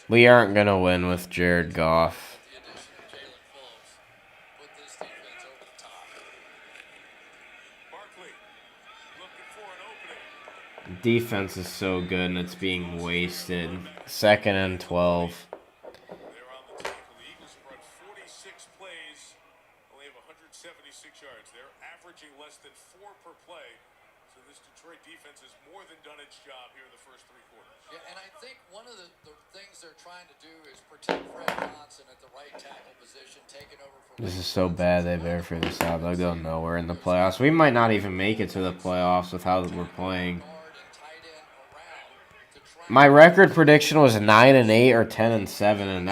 We aren't going to win with Jared Goff. Defense is so good and it's being wasted. 2nd and 12. This is so bad they better figure this out. They'll go nowhere in the playoffs. We might not even make it to the playoffs with how we're playing. My record prediction was 9-8 or 10-7, and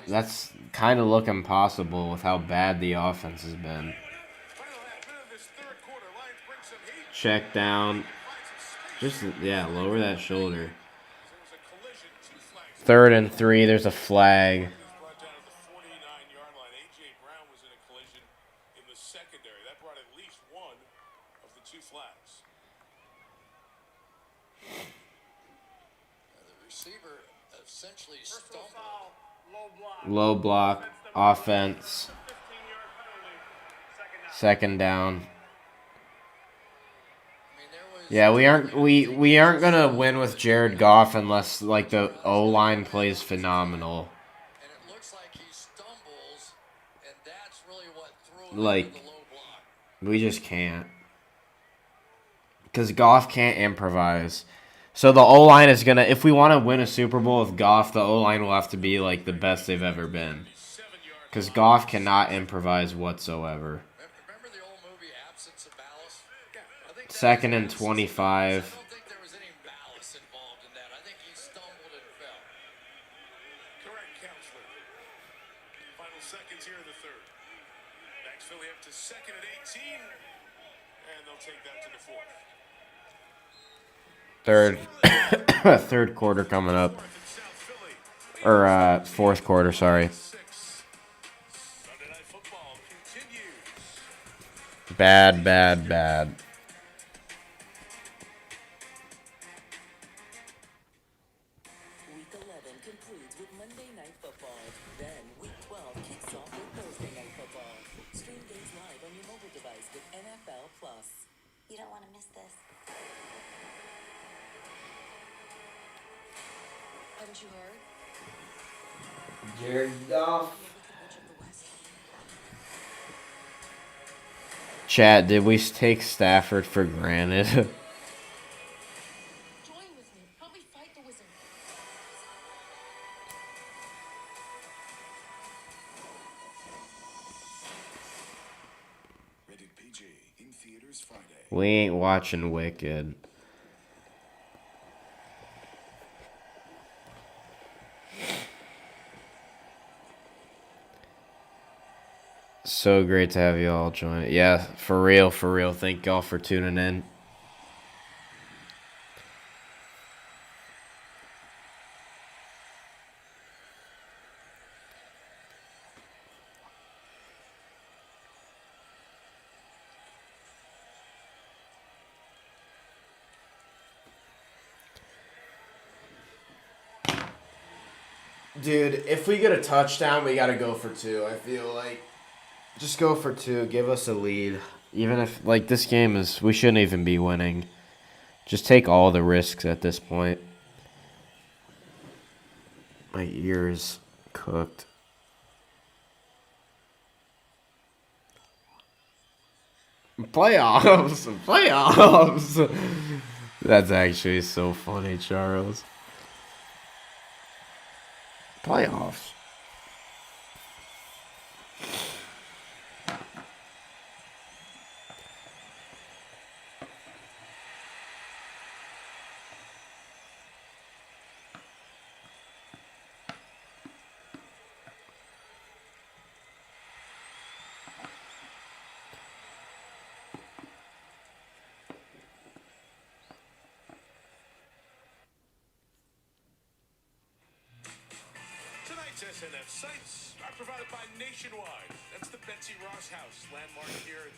that's kind of looking possible with how bad the offense has been. Check down. Just lower that shoulder. 3rd and 3, there's a flag. Low block, offense. 2nd down. Yeah, we aren't gonna win with Jared Goff unless the O-line plays phenomenal. We just can't. Because Goff can't improvise. So the O-line is going to... If we want to win a Super Bowl with Goff, the O-line will have to be, the best they've ever been. Because Goff cannot improvise whatsoever. 2nd and 25. Third quarter coming up. Or 4th quarter, sorry. Bad. Week 11 concludes with Monday Night Football. Then Week 12 kicks off with Thursday Night Football. Stream games live on your mobile device with NFL Plus. You don't want to miss this. Haven't you heard? Jared Goff. Chat, did we take Stafford for granted? Join with me. Help me fight the wizard. Rated PG in theaters Friday. We ain't watching Wicked. So great to have you all join it. Yeah, for real. Thank y'all for tuning in. Dude, if we get a touchdown, we got to go for 2. I feel like just go for 2. Give us a lead. Even if, like, this game is, we shouldn't even be winning. Just take all the risks at this point. My ear is cooked. Playoffs! Playoffs! That's actually so funny, Charles. Playoffs. Tonight's SNF sites are provided by Nationwide. That's the Betsy Ross House, landmark here in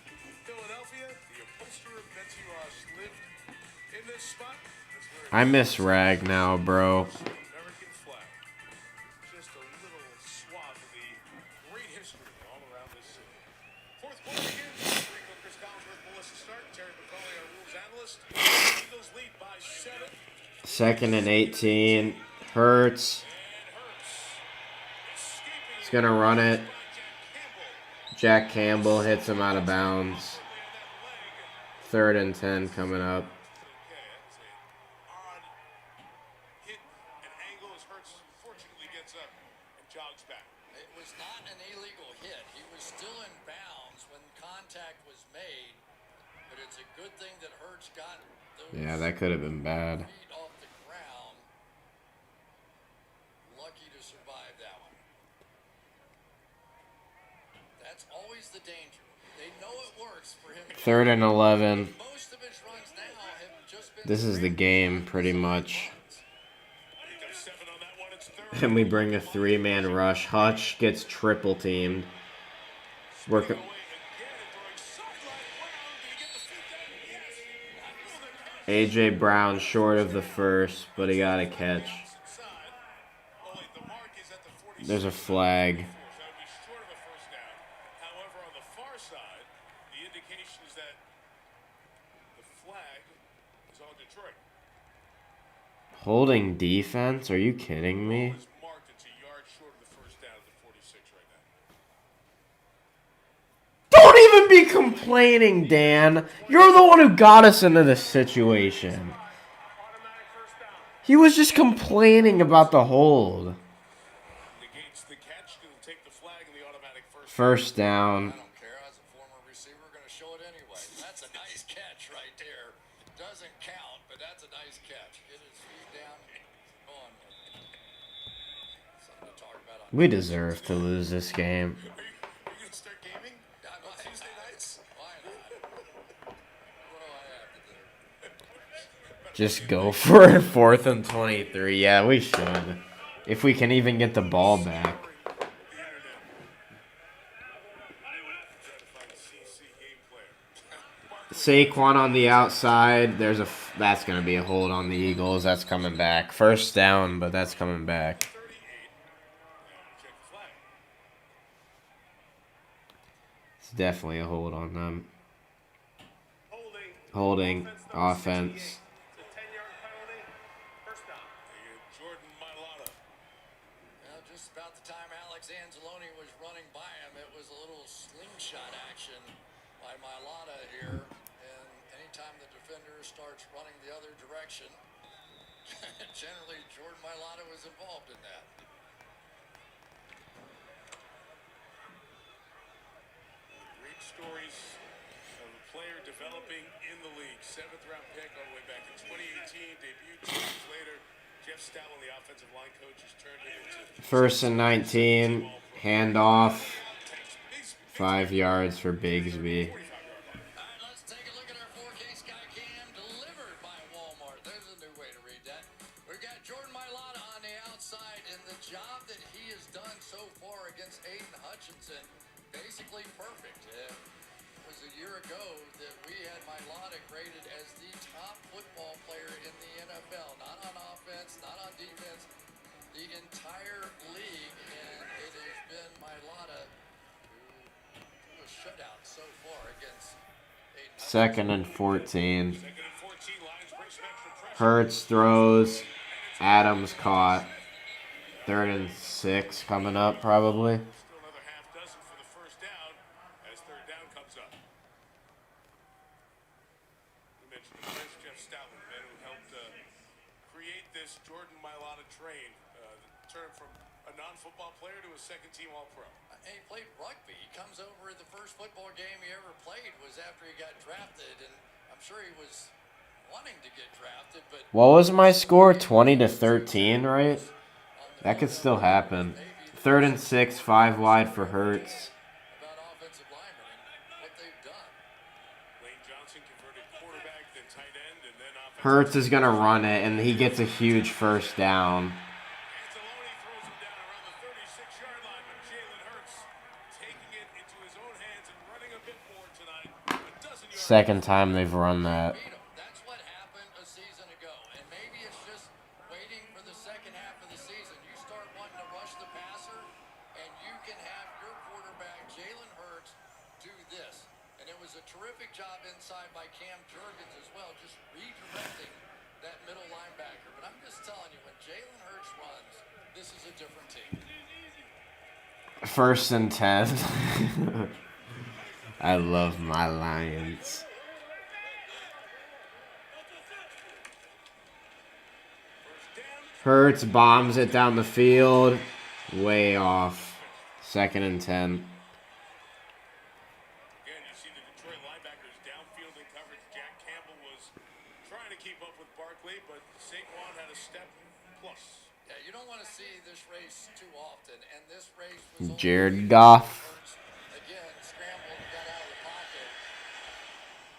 Philadelphia. The upholsterer Betsy Ross lived in this spot. That's where I miss Rag now, bro. American flag. Just a little swath of the great history all around this city. Fourth quarter begins. Rico, Chris Collinsworth, Melissa Stark, Terry McCauley, our rules analyst. Eagles lead by 7. 2nd and 18. Hurts. He's going to run it. Jack Campbell hits him out of bounds. 3rd and 10 coming up. It was not an illegal hit. He was still in bounds when contact was made, but it's a good thing that Hurts got those Yeah, that could have been bad. feet off the ground. Lucky to survive that one. That's always the danger. They know it works for him. 3rd and 11. Most of his runs now have just been This is the game, pretty much. And we bring a 3-man rush. Hutch gets triple teamed. AJ Brown short of the first, but he got a catch. There's a flag. However, on the far side, the indication is that the flag is on Detroit. Holding defense? Are you kidding me? Marked, it's a yard short of the first down at the 46 right now. Don't even be complaining, Dan. You're the one who got us into this situation. He was just complaining about the hold. Negates the catch, he'll take the flag and the automatic First down. I don't care. As a former receiver, going to show it anyway. That's a nice catch right there. It doesn't count, but that's a nice catch. Get his feet down. Go on. Something to talk about on We deserve to lose this game. Are you going to start gaming on Tuesday nights? Why not? What do I have to do? Just go for it. 4th and 23. Yeah, we should. If we can even get the ball back. Saquon on the outside. That's going to be a hold on the Eagles. That's coming back. First down, but that's coming back. It's definitely a hold on them. Holding. Offense. Well, just about the time Alex Anzalone was running by him, it was a little slingshot action by Mailata here. And anytime the defender starts running the other direction, generally Jordan Mailata was involved in that. Great stories of a player developing in the league. 7th round pick all the way back in 2018. Debuted 2 years later. Jeff Stoutland, the offensive line coach, has turned it into 1st and 19. Handoff. 5 yards for Bigsby. All right, let's take a look at our 4K Skycam delivered by Walmart. There's a new way to read that. We've got Jordan Mailata on the outside, and the job that he has done so far against Aiden Hutchinson, basically perfect. It was a year ago that we had Mailata graded as the top football player in the NFL. Not on offense, not on defense, the entire league. 2nd and 14. Hurts throws. Adams caught. 3rd and 6 coming up probably. Still another half dozen for the first down as third down comes up. We mentioned the Prince, Jeff Stoutland, the man who helped create this Jordan Mailata train, turn from a non-football player to a second-team All-Pro. And he played rugby. He comes over, the first football game he ever played was after he got drafted, and I'm sure he was wanting to get drafted, but What was my score? 20-13, right? That could still happen. 3rd and 6, 5 wide for Hurts. about offensive linemen and what they've done. Lane Johnson converted quarterback, then tight end, and then offensive. Hurts is going to run it, and he gets a huge first down. Anzalone throws him down around the 36-yard line, but Jalen Hurts taking it into his own hands and running a bit more tonight. A dozen yards. Second time they've run that. That's what happened a season ago, and maybe it's just waiting for the second half of the season. You start wanting to rush the passer, and you can have your quarterback, Jalen Hurts, do this. And it was a terrific job inside by Cam Jurgens as well, just redirecting that middle linebacker. But I'm just telling you, when Jalen Hurts runs, this is a different team. 1st and 10. I love my Lions. Hurts bombs it down the field. Way off. 2nd and 10. Again, you see the Detroit linebackers downfield in coverage. Jack Campbell was trying to keep up with Barkley, but Saquon had a step plus. Yeah, you don't want to see this race too often, and this race was only Jared Goff. again scrambled and got out of the pocket,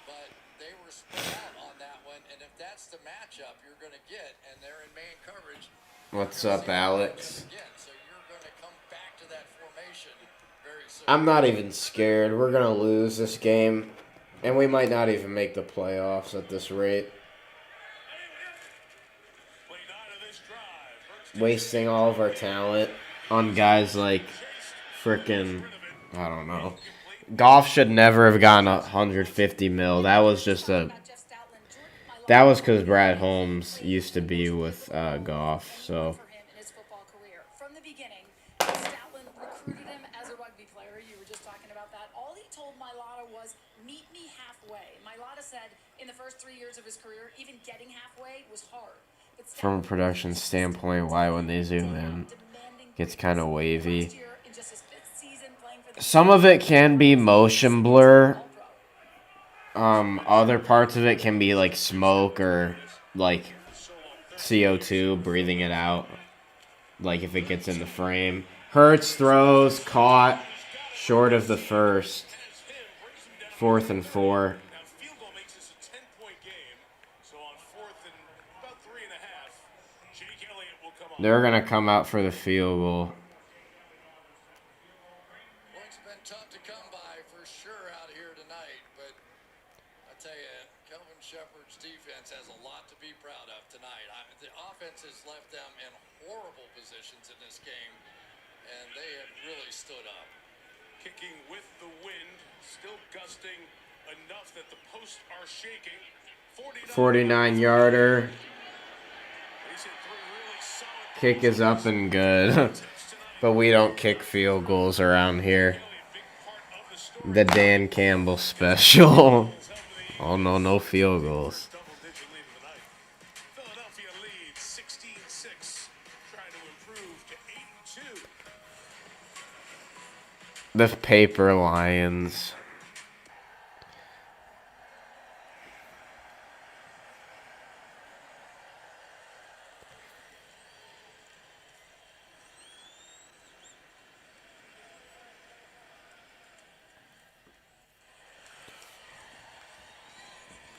but they were spread out on that one, and if that's the matchup you're going to get, and they're in main coverage. What's up, Alex? Again, so you're going to come back to that formation very soon. I'm not even scared. We're going to lose this game, and we might not even make the playoffs at this rate. Wasting all of our talent on guys like frickin', I don't know. Goff should never have gotten 150 mil. That was just that was because Brad Holmes used to be with Goff, so. From the beginning, Stoutland recruited him as a rugby player. You were just talking about that. All he told Mailata was, meet me halfway. Mailata said in the first 3 years of his career, even getting halfway was hard. From a production standpoint, why when they zoom in, gets kind of wavy. Some of it can be motion blur. Other parts of it can be like smoke or like CO2, breathing it out. Like if it gets in the frame. Hurts throws, caught, short of the first. 4th and 4. They're going to come out for the field goal. Well, it's been tough to come by for sure out here tonight, but I tell you, Kelvin Shepard's defense has a lot to be proud of tonight. The offense has left them in horrible positions in this game, and they have really stood up. Kicking with the wind, still gusting enough that the posts are shaking. 49-yarder. Kick is up and good. But we don't kick field goals around here. The Dan Campbell special. Oh, no, no field goals. Philadelphia leads 16-6, trying to improve to 8-2. The paper Lions.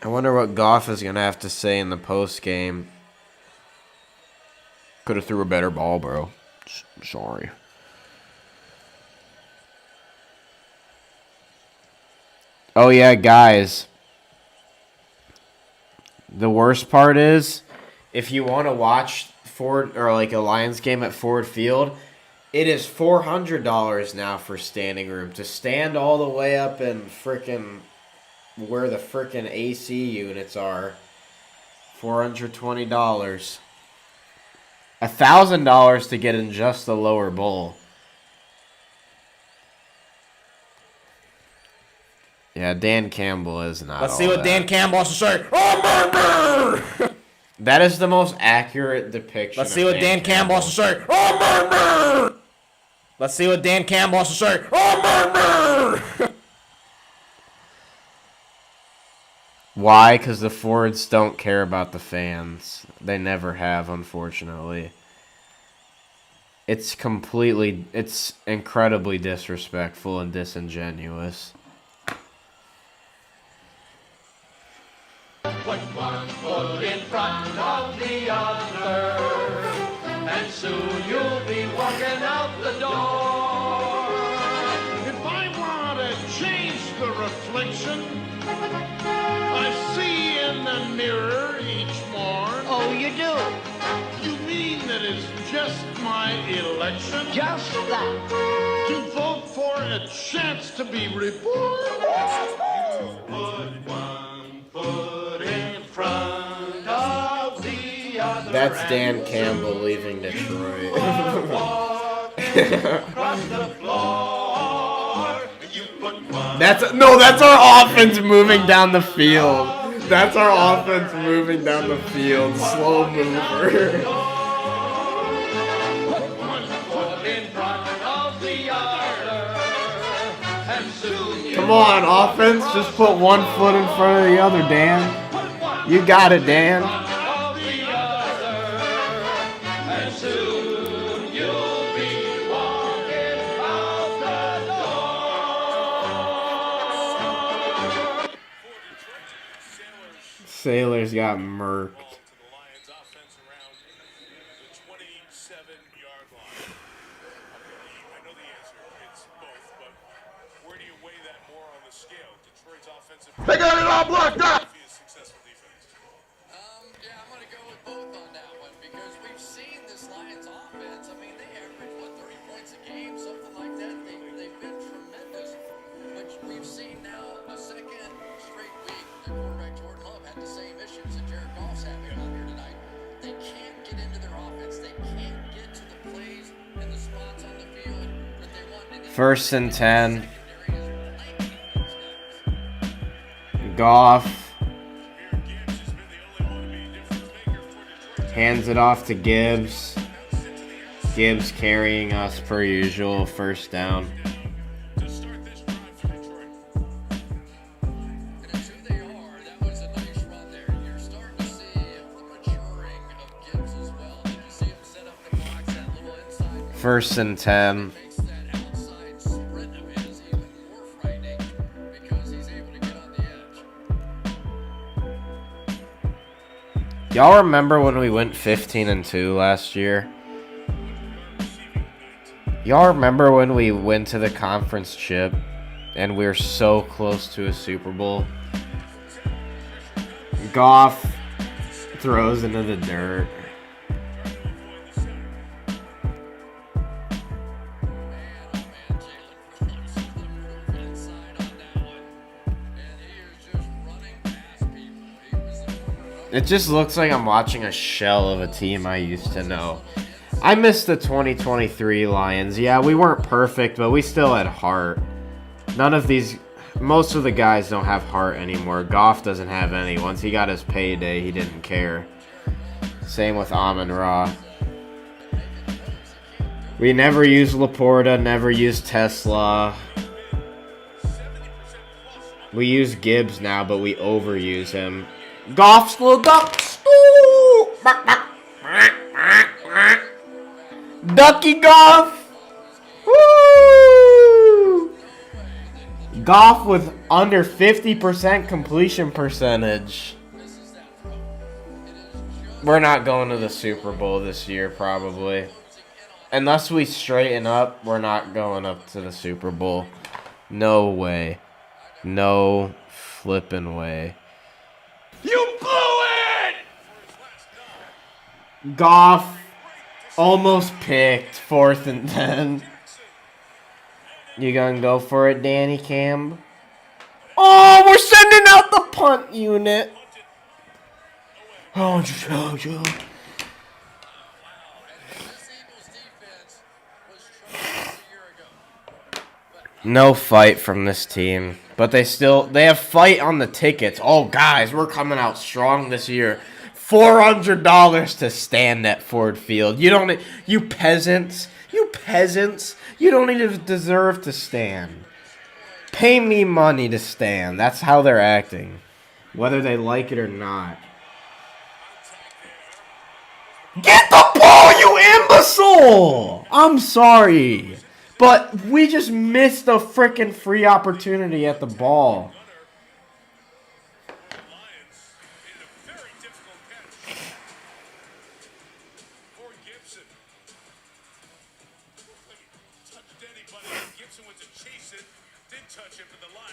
I wonder what Goff is going to have to say in the post game. Could have threw a better ball, bro. Sorry. Oh, yeah, guys. The worst part is, if you want to watch Ford or like a Lions game at Ford Field, it is $400 now for standing room. To stand all the way up in frickin' where the frickin' AC units are. $420. $1,000 to get in just the lower bowl. Yeah, Dan Campbell is not. Let's see what Dan Campbell has to say. Oh, that is the most accurate depiction. Let's see what Dan Campbell has to say. Let's see what Dan Campbell has to say. Why? Because the Fords don't care about the fans. They never have, unfortunately. It's incredibly disrespectful and disingenuous. Put one foot in front of the other, and soon you'll be walking out the door. If I want to change the reflection I see in the mirror each morn. Oh, you do? You mean that it's just my election? Just that. To vote for a chance to be reborn? You put one foot in front of the other. That's Dan Campbell leaving Detroit. Across the floor. You put one. That's our offense moving down the field. That's our offense moving down the field. Slow mover. Come on, offense. Just put one foot in front of the other, Dan. You got it, Dan. Sailors got murked. They got it all blocked up! Yeah, I'm going to go with both on that one because we've seen this Lions offense. I mean, they average, 30 points a game, something like that. They've been tremendous. But we've seen now a second straight week. Their quarterback, Jordan Love, had the same issues that Jared Goff's having out here tonight. They can't get into their offense. They can't get to the plays and the spots on the field that they want. 1st and 10. Goff hands it off to Gibbs. Gibbs carrying us per usual. 1st down. First and 10. Y'all remember when we went 15-2 last year? Y'all remember when we went to the conference chip and we were so close to a Super Bowl? Goff throws into the dirt. It just looks like I'm watching a shell of a team I used to know. I miss the 2023 Lions. Yeah, we weren't perfect, but we still had heart. Most of the guys don't have heart anymore. Goff doesn't have any. Once he got his payday, he didn't care. Same with Amon-Ra. We never used Laporta, never used Tesla. We use Gibbs now, but we overuse him. Goff's little ducks. Ducky Goff. Woo! Goff with under 50% completion percentage. We're not going to the Super Bowl this year, probably. Unless we straighten up, we're not going up to the Super Bowl. No way. No flippin' way. You blew it! Goff almost picked 4th and 10. You gonna go for it, Danny Camp? Oh, we're sending punt unit. Oh, Joe. No fight from this team, but they have fight on the tickets. Oh, guys, we're coming out strong this year. $400 to stand at Ford Field. You peasants, you don't even deserve to stand. Pay me money to stand. That's how they're acting, whether they like it or not. Get the ball, you imbecile! I'm sorry, but we just missed a freaking free opportunity at the ball.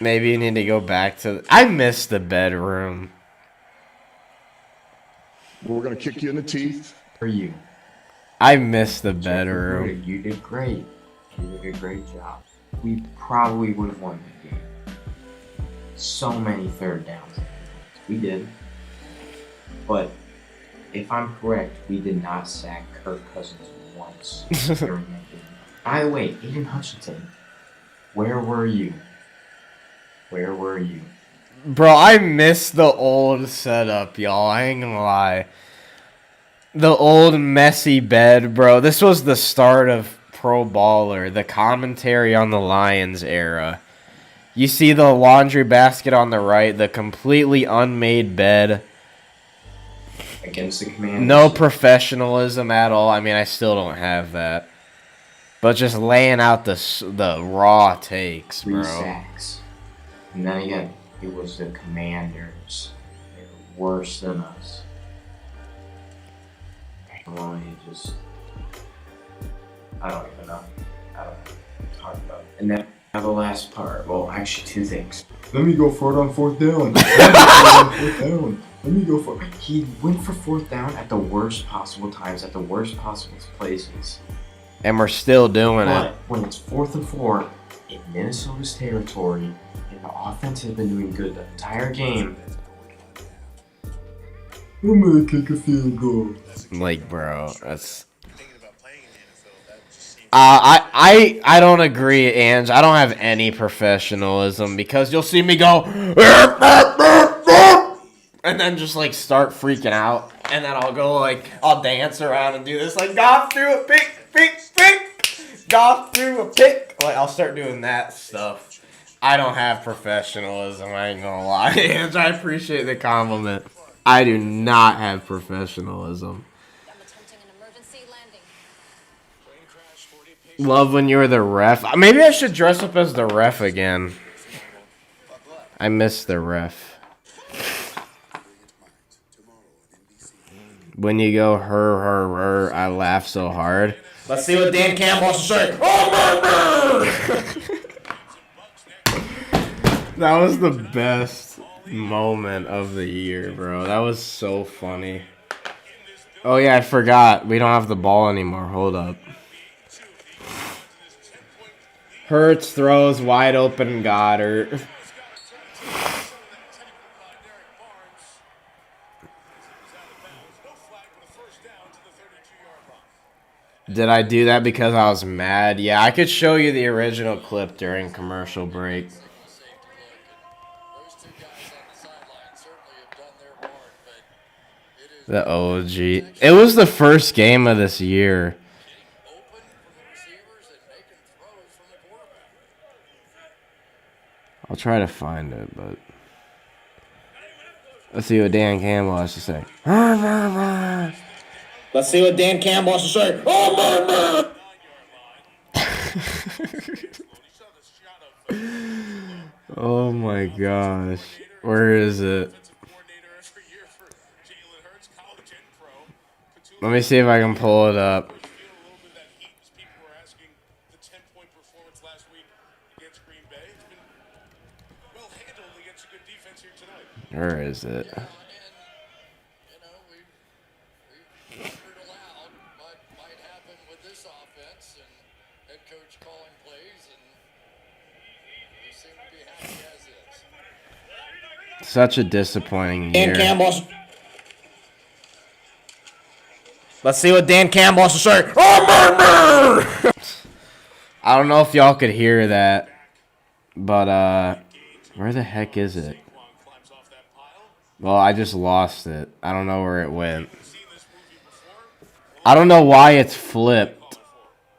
Maybe you need to go back to... I miss the bedroom. We're going to kick you in the teeth. For you. I miss the bedroom. You did great. You did a great job. We probably would have won that game. So many third downs. We did. But if I'm correct, we did not sack Kirk Cousins once during that game. By the way, Aiden Hutchinson, where were you? Where were you? Bro, I miss the old setup, y'all. I ain't gonna lie. The old messy bed, bro. This was the start of Pro Baller, the commentary on the Lions era. You see the laundry basket on the right, the completely unmade bed. Against the Commanders. No professionalism at all. I mean, I still don't have that. But just laying out the raw takes, bro. 3 sacks. And then again, it was the Commanders. They were worse than us. Well, I don't even know. I don't know what to talk about. And then now the last part. Well, actually, 2 things. Let me go for it on 4th down. Let me go for it. He went for 4th down at the worst possible times, at the worst possible places. And we're still doing it. But when it's 4th and 4 in Minnesota's territory, and the offense has been doing good the entire game, I'm gonna kick a field goal. Like, bro, that's... I don't agree, Ange. I don't have any professionalism because you'll see me go and then just like start freaking out, and then I'll dance around and do this like Goff threw a pick, Goff threw a pick. Like I'll start doing that stuff. I don't have professionalism. I ain't gonna lie, Ange. I appreciate the compliment. I do not have professionalism. Love when you were the ref. Maybe I should dress up as the ref again. I miss the ref. When you go her, I laugh so hard. Let's see what Dan Campbell wants to say. That was the best moment of the year, bro. That was so funny. Oh yeah, I forgot. We don't have the ball anymore. Hold up. Hurts throws wide open Goddard. Did I do that because I was mad? Yeah, I could show you the original clip during commercial break. The OG. It was the first game of this year. I'll try to find it, but let's see what Dan Campbell has to say. Let's see what Dan Campbell has to say. Oh my gosh. Where is it? Let me see if I can pull it up. Where is it? Such a disappointing year. Dan Campbell. Let's see what Dan Campbell has to say. I don't know if y'all could hear that, but where the heck is it? Well, I just lost it. I don't know where it went. I don't know why it's flipped,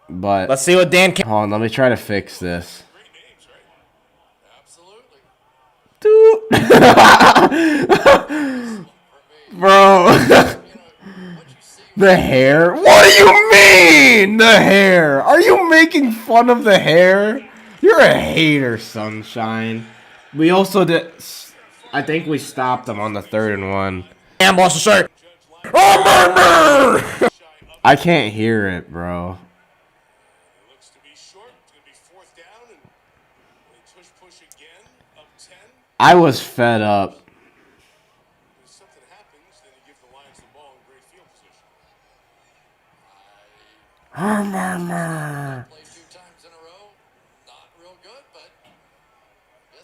but let's see what Dan Campbell. Hold on, let me try to fix this. Bro. The hair? What do you mean? The hair? Are you making fun of the hair? You're a hater, Sunshine. We also did. I think we stopped them on the 3rd and 1. Campbell has to say. I can't hear it, bro. I was fed up.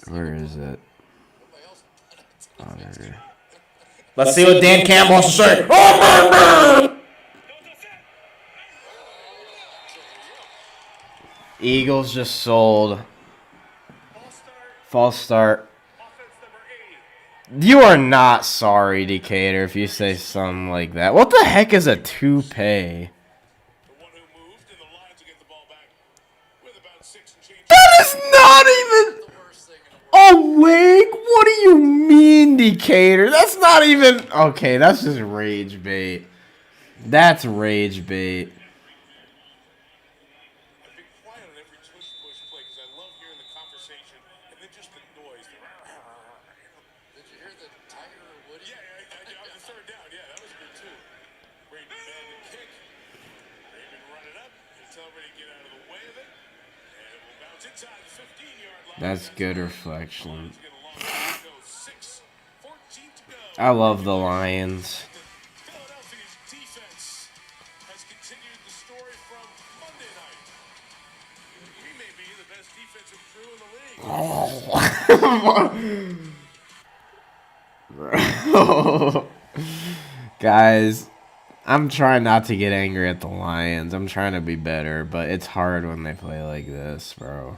Where is it? Oh, there. Let's see what Dan Campbell has to say. Eagles just sold. False start. You are not sorry, Decatur, if you say something like that. What the heck is a toupee? That is not even a wig. What do you mean, Decatur? That's not even... Okay, that's just rage bait. That's rage bait. That's good reflection. I love the Lions. Bro. Guys, I'm trying not to get angry at the Lions. I'm trying to be better, but it's hard when they play like this, bro.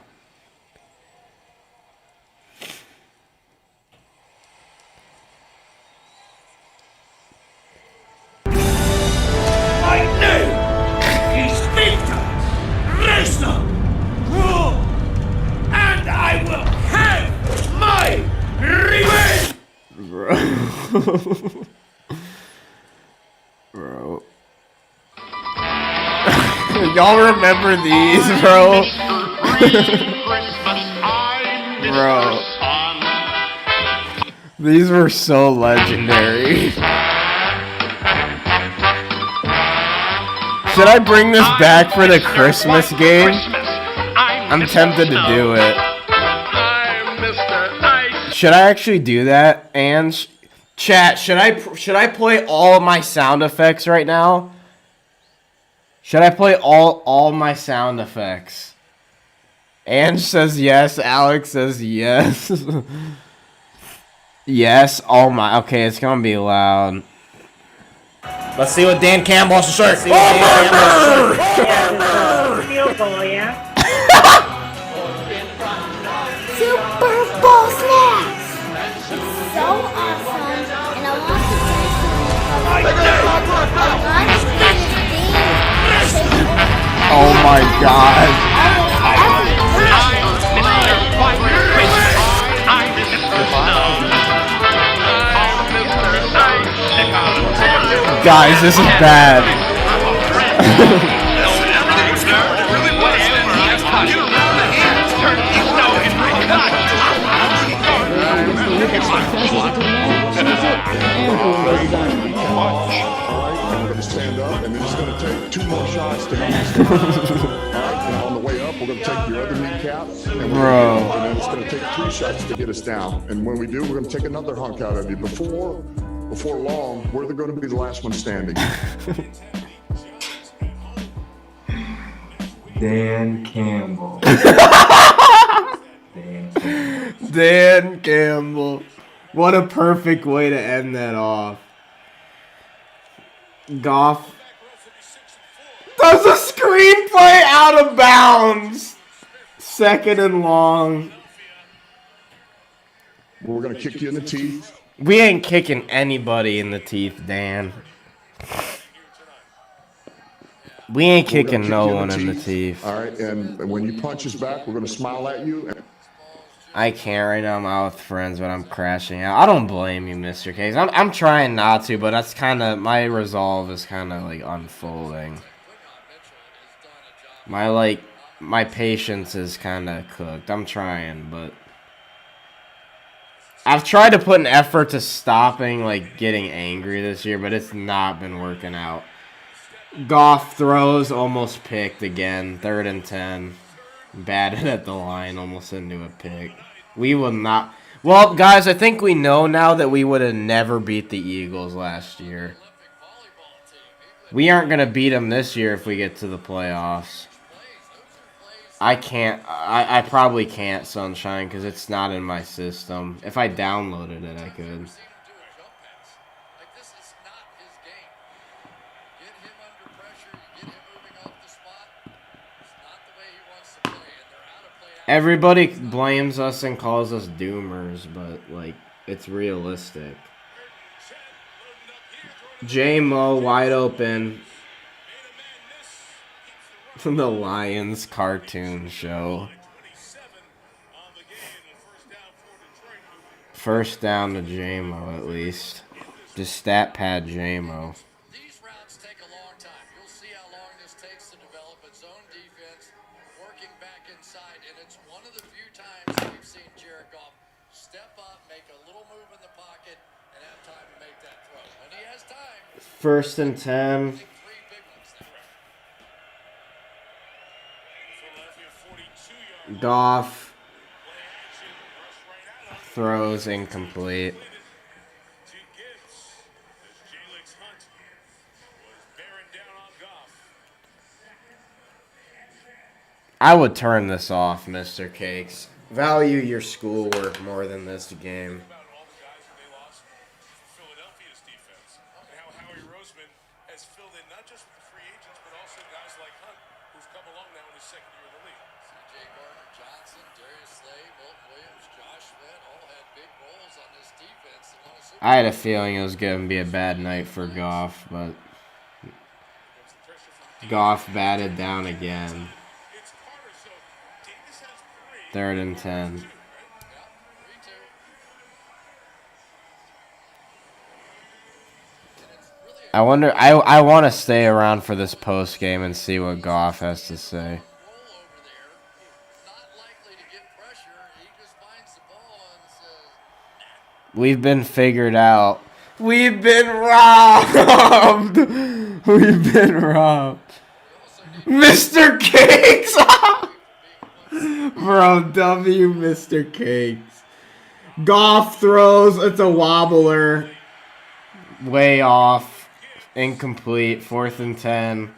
Bro. Y'all remember these, bro? Bro. These were so legendary. Should I bring this back for the Christmas game? I'm tempted to do it. Should I actually do that? And chat, should I play all of my sound effects right now? Should I play all my sound effects? Ange says yes. Alex says yes. Yes. Oh my. Okay, it's gonna be loud. Let's see what Dan Campbell has to say. Field goal, yeah. Super Bowl snacks. It's so awesome, and I want to Oh my god. Guys, this is bad. We're going to stand up, and then it's going to take 2 more shots to make us down. All right, and on the way up, we're going to take your other kneecap, and then it's going to take 3 shots to get us down. And when we do, we're going to take another hunk out of you. Before long, we're going to be the last one standing. Dan Campbell. Dan Campbell. What a perfect way to end that off. Goff does a screenplay out of bounds. 2nd and long. We're going to kick you in the teeth. We ain't kicking anybody in the teeth, Dan. We ain't kicking no one in the teeth. All right, and when you punch us back, we're going to smile at you. I can't right now. I'm out with friends, but I'm crashing out. I don't blame you, Mr. Case. I'm trying not to, but that's kind of my resolve is kind of like unfolding. My patience is kind of cooked. I'm trying, but I've tried to put an effort to stopping like getting angry this year, but it's not been working out. Goff throws, almost picked again. 3rd and 10. Batted at the line, almost into a pick. We will not. Well, guys, I think we know now that we would have never beat the Eagles last year. We aren't going to beat them this year if we get to the playoffs. I can't. I probably can't, Sunshine, because it's not in my system. If I downloaded it, I could. Everybody blames us and calls us doomers, but, like, it's realistic. J-Mo wide open. The Lions cartoon show. First down to J-Mo, at least. Just stat pad J-Mo. These routes take a long time. You'll see how long this takes to develop a zone defense, working back inside, and it's one of the few times we've seen Jared Goff step up, make a little move in the pocket, and have time to make that throw. When he has time. 1st and 10. Goff throws incomplete. I would turn this off, Mr. Cakes. Value your schoolwork more than this game. I had a feeling it was going to be a bad night for Goff, but Goff batted down again. 3rd and 10. I wonder. I want to stay around for this post game and see what Goff has to say. We've been figured out. We've been robbed. We've been robbed. Mr. Cakes. Bro, W Mr. Cakes. Goff throws. It's a wobbler. Way off. Incomplete. 4th and 10.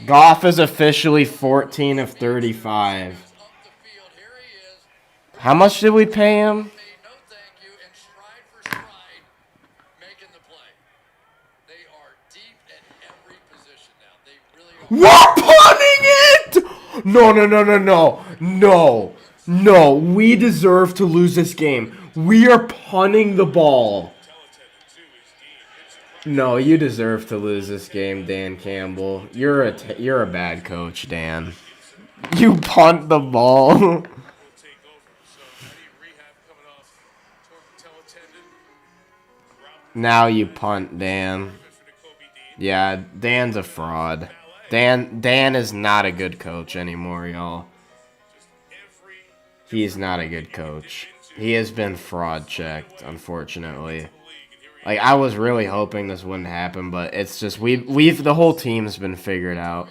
Goff is officially 14 of 35. How much did we pay him? We're punting it! No. We deserve to lose this game. We are punting the ball. No, you deserve to lose this game, Dan Campbell. You're a bad coach, Dan. You punt the ball. Now you punt, Dan. Yeah, Dan's a fraud. Dan is not a good coach anymore, y'all. He's not a good coach. He has been fraud checked, unfortunately. Like, I was really hoping this wouldn't happen, but it's just the whole team's been figured out.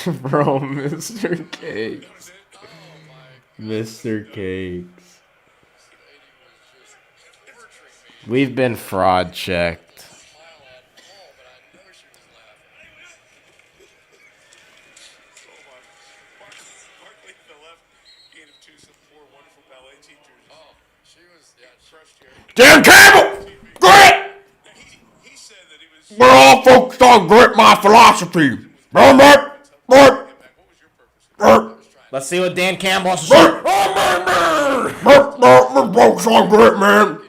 Bro, Mr. Cakes. Mr. Cakes. We've been fraud checked. teachers. Oh, she was, yeah, Crushed here. Dan Campbell! Grit! He said that he was. We're all focused on grit, my philosophy. Let's see what Dan Campbell has to say. Focus on grit, man.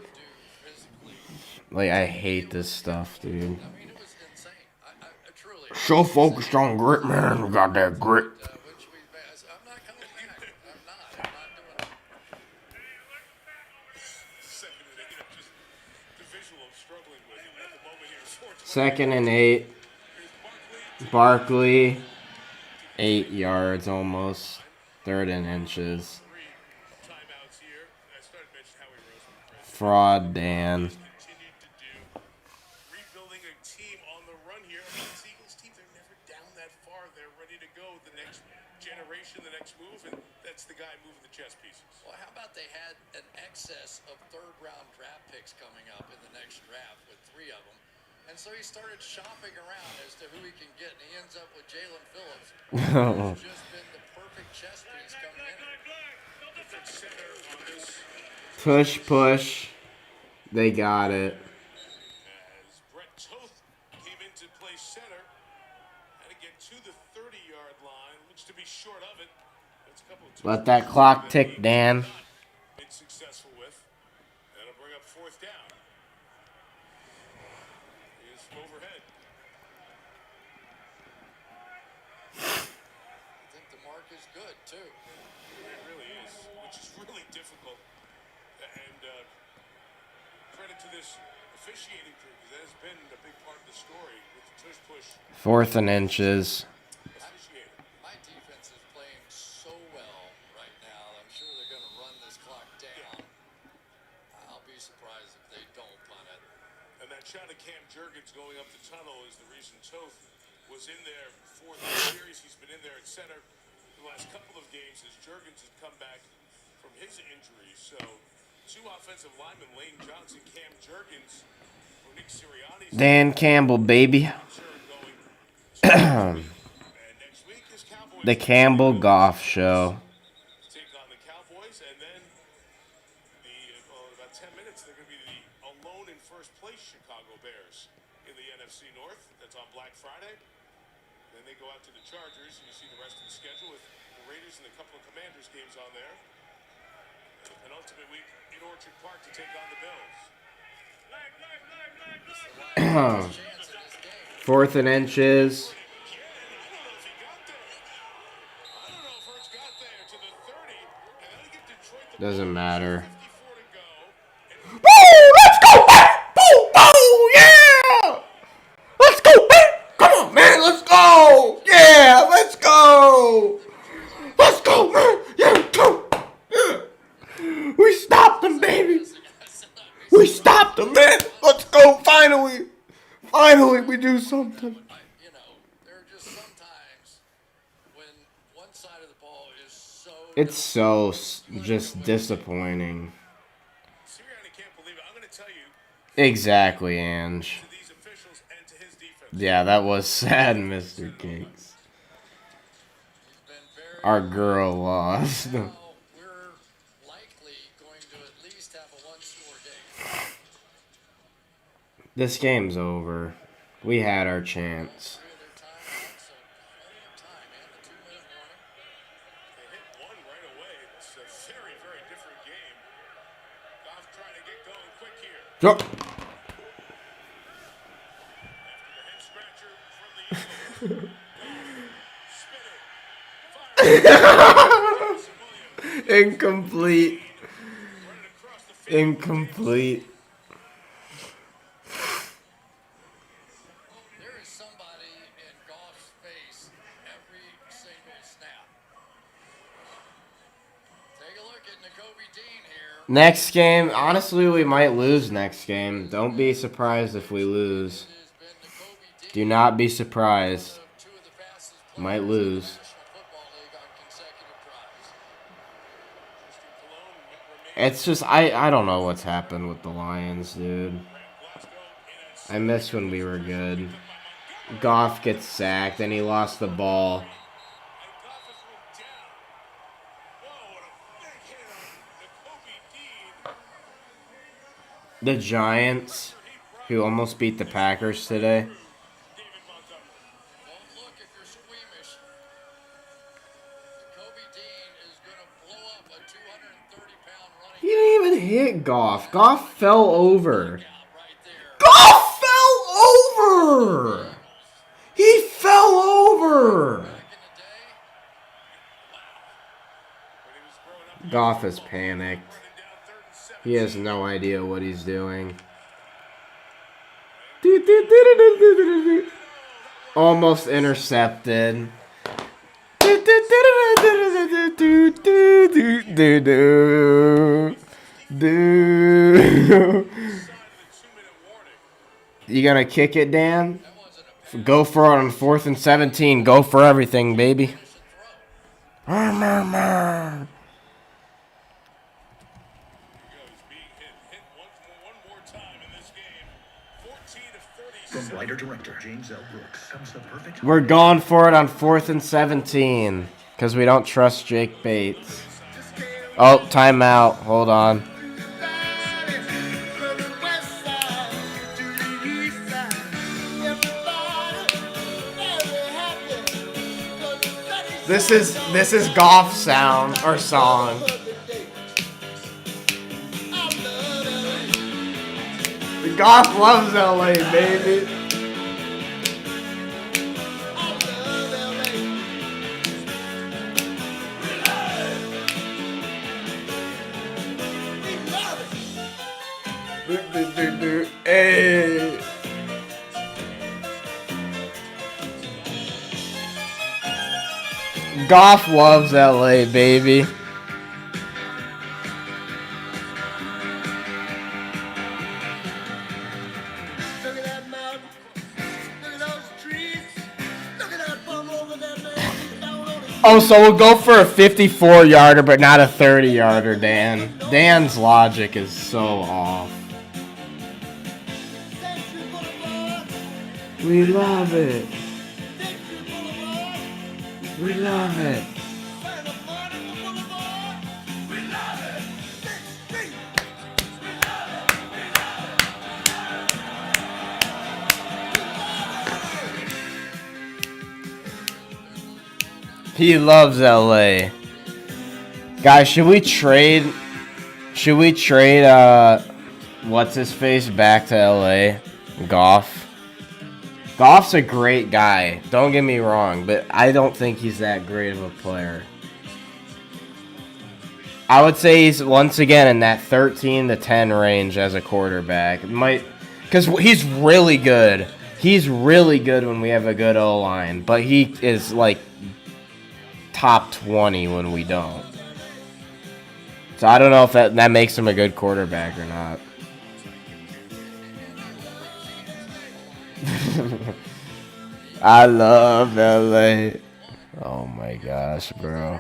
Like, I hate this stuff, dude. I mean, it was insane. I truly. So focused on grit, man. We got that grit. Which we, I'm not coming back. I'm not doing it. Second and 8. Just the visual I'm struggling with at the moment here. 2nd and 8. Barkley. 8 yards almost. 3rd and inches. Timeouts here. I started mentioning Howie Roseman. Fraud Dan. Continued to do. Rebuilding a team on the run here. I mean, this Eagles team, they're never down that far. They're ready to go. The next generation, the next move, and that's the guy moving the chess pieces. Well, how about they had an excess of third-round draft picks coming up in the next draft with 3 of them. And so he started shopping around as to who he can get, and he ends up with Jalen Phillips, who's just been the perfect chess piece coming in. Push, push. They got it. As Brett Toth came in to play center, had to get to the 30-yard line, looks to be short of it. That's a couple of Let that clock tick, Dan. been successful with. That'll bring up 4th down. Is overhead. I think the mark is good, too. It really is, which is really difficult. And credit to this officiating crew, because that has been a big part of the story with the tush push. 4th and inches. My defense is playing so well right now. I'm sure they're going to run this clock down. I'll be surprised if they don't punt it. And that shot of Cam Jurgens going up the tunnel is the reason Toth was in there for the series. He's been in there at center the last couple of games as Jurgens has come back from his injury. So 2 offensive linemen, Lane Johnson, Cam Jurgens, for Nick Sirianni's Dan Campbell, baby. The Campbell Goff Show. take on the Cowboys, and then about 10 minutes they're going to be the alone in first place Chicago Bears in the NFC North. That's on Black Friday. Then they go out to the Chargers, and you see the rest of the schedule with the Raiders and a couple of Commanders games on there. And ultimate week in Orchard Park to take on the Bills. 4th and inches. Doesn't matter. Woo! Let's go! Boo! Boo! Yeah! Let's go, man! Come on, man! Let's go! Yeah! Let's go! Let's go, man! Yeah! Go! Yeah! We stopped them, baby! We stopped them, man! Let's go! Finally! Finally, we do something. You know, there are just sometimes when one side of the ball is so. It's so just disappointing. Sirianni can't believe it. I'm going to tell you. Exactly, Ange. Yeah, that was sad, Mr. Cakes. Our girl lost. We're likely going to at least have a one-score game. This game's over. We had our chance. Yep. Incomplete. Incomplete. There is somebody in Goff's face every single snap. Take a look at Nakobe Dean here. Next game, honestly, we might lose next game. Don't be surprised if we lose. Do not be surprised. Might lose. It's just, I don't know what's happened with the Lions, dude. I miss when we were good. Goff gets sacked, and he lost the ball. The Giants, who almost beat the Packers today. He didn't even hit Goff. Goff fell over. Goff fell over! He fell over! Goff is panicked. He has no idea what he's doing. Almost intercepted. You gonna kick it, Dan? Go for it on 4th and 17. Go for everything, baby. From writer director James L. Brooks comes the perfect. We're going for it on 4th and 17 because we don't trust Jake Bates. Oh, timeout. Hold on. This is Goff sound or song. Goff loves LA, baby. Hey. Goff loves LA, baby. Oh, so we'll go for a 54-yarder, but not a 30-yarder, Dan. Dan's logic is so off. We love it. We love it. He loves LA. Guys, should we trade what's his face back to LA? Goff. Goff's a great guy. Don't get me wrong, but I don't think he's that great of a player. I would say he's once again in that 13 to 10 range as a quarterback. Cuz he's really good. He's really good when we have a good O-line, but he is like top 20 when we don't. So I don't know if that makes him a good quarterback or not. I love LA. Oh my gosh, bro.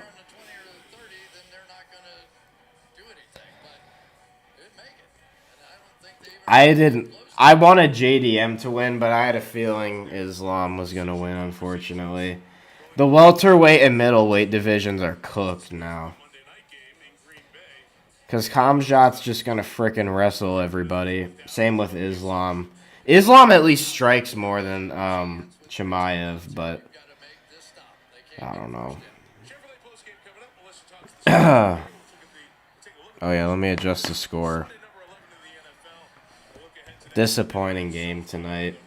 I wanted JDM to win, but I had a feeling Islam was going to win, unfortunately. The welterweight and middleweight divisions are cooked now. Because Kamjat's just going to frickin' wrestle everybody. Same with Islam. Islam at least strikes more than Chimaev, but I don't know. Oh yeah, let me adjust the score. Disappointing game tonight.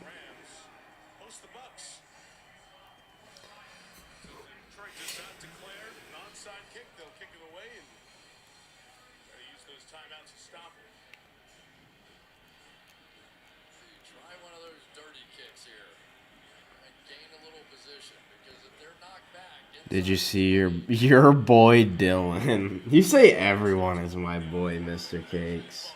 Did you see your boy Dylan? You say everyone is my boy, Mr. Cakes.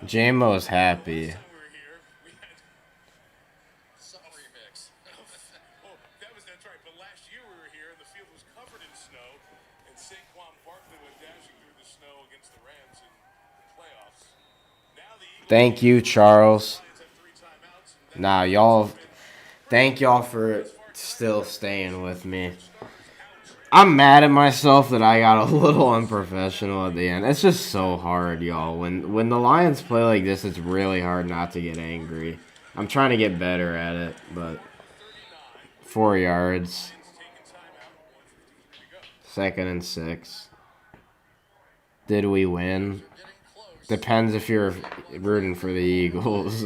J-Mo's happy. Saquon Barkley went dashing through the snow against the Rams in the playoffs. Now the Eagles Thank you, Charles. Lions have 3 timeouts. Nah, y'all. Thank y'all for still staying with me. I'm mad at myself that I got a little unprofessional at the end. It's just so hard, y'all. When the Lions play like this, it's really hard not to get angry. I'm trying to get better at it, but 4 yards. 2nd and 6. Did we win? Depends if you're rooting for the Eagles.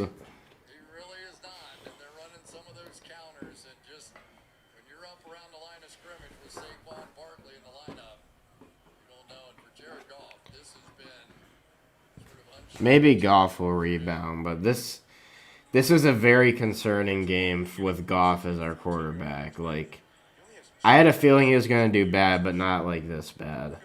Maybe Goff will rebound, but this is a very concerning game with Goff as our quarterback. Like, I had a feeling he was going to do bad, but not like this bad.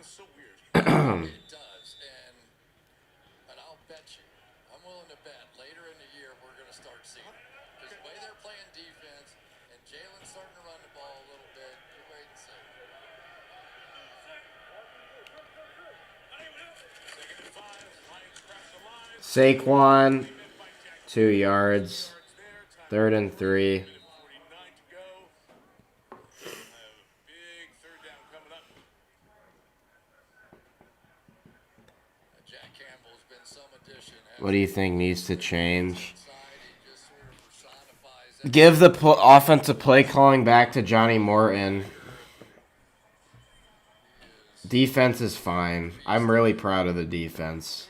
Saquon, 2 yards. 3rd and 3. What do you think needs to change? Give the offensive play calling back to Johnny Morton. Defense is fine. I'm really proud of the defense.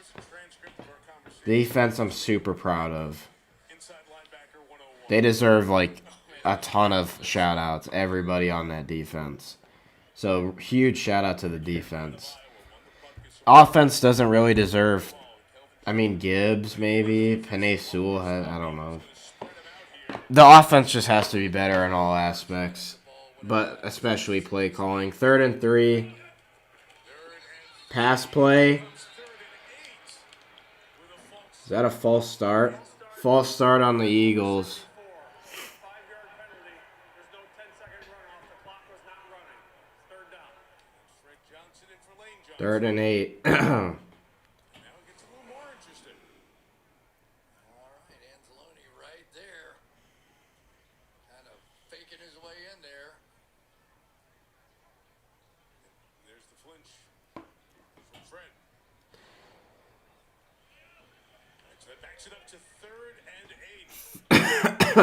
Defense I'm super proud of. They deserve like a ton of shout outs, everybody on that defense. So huge shout out to the defense. Offense doesn't really deserve, I mean Gibbs maybe, Penei Sewell, I don't know. The offense just has to be better in all aspects, but especially play calling. 3rd and 3. Pass play. Is that a false start? False start on the Eagles. 3rd and 8. Backs it up to 3rd and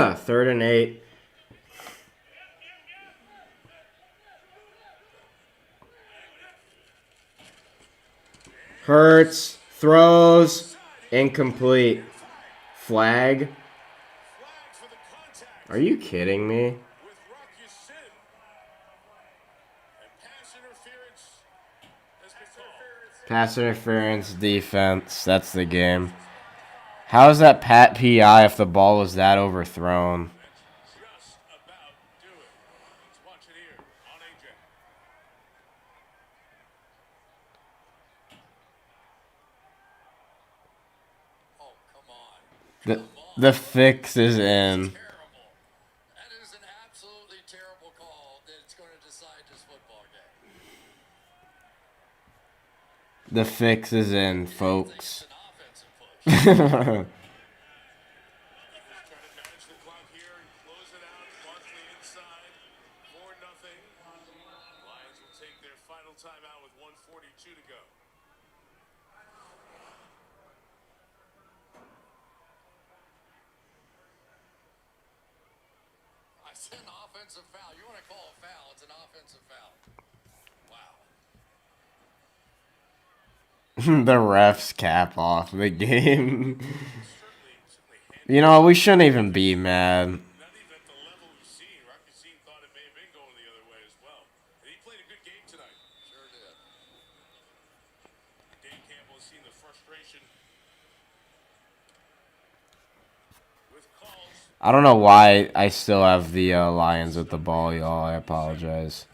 8. 3rd and 8. Hurts, throws, incomplete. Flag. Are you kidding me? Pass interference, defense. That's the game. How is that Pat PI if the ball was that overthrown? The fix is in. The fix is in, folks. It's an offensive foul. You want to call a foul, it's an offensive foul. Wow. The refs cap off the game. You know, we shouldn't even be mad. I don't know why I still have the Lions with the ball, y'all. I apologize.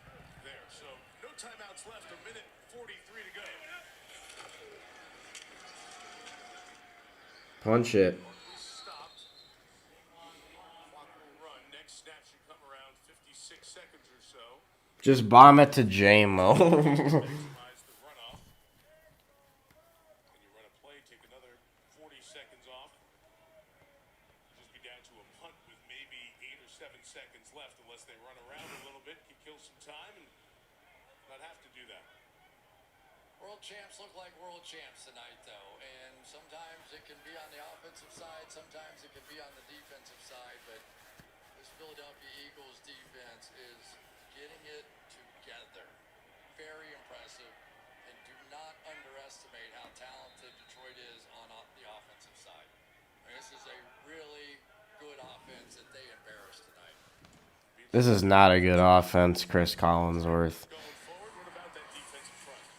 Punch it. Just bomb it to J-Mo. Maximize the runoff. When you run a play, take another 40 seconds off. Just be down to a punt with maybe 8 or 7 seconds left, unless they run around a little bit, can kill some time, and not have to do that. World champs look like world champs tonight, though, and sometimes it can be on the offensive side, sometimes it can be on the defensive side, but this Philadelphia Eagles defense is getting it together. Very impressive, and do not underestimate how talented Detroit is on the offensive side. I mean, this is a really good offense that they embarrassed tonight. This is not a good offense, Chris Collinsworth.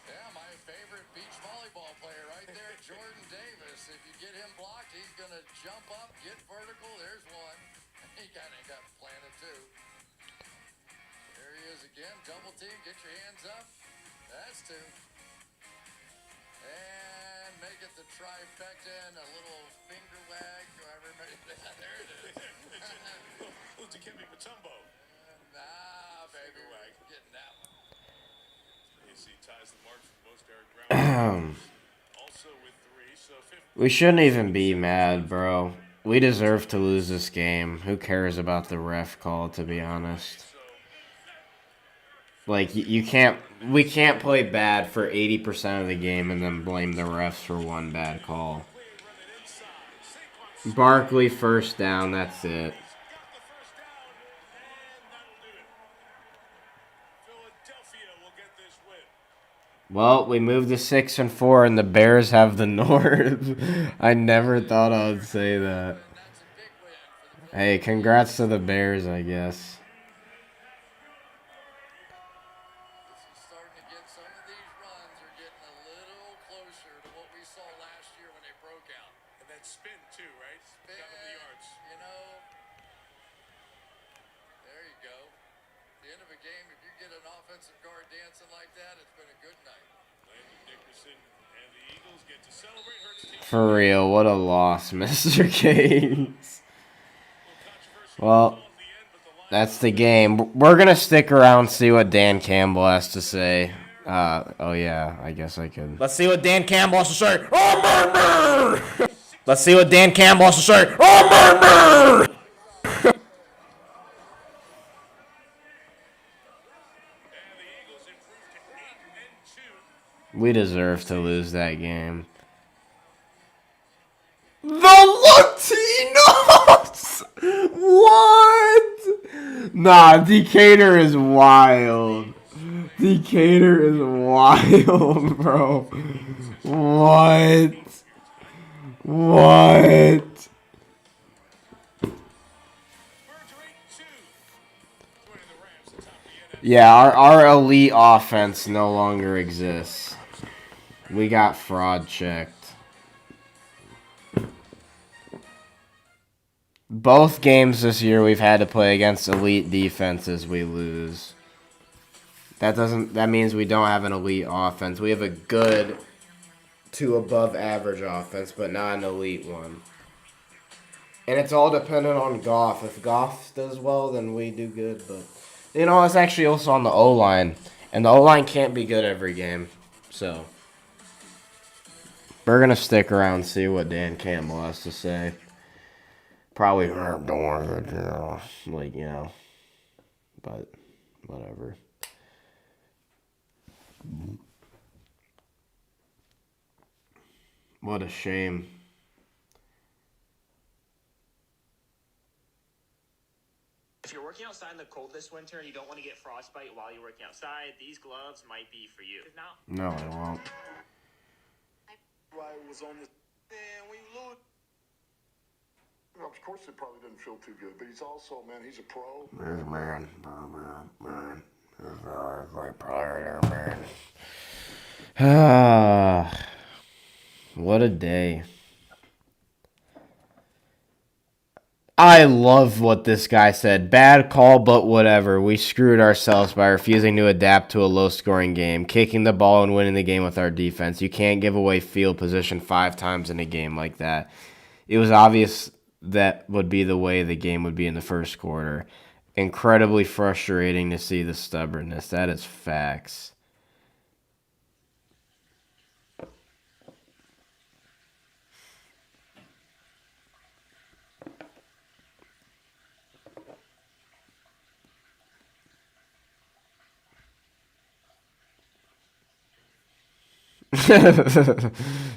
Yeah, my favorite beach volleyball player right there, Jordan Davis. If you get him blocked, he's going to jump up, get vertical. There's one. He got planted too. There he is again. Double team. Get your hands up. That's two. And make it the trifecta and a little finger wag. Do I remember that? There it is. Little Dikembe Mutombo. Nah, baby. Getting that one. AC ties the mark for most Eric Brown. Also with 3, so 50. We shouldn't even be mad, bro. We deserve to lose this game. Who cares about the ref call, to be honest? Like, we can't play bad for 80% of the game and then blame the refs for one bad call. Barkley first down, that's it. Well, we moved to 6-4, and the Bears have the North. I never thought I would say that. Hey, congrats to the Bears, I guess. Starting to get some of these runs are getting a little closer to what we saw last year when they broke out. And that spin too, right? Spin, Got him the yards. you know. There you go. At the end of a game, if you get an offensive guard dancing like that, it's been a good night. Landon Dickerson and the Eagles get to celebrate. Hurts team. For real, what a loss, Mr. Gates. Well, that's the game. We're going to stick around, see what Dan Campbell has to say. Oh, yeah, I guess I could. Let's see what Dan Campbell has to say. Let's see what Dan Campbell has to say. We deserve to lose that game. The Latinos! What? Nah, Decatur is wild. Decatur is wild, bro. What? What? Yeah, our elite offense no longer exists. We got fraud checked. Both games this year we've had to play against elite defenses, we lose. That means we don't have an elite offense. We have a good to above average offense, but not an elite one. And it's all dependent on Goff. If Goff does well, then we do good, but you know, it's actually also on the O-line. And the O-line can't be good every game. So we're gonna stick around and see what Dan Campbell has to say. Probably don't want it, you know, like, you know, but whatever. What a shame. If you're working outside in the cold this winter and you don't want to get frostbite while you're working outside, these gloves might be for you. No, I won't. Right was on the and we lose. Well, of course, it probably didn't feel too good, but he's also, man, he's a pro. Man. He's a great player there, man. What a day. I love what this guy said. Bad call, but whatever. We screwed ourselves by refusing to adapt to a low-scoring game, kicking the ball and winning the game with our defense. You can't give away field position 5 times in a game like that. It was obvious that would be the way the game would be in the first quarter. incredibly frustrating to see the stubbornness. That is facts.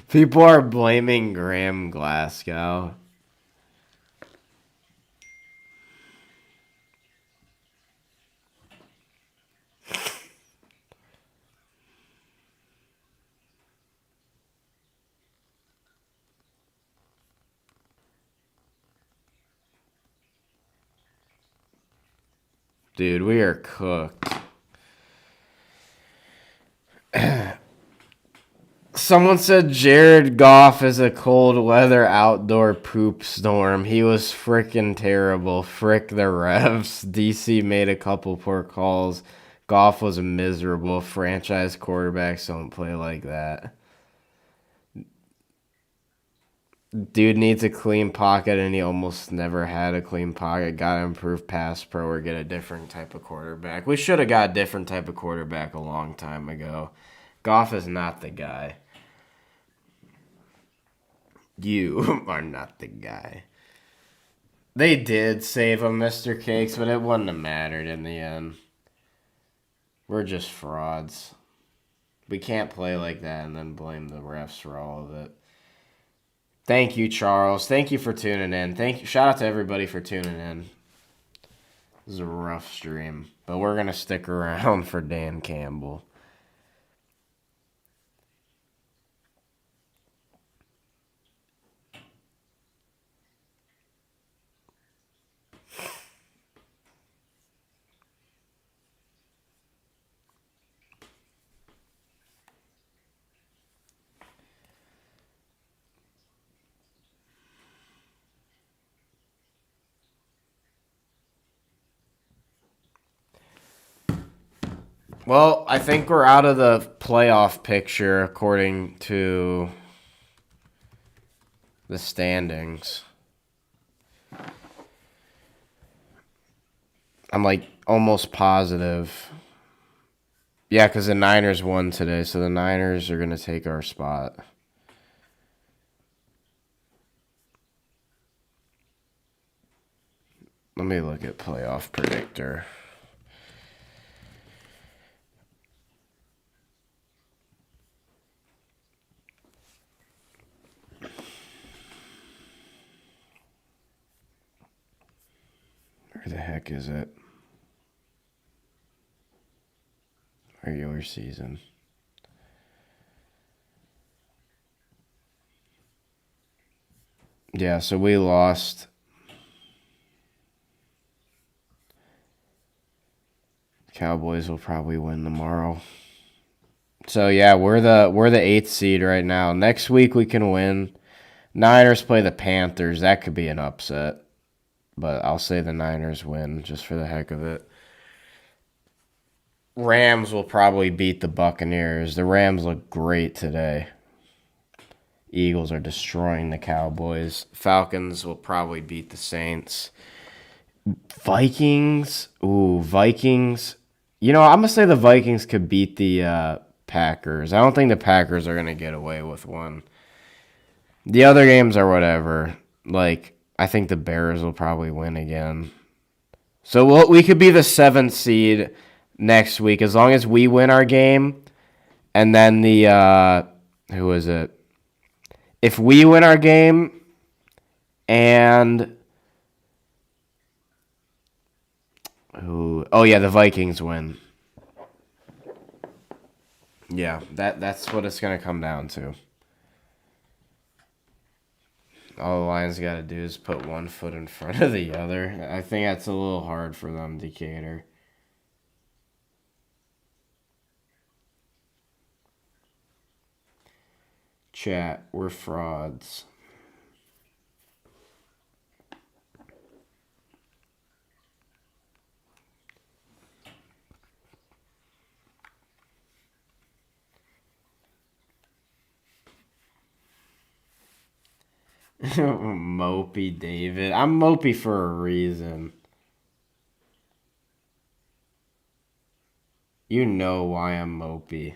People are blaming Graham Glasgow. Dude, we are cooked. Someone said Jared Goff is a cold weather outdoor poop storm. He was freaking terrible. Frick the refs. DC made a couple poor calls. Goff was miserable. Franchise quarterbacks don't play like that. Dude needs a clean pocket, and he almost never had a clean pocket. Got to improve pass pro or get a different type of quarterback. We should have got a different type of quarterback a long time ago. Goff is not the guy. You are not the guy. They did save him, Mr. Cakes, but it wouldn't have mattered in the end. We're just frauds. We can't play like that and then blame the refs for all of it. Thank you, Charles. Thank you for tuning in. Shout out to everybody for tuning in. This is a rough stream, but we're going to stick around for Dan Campbell. Well, I think we're out of the playoff picture according to the standings. I'm like almost positive. Yeah, because the Niners won today, so the Niners are going to take our spot. Let me look at playoff predictor. Where the heck is it? Regular season. Yeah, so we lost. Cowboys will probably win tomorrow. So yeah, we're the 8th seed right now. Next week we can win. Niners play the Panthers. That could be an upset. But I'll say the Niners win just for the heck of it. Rams will probably beat the Buccaneers. The Rams look great today. Eagles are destroying the Cowboys. Falcons will probably beat the Saints. Vikings. Ooh, Vikings. You know, I'm going to say the Vikings could beat the Packers. I don't think the Packers are going to get away with one. The other games are whatever. Like, I think the Bears will probably win again. So we could be the 7th seed next week as long as we win our game. And then who is it? If we win our game and the Vikings win. Yeah, that's what it's going to come down to. All the Lions got to do is put one foot in front of the other. I think that's a little hard for them, Decatur. Chat, we're frauds. Mopey David. I'm mopey for a reason. You know why I'm mopey.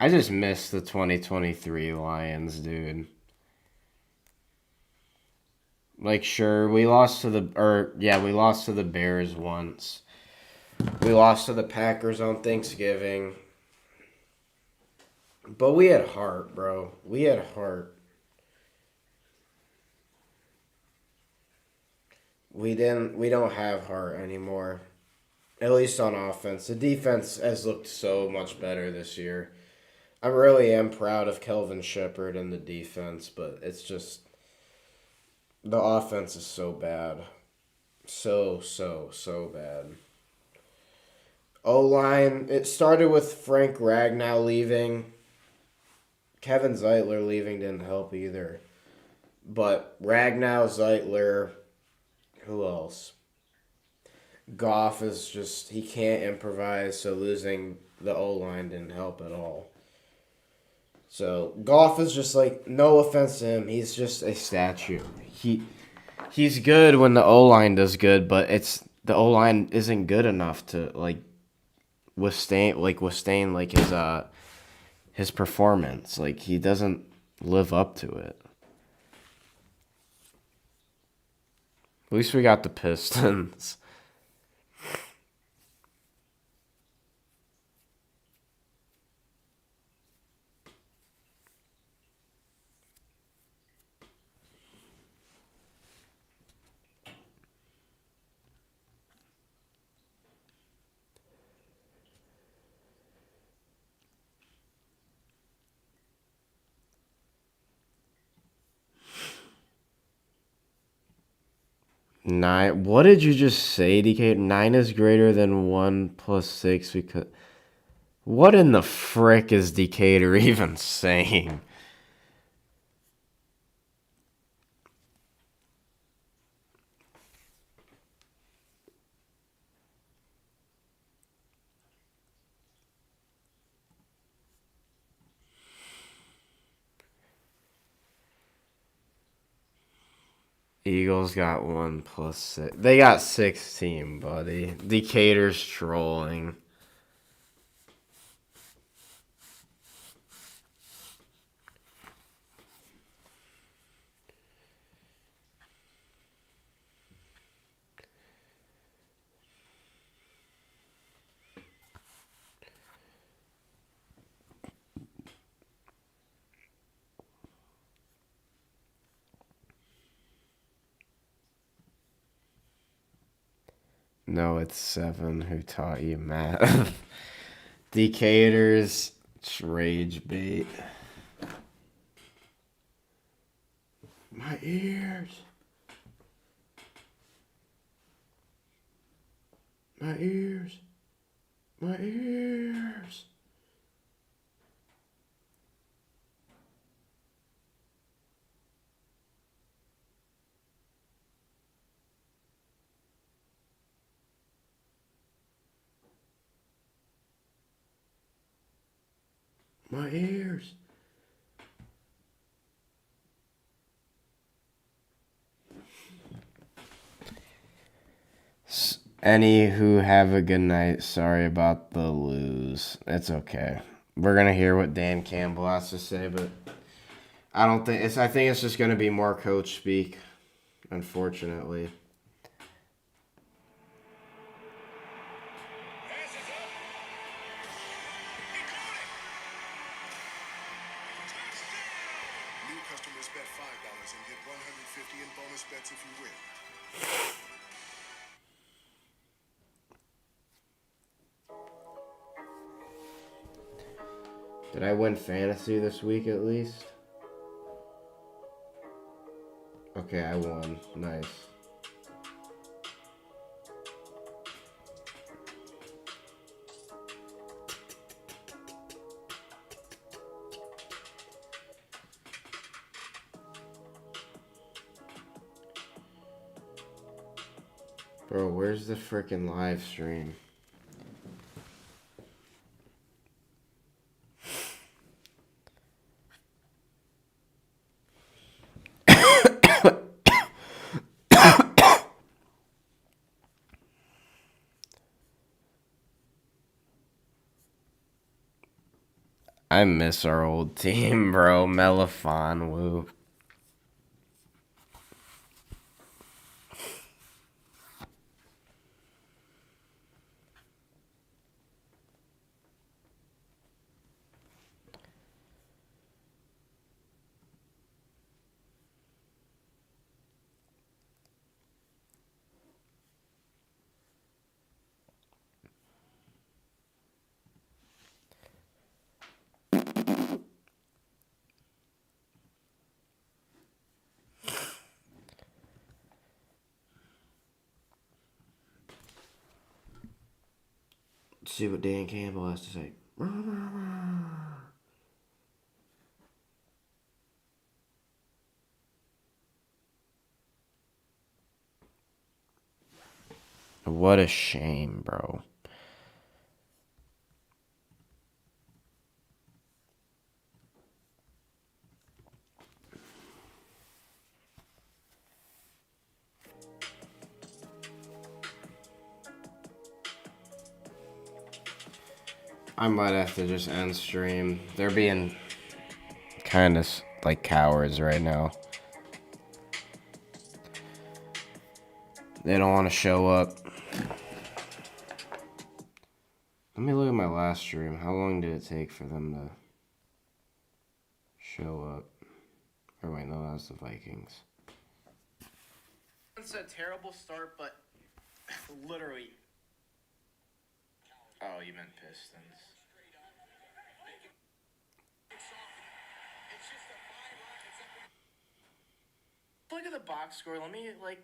I just miss the 2023 Lions, dude. Like, sure, we lost to the Bears once. We lost to the Packers on Thanksgiving. But we had heart, bro. We had heart. We don't have heart anymore. At least on offense. The defense has looked so much better this year. I really am proud of Kelvin Shepherd and the defense, but it's just the offense is so bad. So bad. O-line, it started with Frank Ragnow leaving. Kevin Zeitler leaving didn't help either. But Ragnow, Zeitler, who else? Goff is just, he can't improvise, so losing the O-line didn't help at all. So Goff is just like, no offense to him, he's just a statue. He's good when the O-line does good, but the O-line isn't good enough to withstand his performance. Like, he doesn't live up to it. At least we got the Pistons. Nine. What did you just say, DK? 9 is greater than 1 plus 6 because. What in the frick is Decatur even saying? Eagles got 1 plus 6. They got 16, buddy. Decatur's trolling. No, it's 7 who taught you math. Decatur's rage bait. My ears. My ears. My ears. My ears. Any who have a good night. Sorry about the lose. It's okay. We're gonna hear what Dan Campbell has to say, but I don't think it's. I think it's just gonna be more coach speak, unfortunately. New customers bet $5 and get $150 in bonus bets if you win. Did I win fantasy this week at least? Okay, I won. Nice. Bro, where's the freaking live stream? I miss our old team, bro. Melifon, woo. Let's see what Dan Campbell has to say. What a shame, bro. I might have to just end stream. They're being kind of like cowards right now. They don't want to show up. Let me look at my last stream. How long did it take for them to show up? Or wait, no, that was the Vikings. It's a terrible start, but literally. Oh, you meant Pistons. Look at the box score. Let me, like...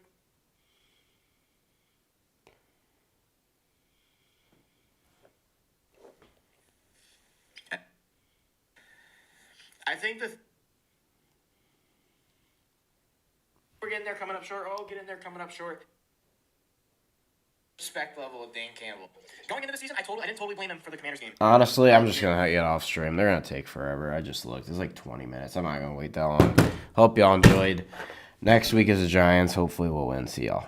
I think we're getting there, coming up short. Oh, get in there, coming up short. Respect level of Dan Campbell. Going into the season, I didn't totally blame him for the Commanders game. Honestly, I'm just going to get off stream. They're going to take forever. I just looked. It's like 20 minutes. I'm not going to wait that long. Hope y'all enjoyed. Next week is the Giants. Hopefully we'll win. See y'all.